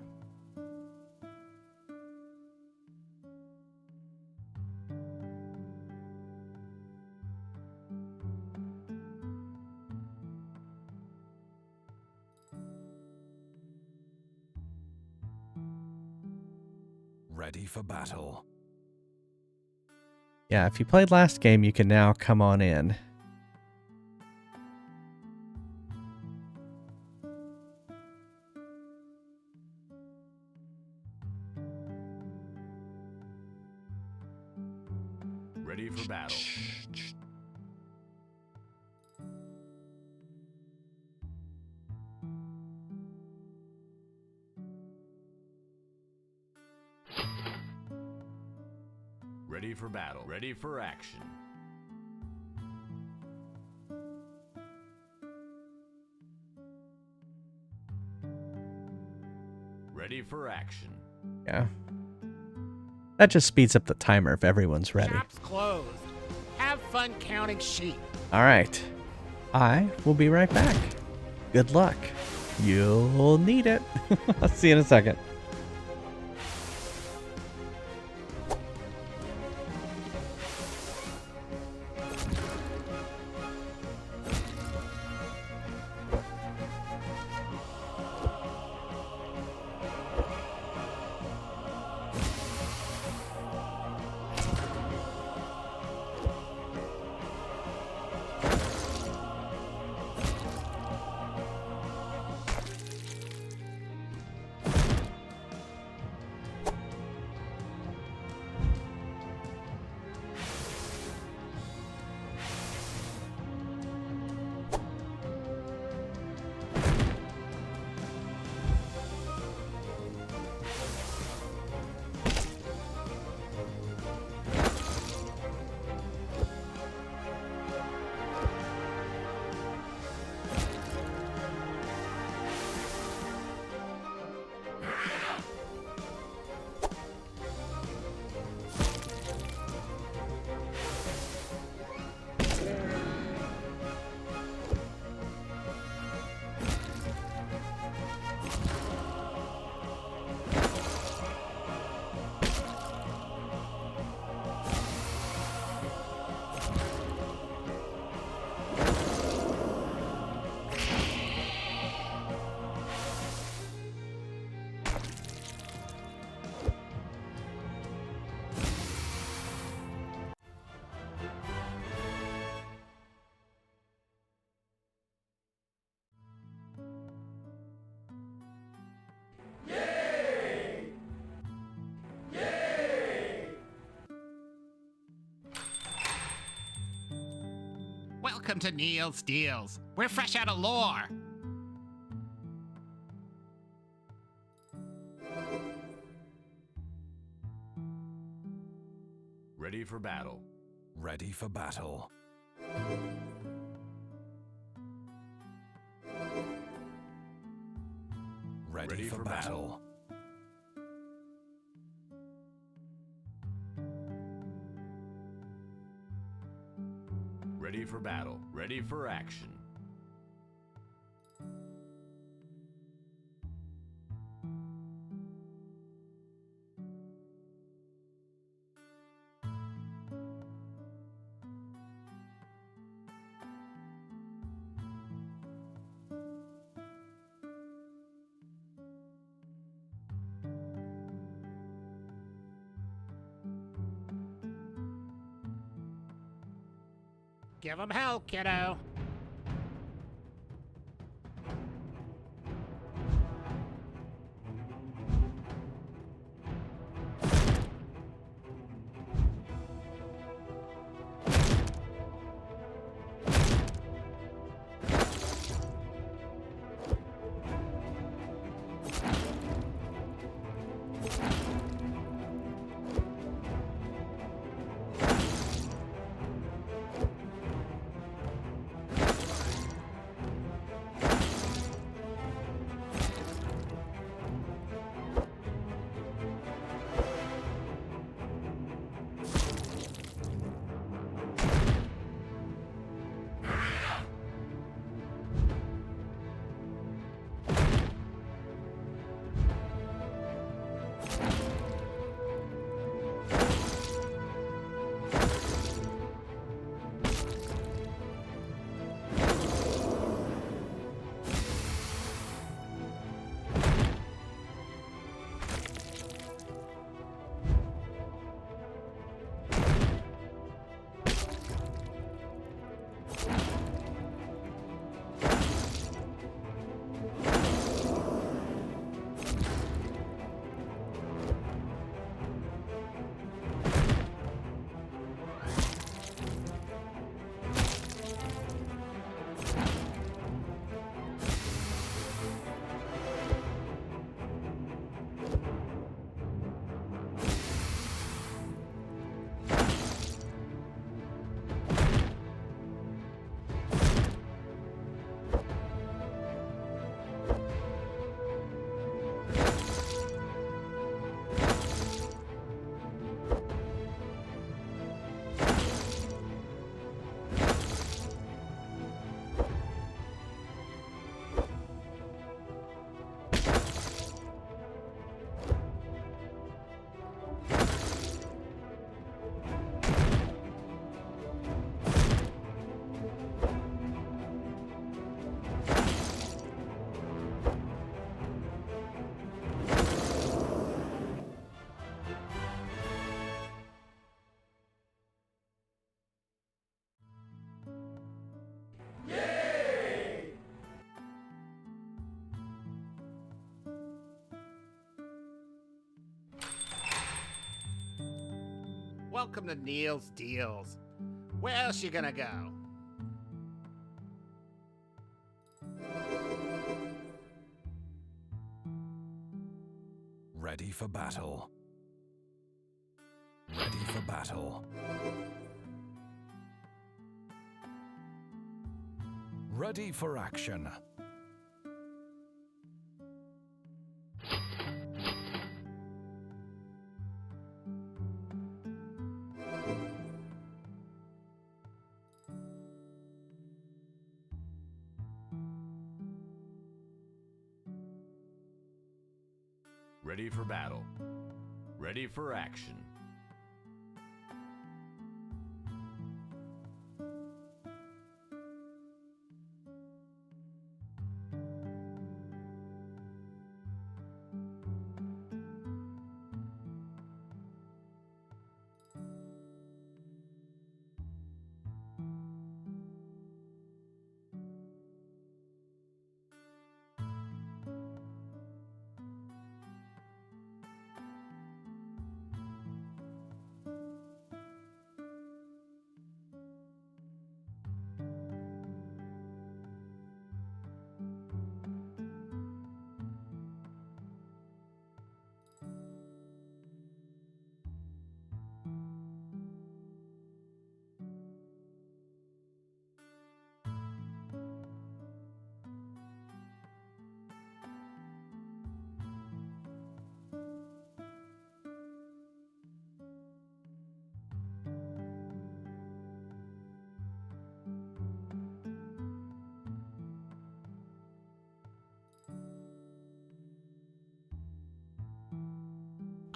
Ready for battle. Yeah, if you played last game, you can now come on in. Ready for battle. Ready for battle. Ready for action. Ready for action. Yeah. That just speeds up the timer if everyone's ready. Shop's closed. Have fun counting sheep. All right. I will be right back. Good luck. You'll need it. I'll see you in a second. Welcome to Neil's Deals. We're fresh out of lore. Ready for battle. Ready for battle. Ready for battle. Ready for battle. Ready for action. Give him hell, kiddo. Welcome to Neil's Deals. Where else you gonna go? Ready for battle. Ready for battle. Ready for action. Ready for battle. Ready for action.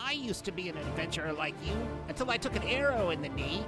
I used to be an adventurer like you until I took an arrow in the knee.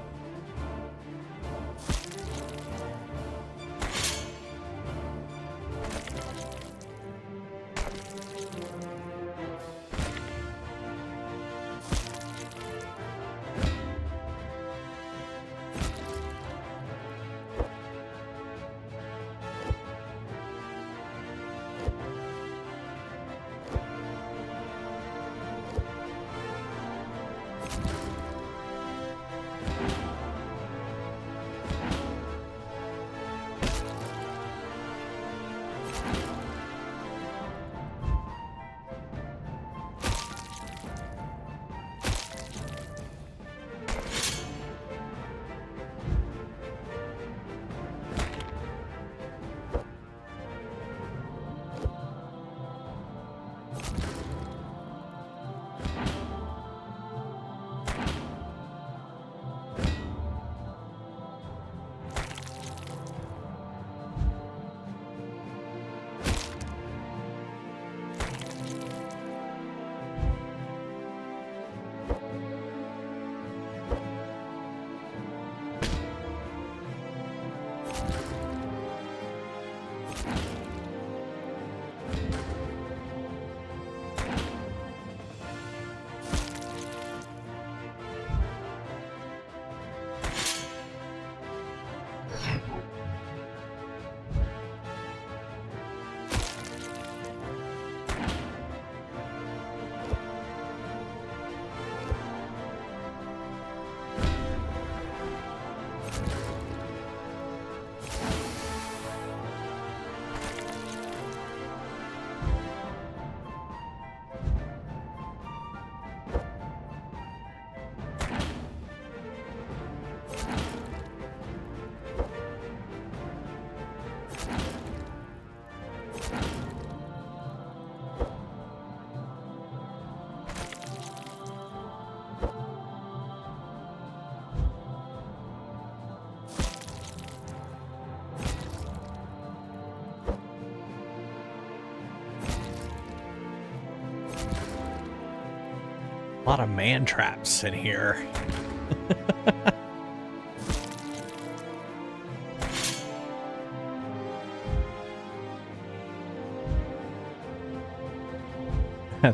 A lot of man traps in here.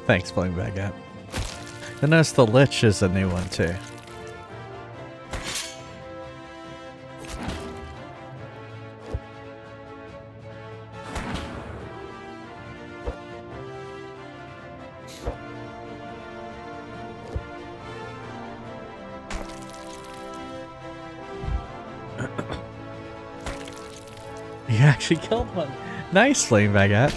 Thanks, Bling Baguette. I noticed the Lich is a new one too. You actually killed one. Nice, Flame Baguette.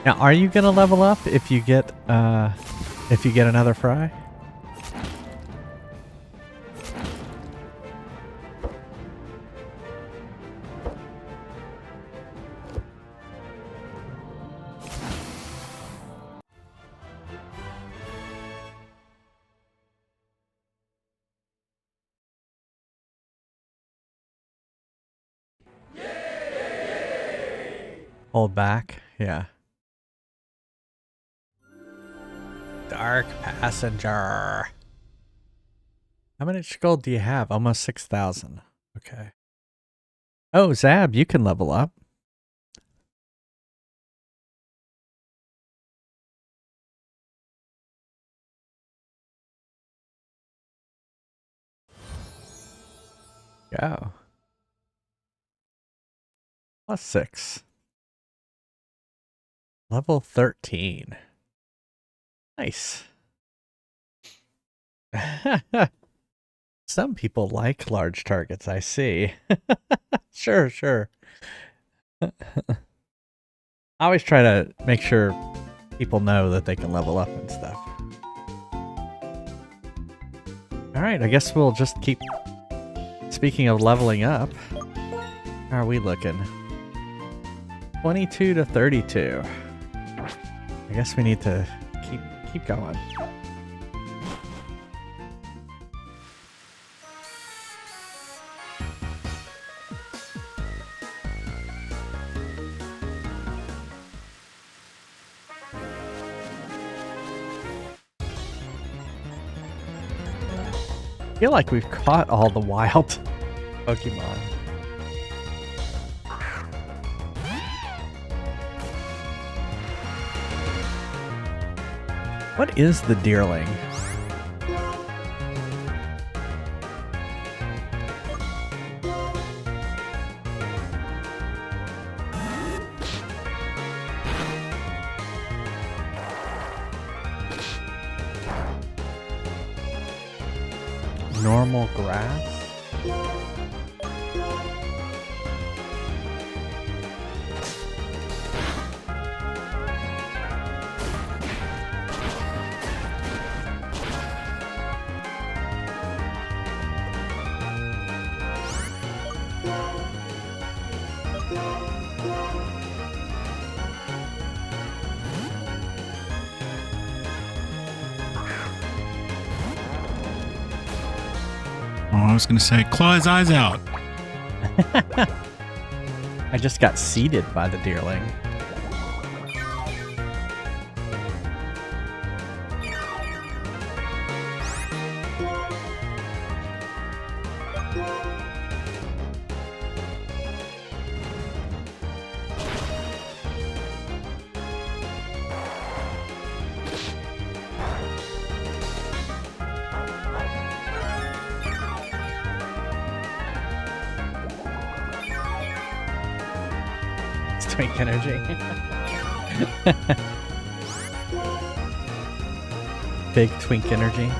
Now, are you gonna level up if you get another fry? Hold back, yeah. Dark Passenger. How much gold do you have? Almost 6,000. Okay. Oh, Zab, you can level up. Go. +6. Level 13. Nice. Some people like large targets, I see. Sure, sure. I always try to make sure people know that they can level up and stuff. Alright, I guess we'll just keep... Speaking of leveling up, how are we looking? 22 to 32. I guess we need to keep going. I feel like we've caught all the wild Pokemon. What is the deerling? Normal grass? Oh, I was going to say, claw his eyes out. I just got seeded by the deerling. Twink energy. Big twink energy.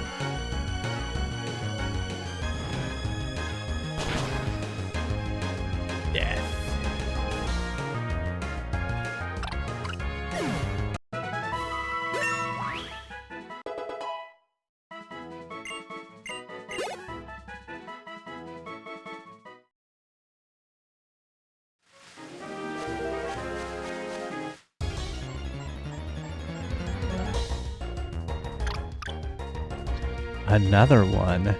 Death. Another one.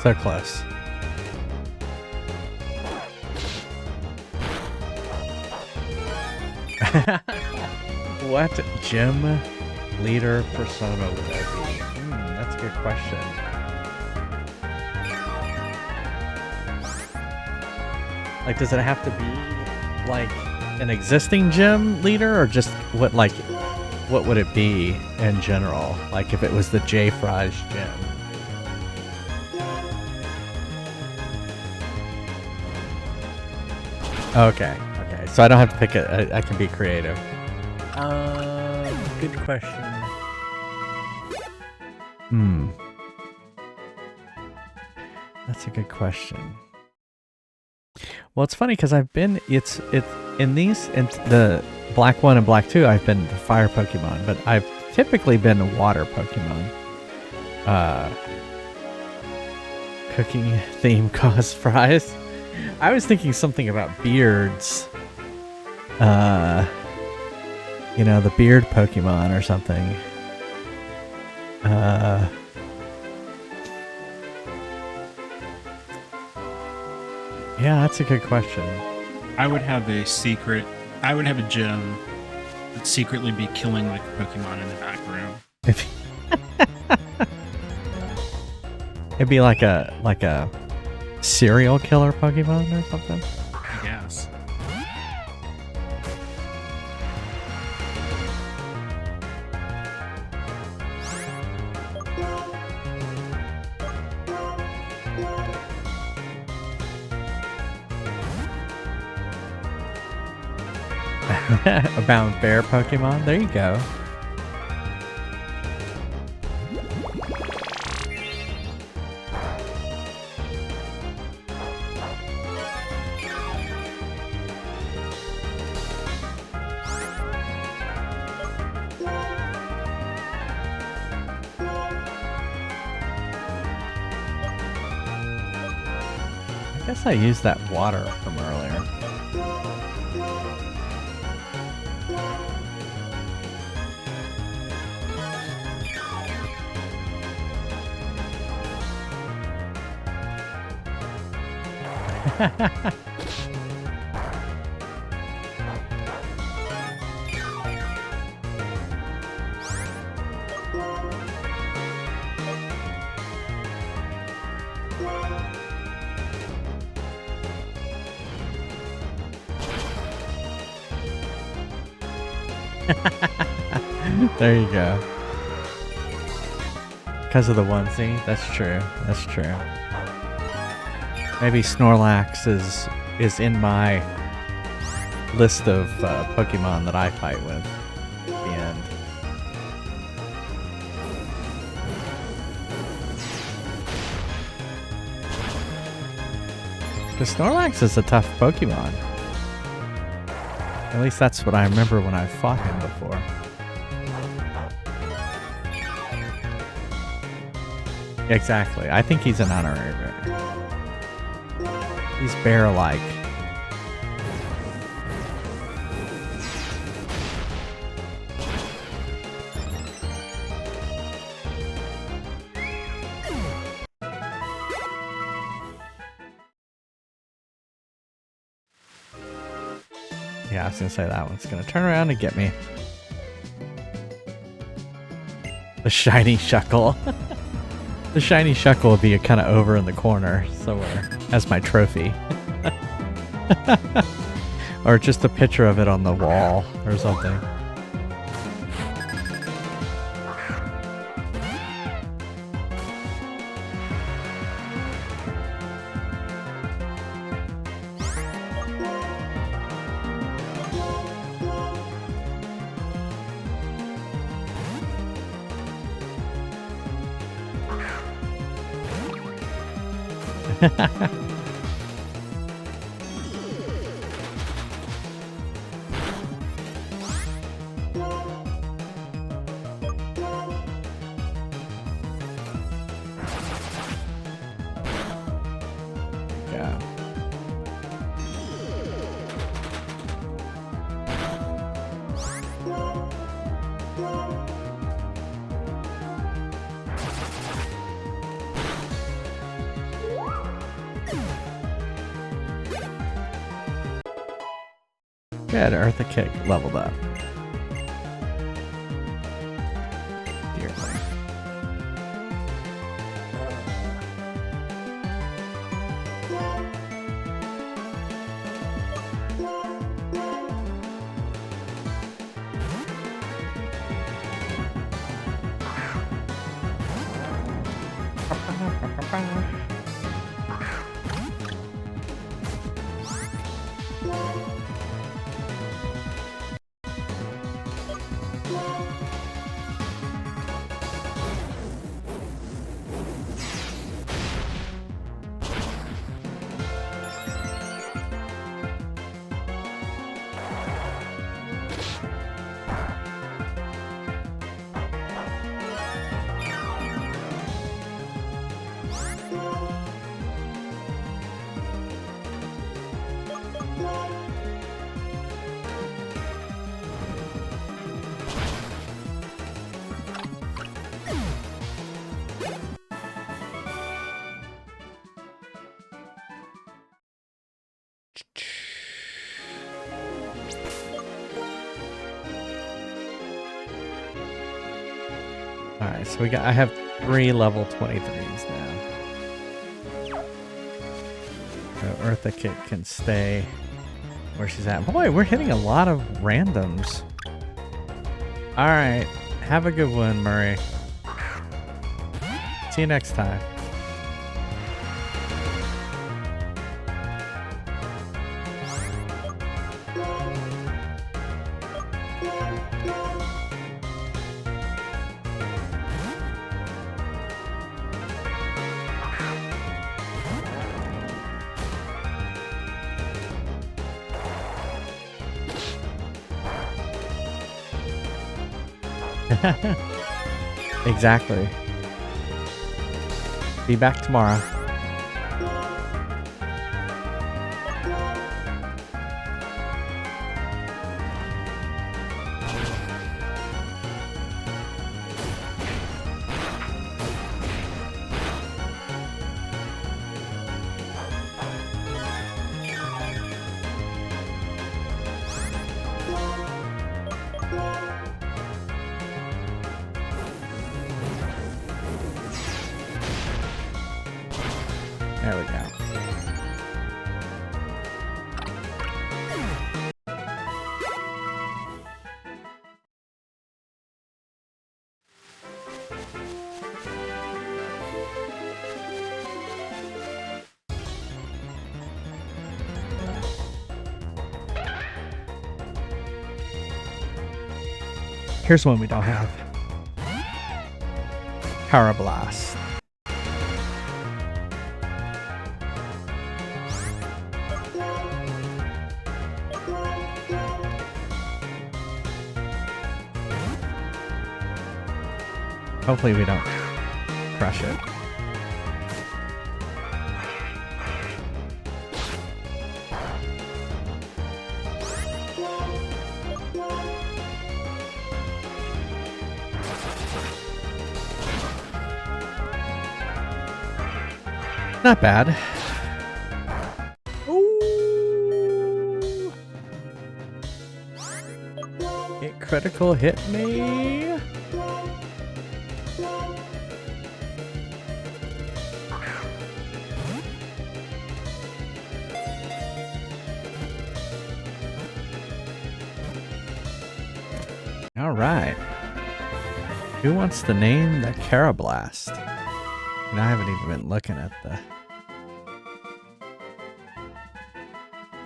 So close. What gym leader persona would I be? That's a good question. Like, does it have to be like an existing gym leader, or just what would it be in general? Like if it was the JFries gym. Okay. So I don't have to pick it. I can be creative. Good question. That's a good question. Well, it's funny because it's in the black 1 and black 2, I've been the fire Pokemon, but I've typically been a water Pokemon. Cooking theme cause fries. I was thinking something about beards. The beard Pokemon or something. Yeah, that's a good question. I would have a gym that'd secretly be killing like Pokemon in the back room. It'd be like a serial killer Pokemon or something. I guess. About bear Pokemon. There you go. I guess I used that water from earlier. There you go. Because of the onesie? That's true. That's true. Maybe Snorlax is in my list of Pokemon that I fight with at the end. Because Snorlax is a tough Pokemon. At least that's what I remember when I fought him before. Exactly. I think he's an honorary bear. He's bear-like. Yeah, I was gonna say that one's gonna turn around and get me. The shiny Shuckle. The shiny Shuckle will be kind of over in the corner somewhere as my trophy. Or just a picture of it on the wall or something. Yeah. Good, Eartha Kick leveled up. Dearly. Alright, so I have 3 level 23s now. So Eartha Kitt can stay where she's at. Boy, we're hitting a lot of randoms. Alright. Have a good one, Murray. See you next time. Exactly. Be back tomorrow. There we go. Here's one we don't have. Carablast. Hopefully we don't crush it. Not bad. Ooh. It critical hit me. All right. Who wants to name the Carablast? And I haven't even been looking at the...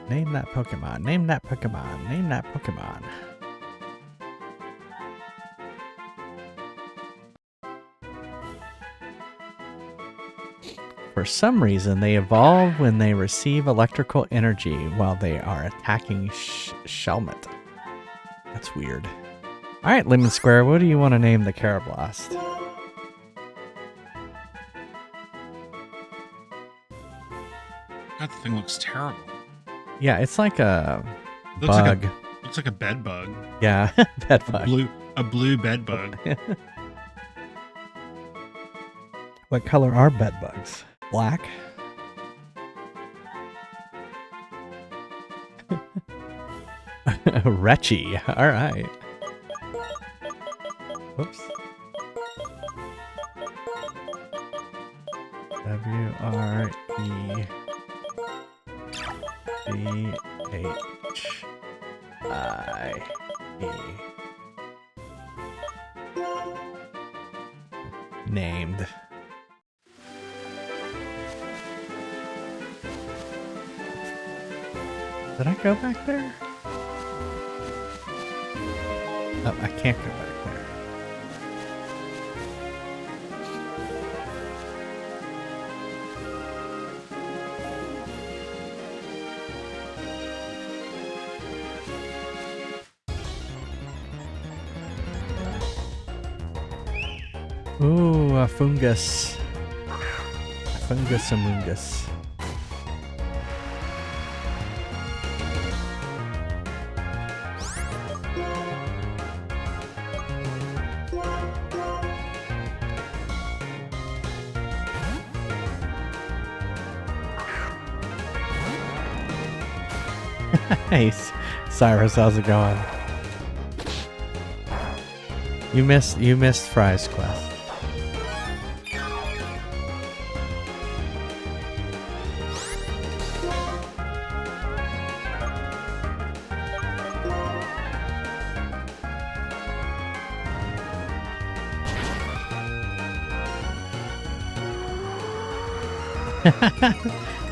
Name that Pokemon. Name that Pokemon. Name that Pokemon. For some reason, they evolve when they receive electrical energy while they are attacking Shelmet. That's weird. Alright, Lemon Square, what do you want to name the Carablast? That thing looks terrible. Yeah, it's like a Looks bug. Looks like a bed bug. Yeah, bed bug. A blue bed bug. What color are bed bugs? Black? Retchy. Alright. Whoops. WRECHIE. Named. Did I go back there? Oh, I can't go back there. Ooh, a fungus. A fungus amungus. Hey, Cyrus, how's it going? You missed Fry's quest.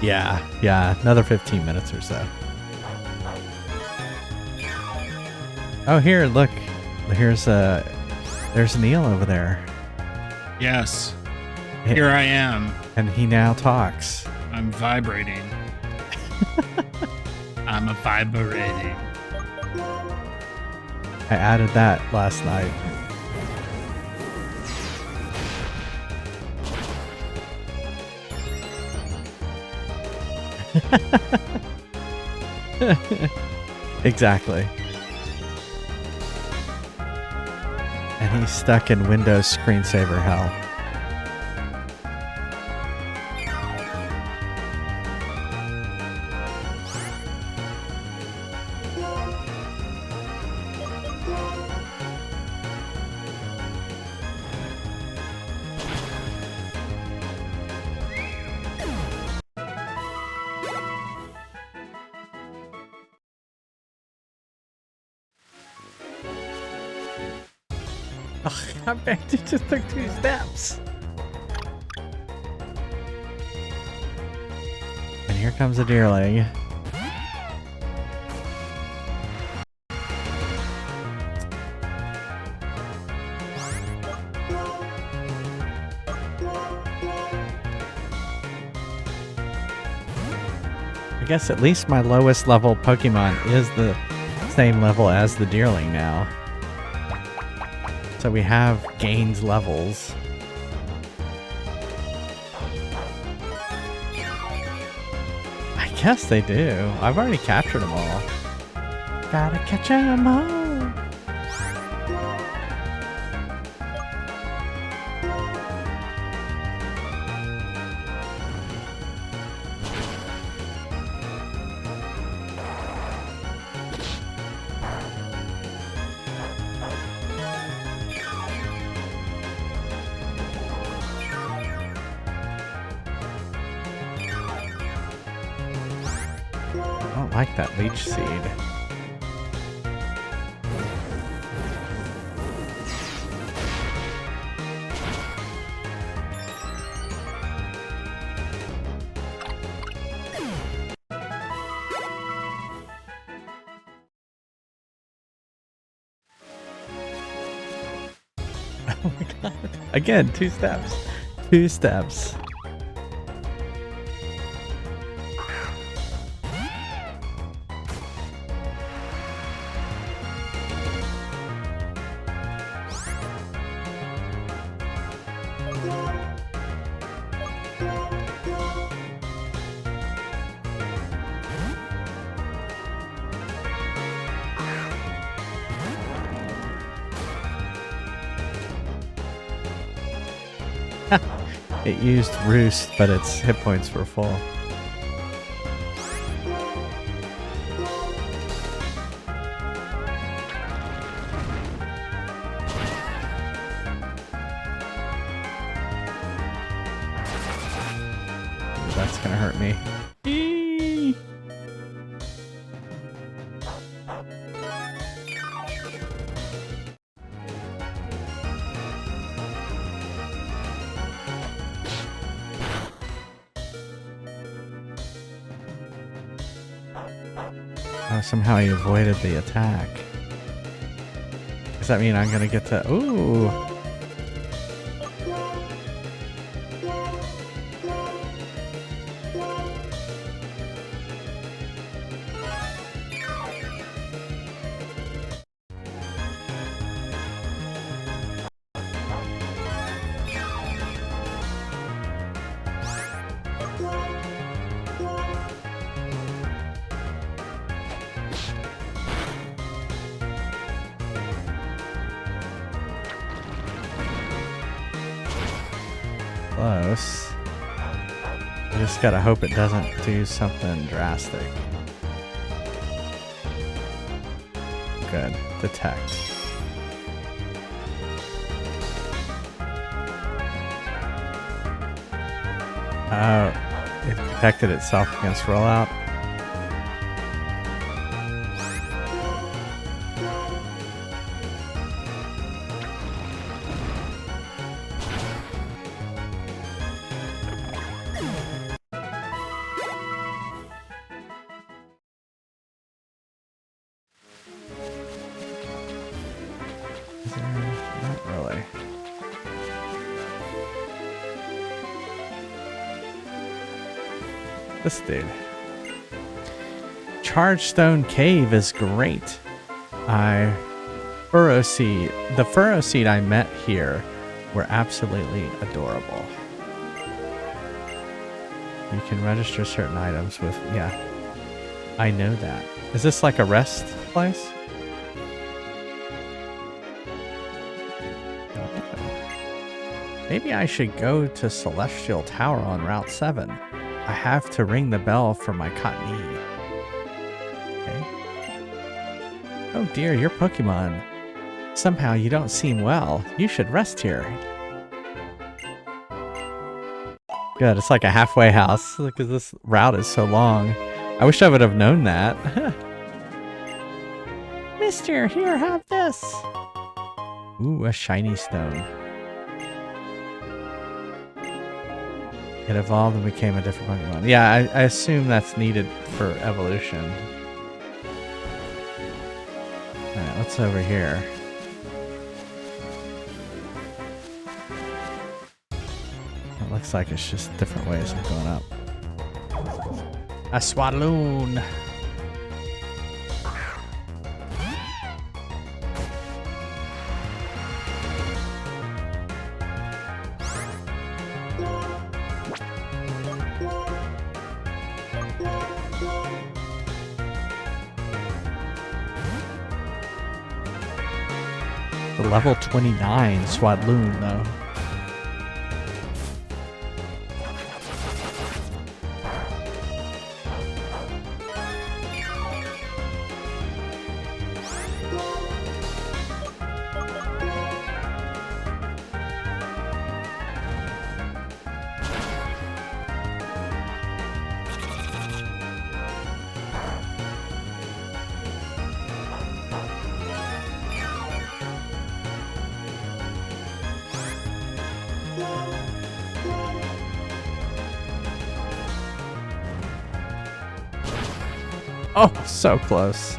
Yeah, another 15 minutes or so. Oh, here, look. There's Neil over there. Yes. Here I am. And he now talks. I'm vibrating. I'm a vibrating. I added that last night. Exactly. And he's stuck in Windows screensaver hell. I bet you just took 2 steps. And here comes a deerling. I guess at least my lowest level Pokemon is the same level as the deerling now. So we have gained levels. I guess they do. I've already captured them all. Gotta catch them all. I don't like that leech seed. Oh my god. Again, 2 steps. 2 steps. It used Roost, but its hit points were full. That's gonna hurt me. Eee. Oh, somehow he avoided the attack. Does that mean I'm gonna get to... Ooh! Close. I just gotta hope it doesn't do something drastic. Good. Detect. Oh, it protected itself against rollout. This dude. Charge Stone Cave is great. Furrow Seed. The Furrow Seed I met here were absolutely adorable. You can register certain items with, yeah. I know that. Is this like a rest place? Maybe I should go to Celestial Tower on Route 7. I have to ring the bell for my Cottonee. Okay. Oh dear, your Pokemon. Somehow you don't seem well. You should rest here. Good, it's like a halfway house because this route is so long. I wish I would have known that. Mister, here, have this. Ooh, a shiny stone. It evolved and became a different Pokemon. Yeah, I assume that's needed for evolution. Alright, what's over here? It looks like it's just different ways of going up. A Swadloon! The level 29 Swadloon, though. Oh, so close.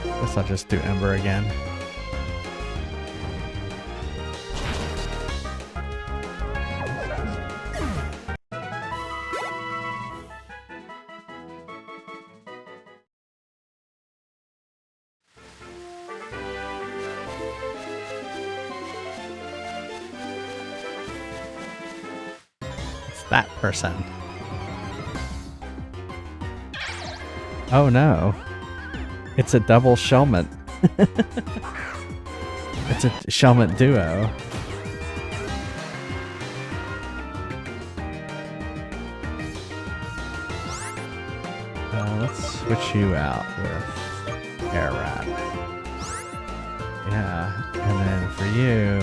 Guess I'll just do Ember again. That person. Oh no. It's a double Shelmet. It's a Shelmet duo. Let's switch you out with Air Rat. Yeah, and then for you,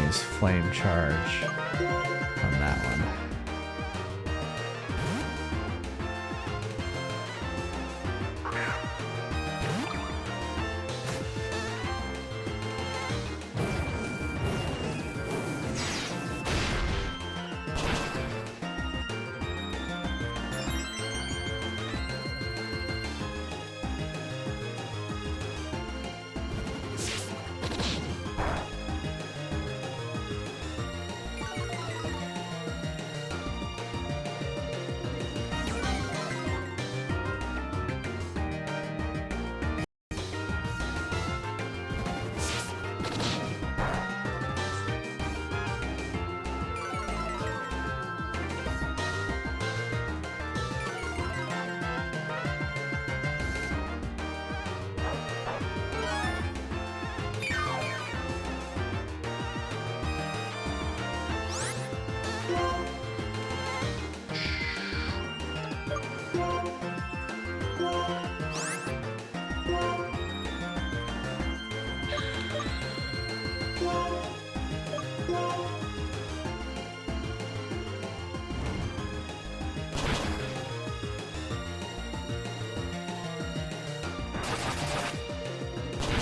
use Flame Charge on that one.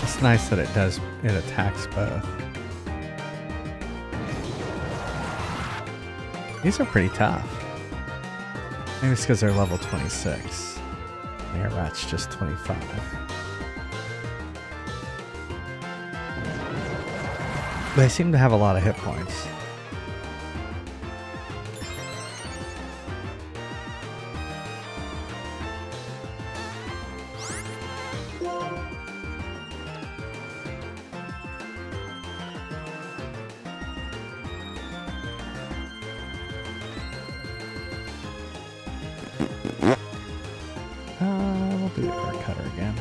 It's nice that it attacks both. These are pretty tough. Maybe it's because they're level 26. The air rat's just 25. They seem to have a lot of hit points. We'll do the air cutter again.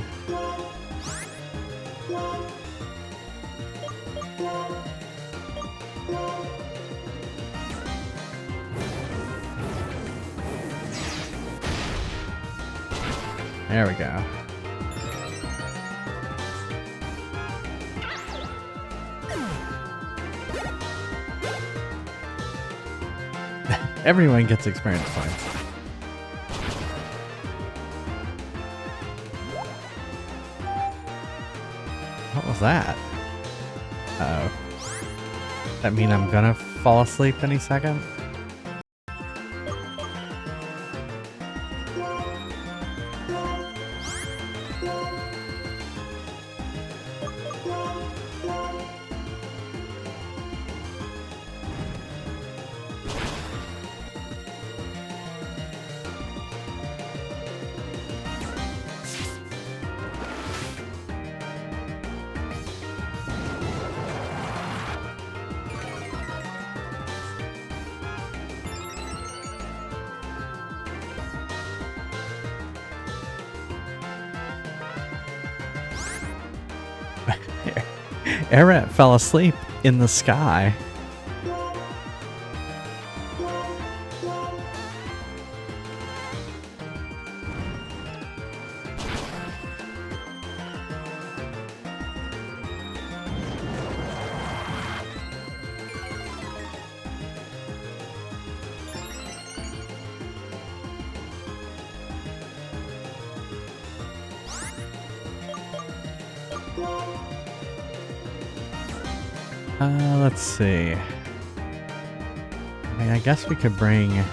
There we go. Everyone gets experience points. What was that? Uh-oh. That mean I'm gonna fall asleep any second? Eret fell asleep in the sky. Let's see. I mean, I guess we could bring...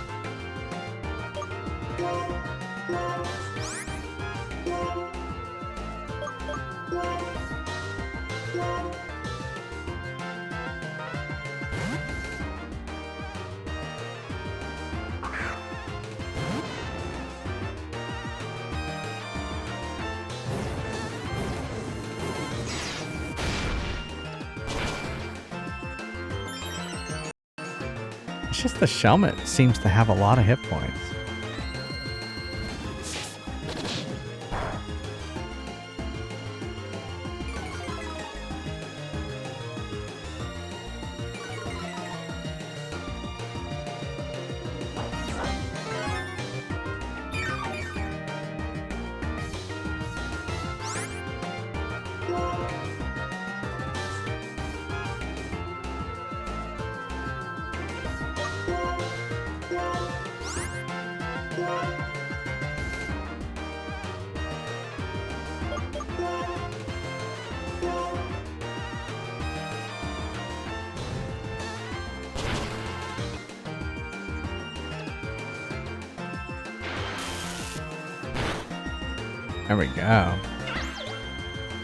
It's just the Shelmet seems to have a lot of hit points. There we go.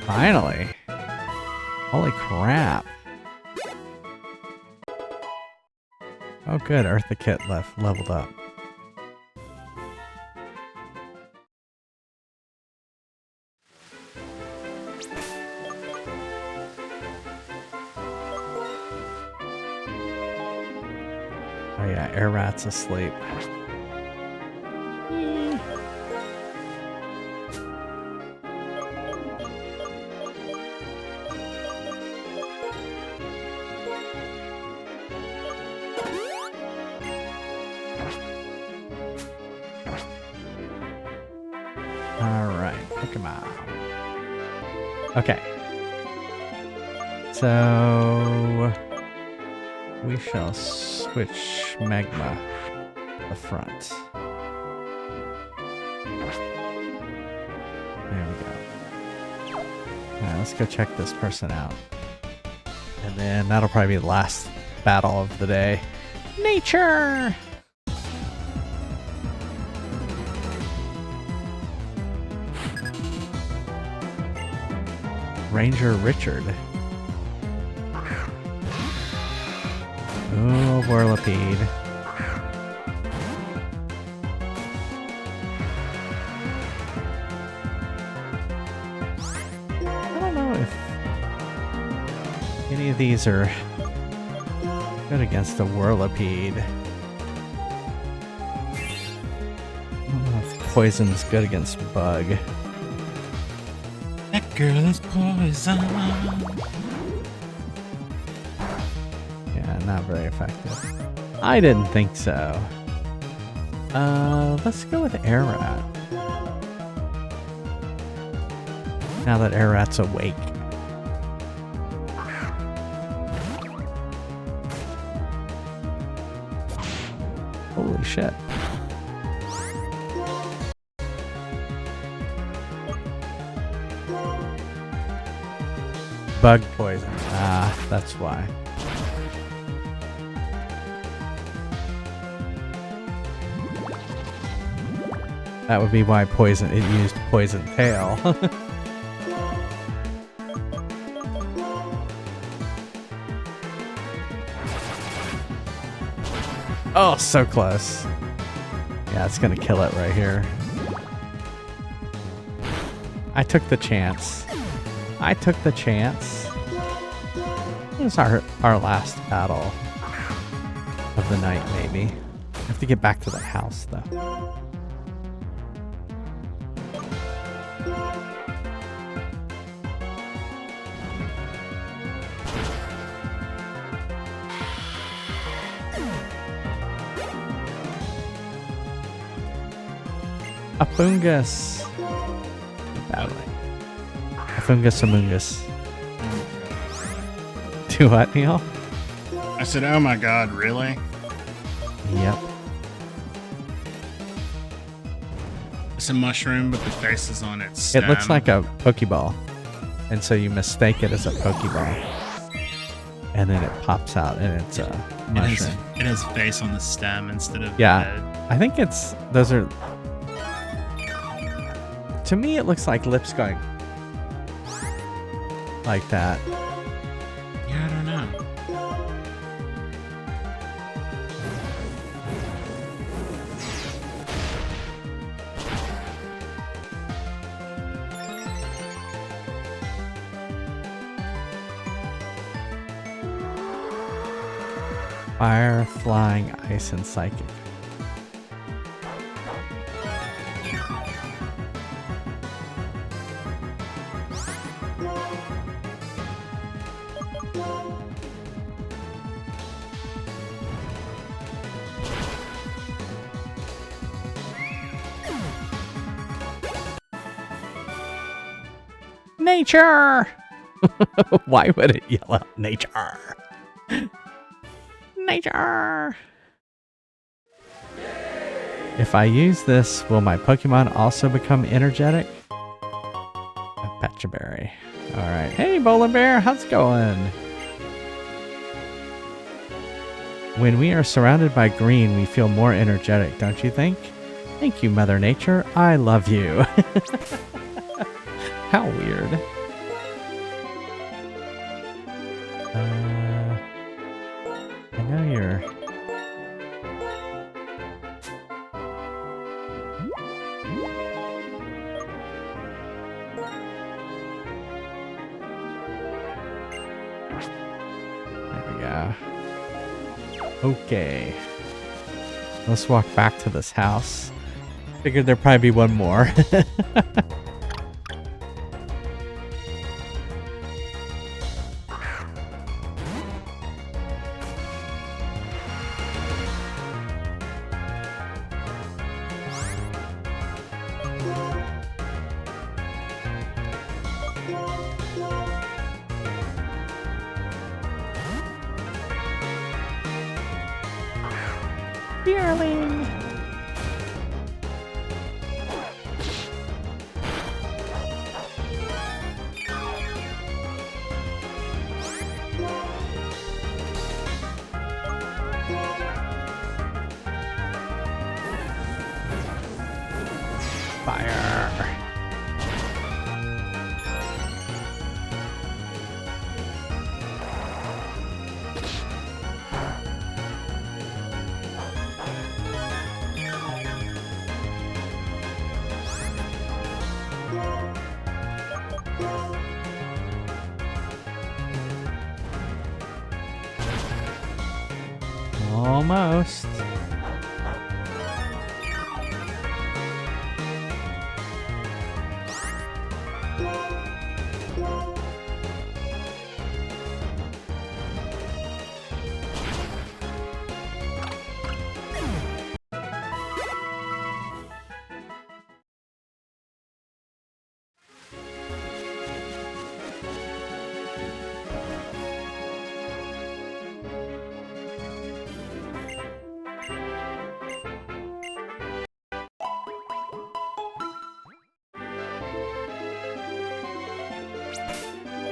Finally. Holy crap. Oh good, Eartha Kit leveled up. Oh yeah, Air Rat's asleep. Alright, Pokemon. Okay. So we shall switch Magma to the front. There we go. Alright, let's go check this person out. And then that'll probably be the last battle of the day. Nature! Ranger Richard. Oh, Whirlipede. I don't know if any of these are good against a Whirlipede. I don't know if Poison's good against Bug. That girl is poison. Yeah, not very effective. I didn't think so. Let's go with Air Rat. Now that Air Rat's awake. Holy shit. Bug poison. Ah, that's why. That would be why poison. It used poison tail. Oh, so close. Yeah, it's gonna kill it right here. I took the chance. I took the chance. It was our last battle of the night, maybe. I have to get back to the house, though. A fungus. That way. A fungus amungus. Do what, Neil? I said, oh my god, really? Yep. It's a mushroom, but the face is on its stem. It looks like a Pokeball. And so you mistake it as a Pokeball. And then it pops out and it's a mushroom. It has a face on the stem instead of Yeah. head. I think it's... Those are... To me, it looks like lips going... like that. Yeah, I don't know. Fire, flying, ice, and psychic. Nature! Why would it yell out nature? Nature! If I use this, will my Pokemon also become energetic? A Pecha Berry. Alright. Hey, Bowling Bear, how's it going? When we are surrounded by green, we feel more energetic, don't you think? Thank you, Mother Nature. I love you. How weird. I know you're... There we go. Okay. Let's walk back to this house. Figured there'd probably be one more. Dearling. Fire. Almost.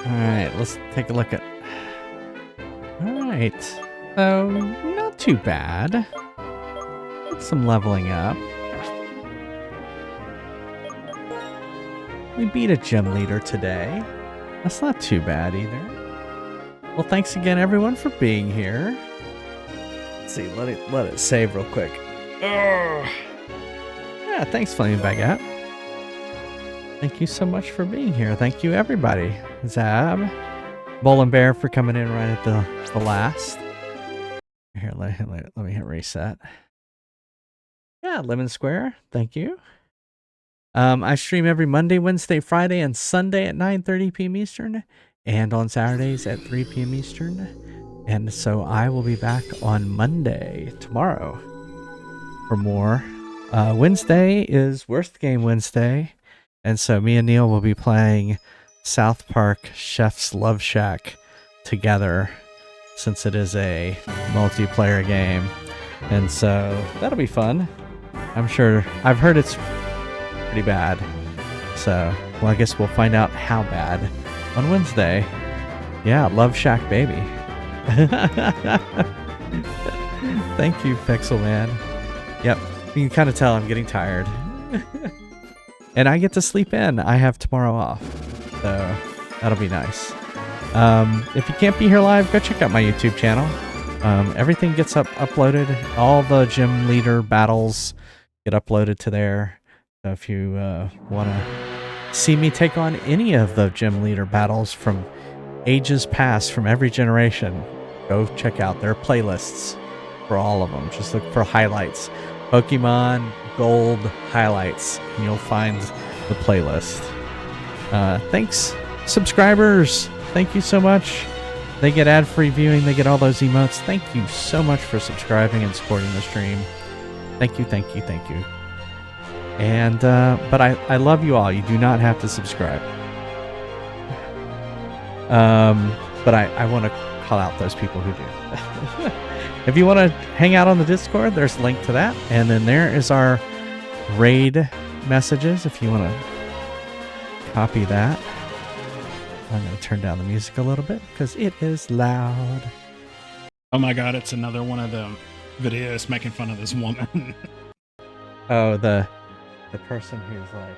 Alright, let's take a look at... Alright, so not too bad. Get some leveling up. We beat a gym leader today. That's not too bad either. Well, thanks again everyone for being here. Let's see, let it save real quick. Ugh. Yeah, thanks Flaming Baguette. Thank you so much for being here. Thank you, everybody. Zab, Bull and Bear for coming in right at the last. Here, let me hit reset. Yeah, Lemon Square. Thank you. I stream every Monday, Wednesday, Friday, and Sunday at 9:30 p.m. Eastern, and on Saturdays at 3 p.m. Eastern. And so I will be back on Monday, tomorrow, for more. Wednesday is Worst Game Wednesday. And so me and Neil will be playing South Park Chef's Love Shack together, since it is a multiplayer game. And so that'll be fun. I'm sure, I've heard it's pretty bad. So, well, I guess we'll find out how bad on Wednesday. Yeah, Love Shack baby. Thank you, Pixel Man. Yep, you can kind of tell I'm getting tired. And I get to sleep in. I have tomorrow off. So that'll be nice. If you can't be here live, go check out my YouTube channel. Everything gets uploaded. All the gym leader battles get uploaded to there. So if you want to see me take on any of the gym leader battles from ages past, from every generation, go check out their playlists for all of them. Just look for highlights. Pokemon Gold highlights, and you'll find the playlist. Thanks, subscribers. Thank you so much. They get ad-free viewing. They get all those emotes. Thank you so much for subscribing and supporting the stream. Thank you, thank you, thank you. And but I love you all. You do not have to subscribe. But I want to call out those people who do. If you want to hang out on the Discord, there's a link to that. And then there is our raid messages if you want to copy that. I'm going to turn down the music a little bit because it is loud. Oh my god, it's another one of the videos making fun of this woman. Oh, the person who's like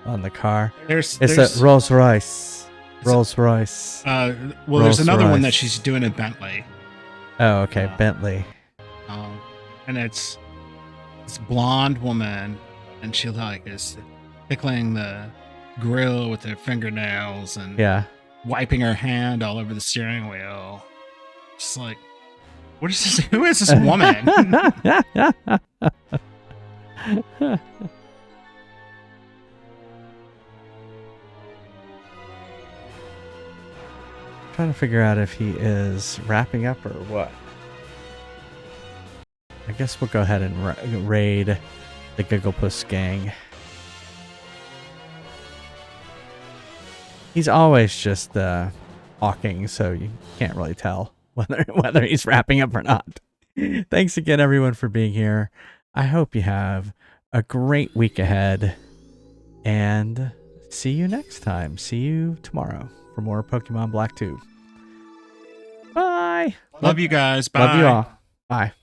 on the car. There's a Rolls Royce. Rolls Royce. Well, Rolls there's another one Royce. that she's doing in Bentley. Oh, okay, Bentley. And it's this blonde woman, and she like is tickling the grill with her fingernails and Yeah. wiping her hand all over the steering wheel. Just like, what is this? Who is this woman? Trying to figure out if he is wrapping up or what. I guess we'll go ahead and raid the Gigglepuss gang. He's always just talking, so you can't really tell whether he's wrapping up or not. Thanks again, everyone, for being here. I hope you have a great week ahead, and see you next time. See you tomorrow for more Pokemon Black 2. Bye. Love you guys. Bye. Love you all. Bye.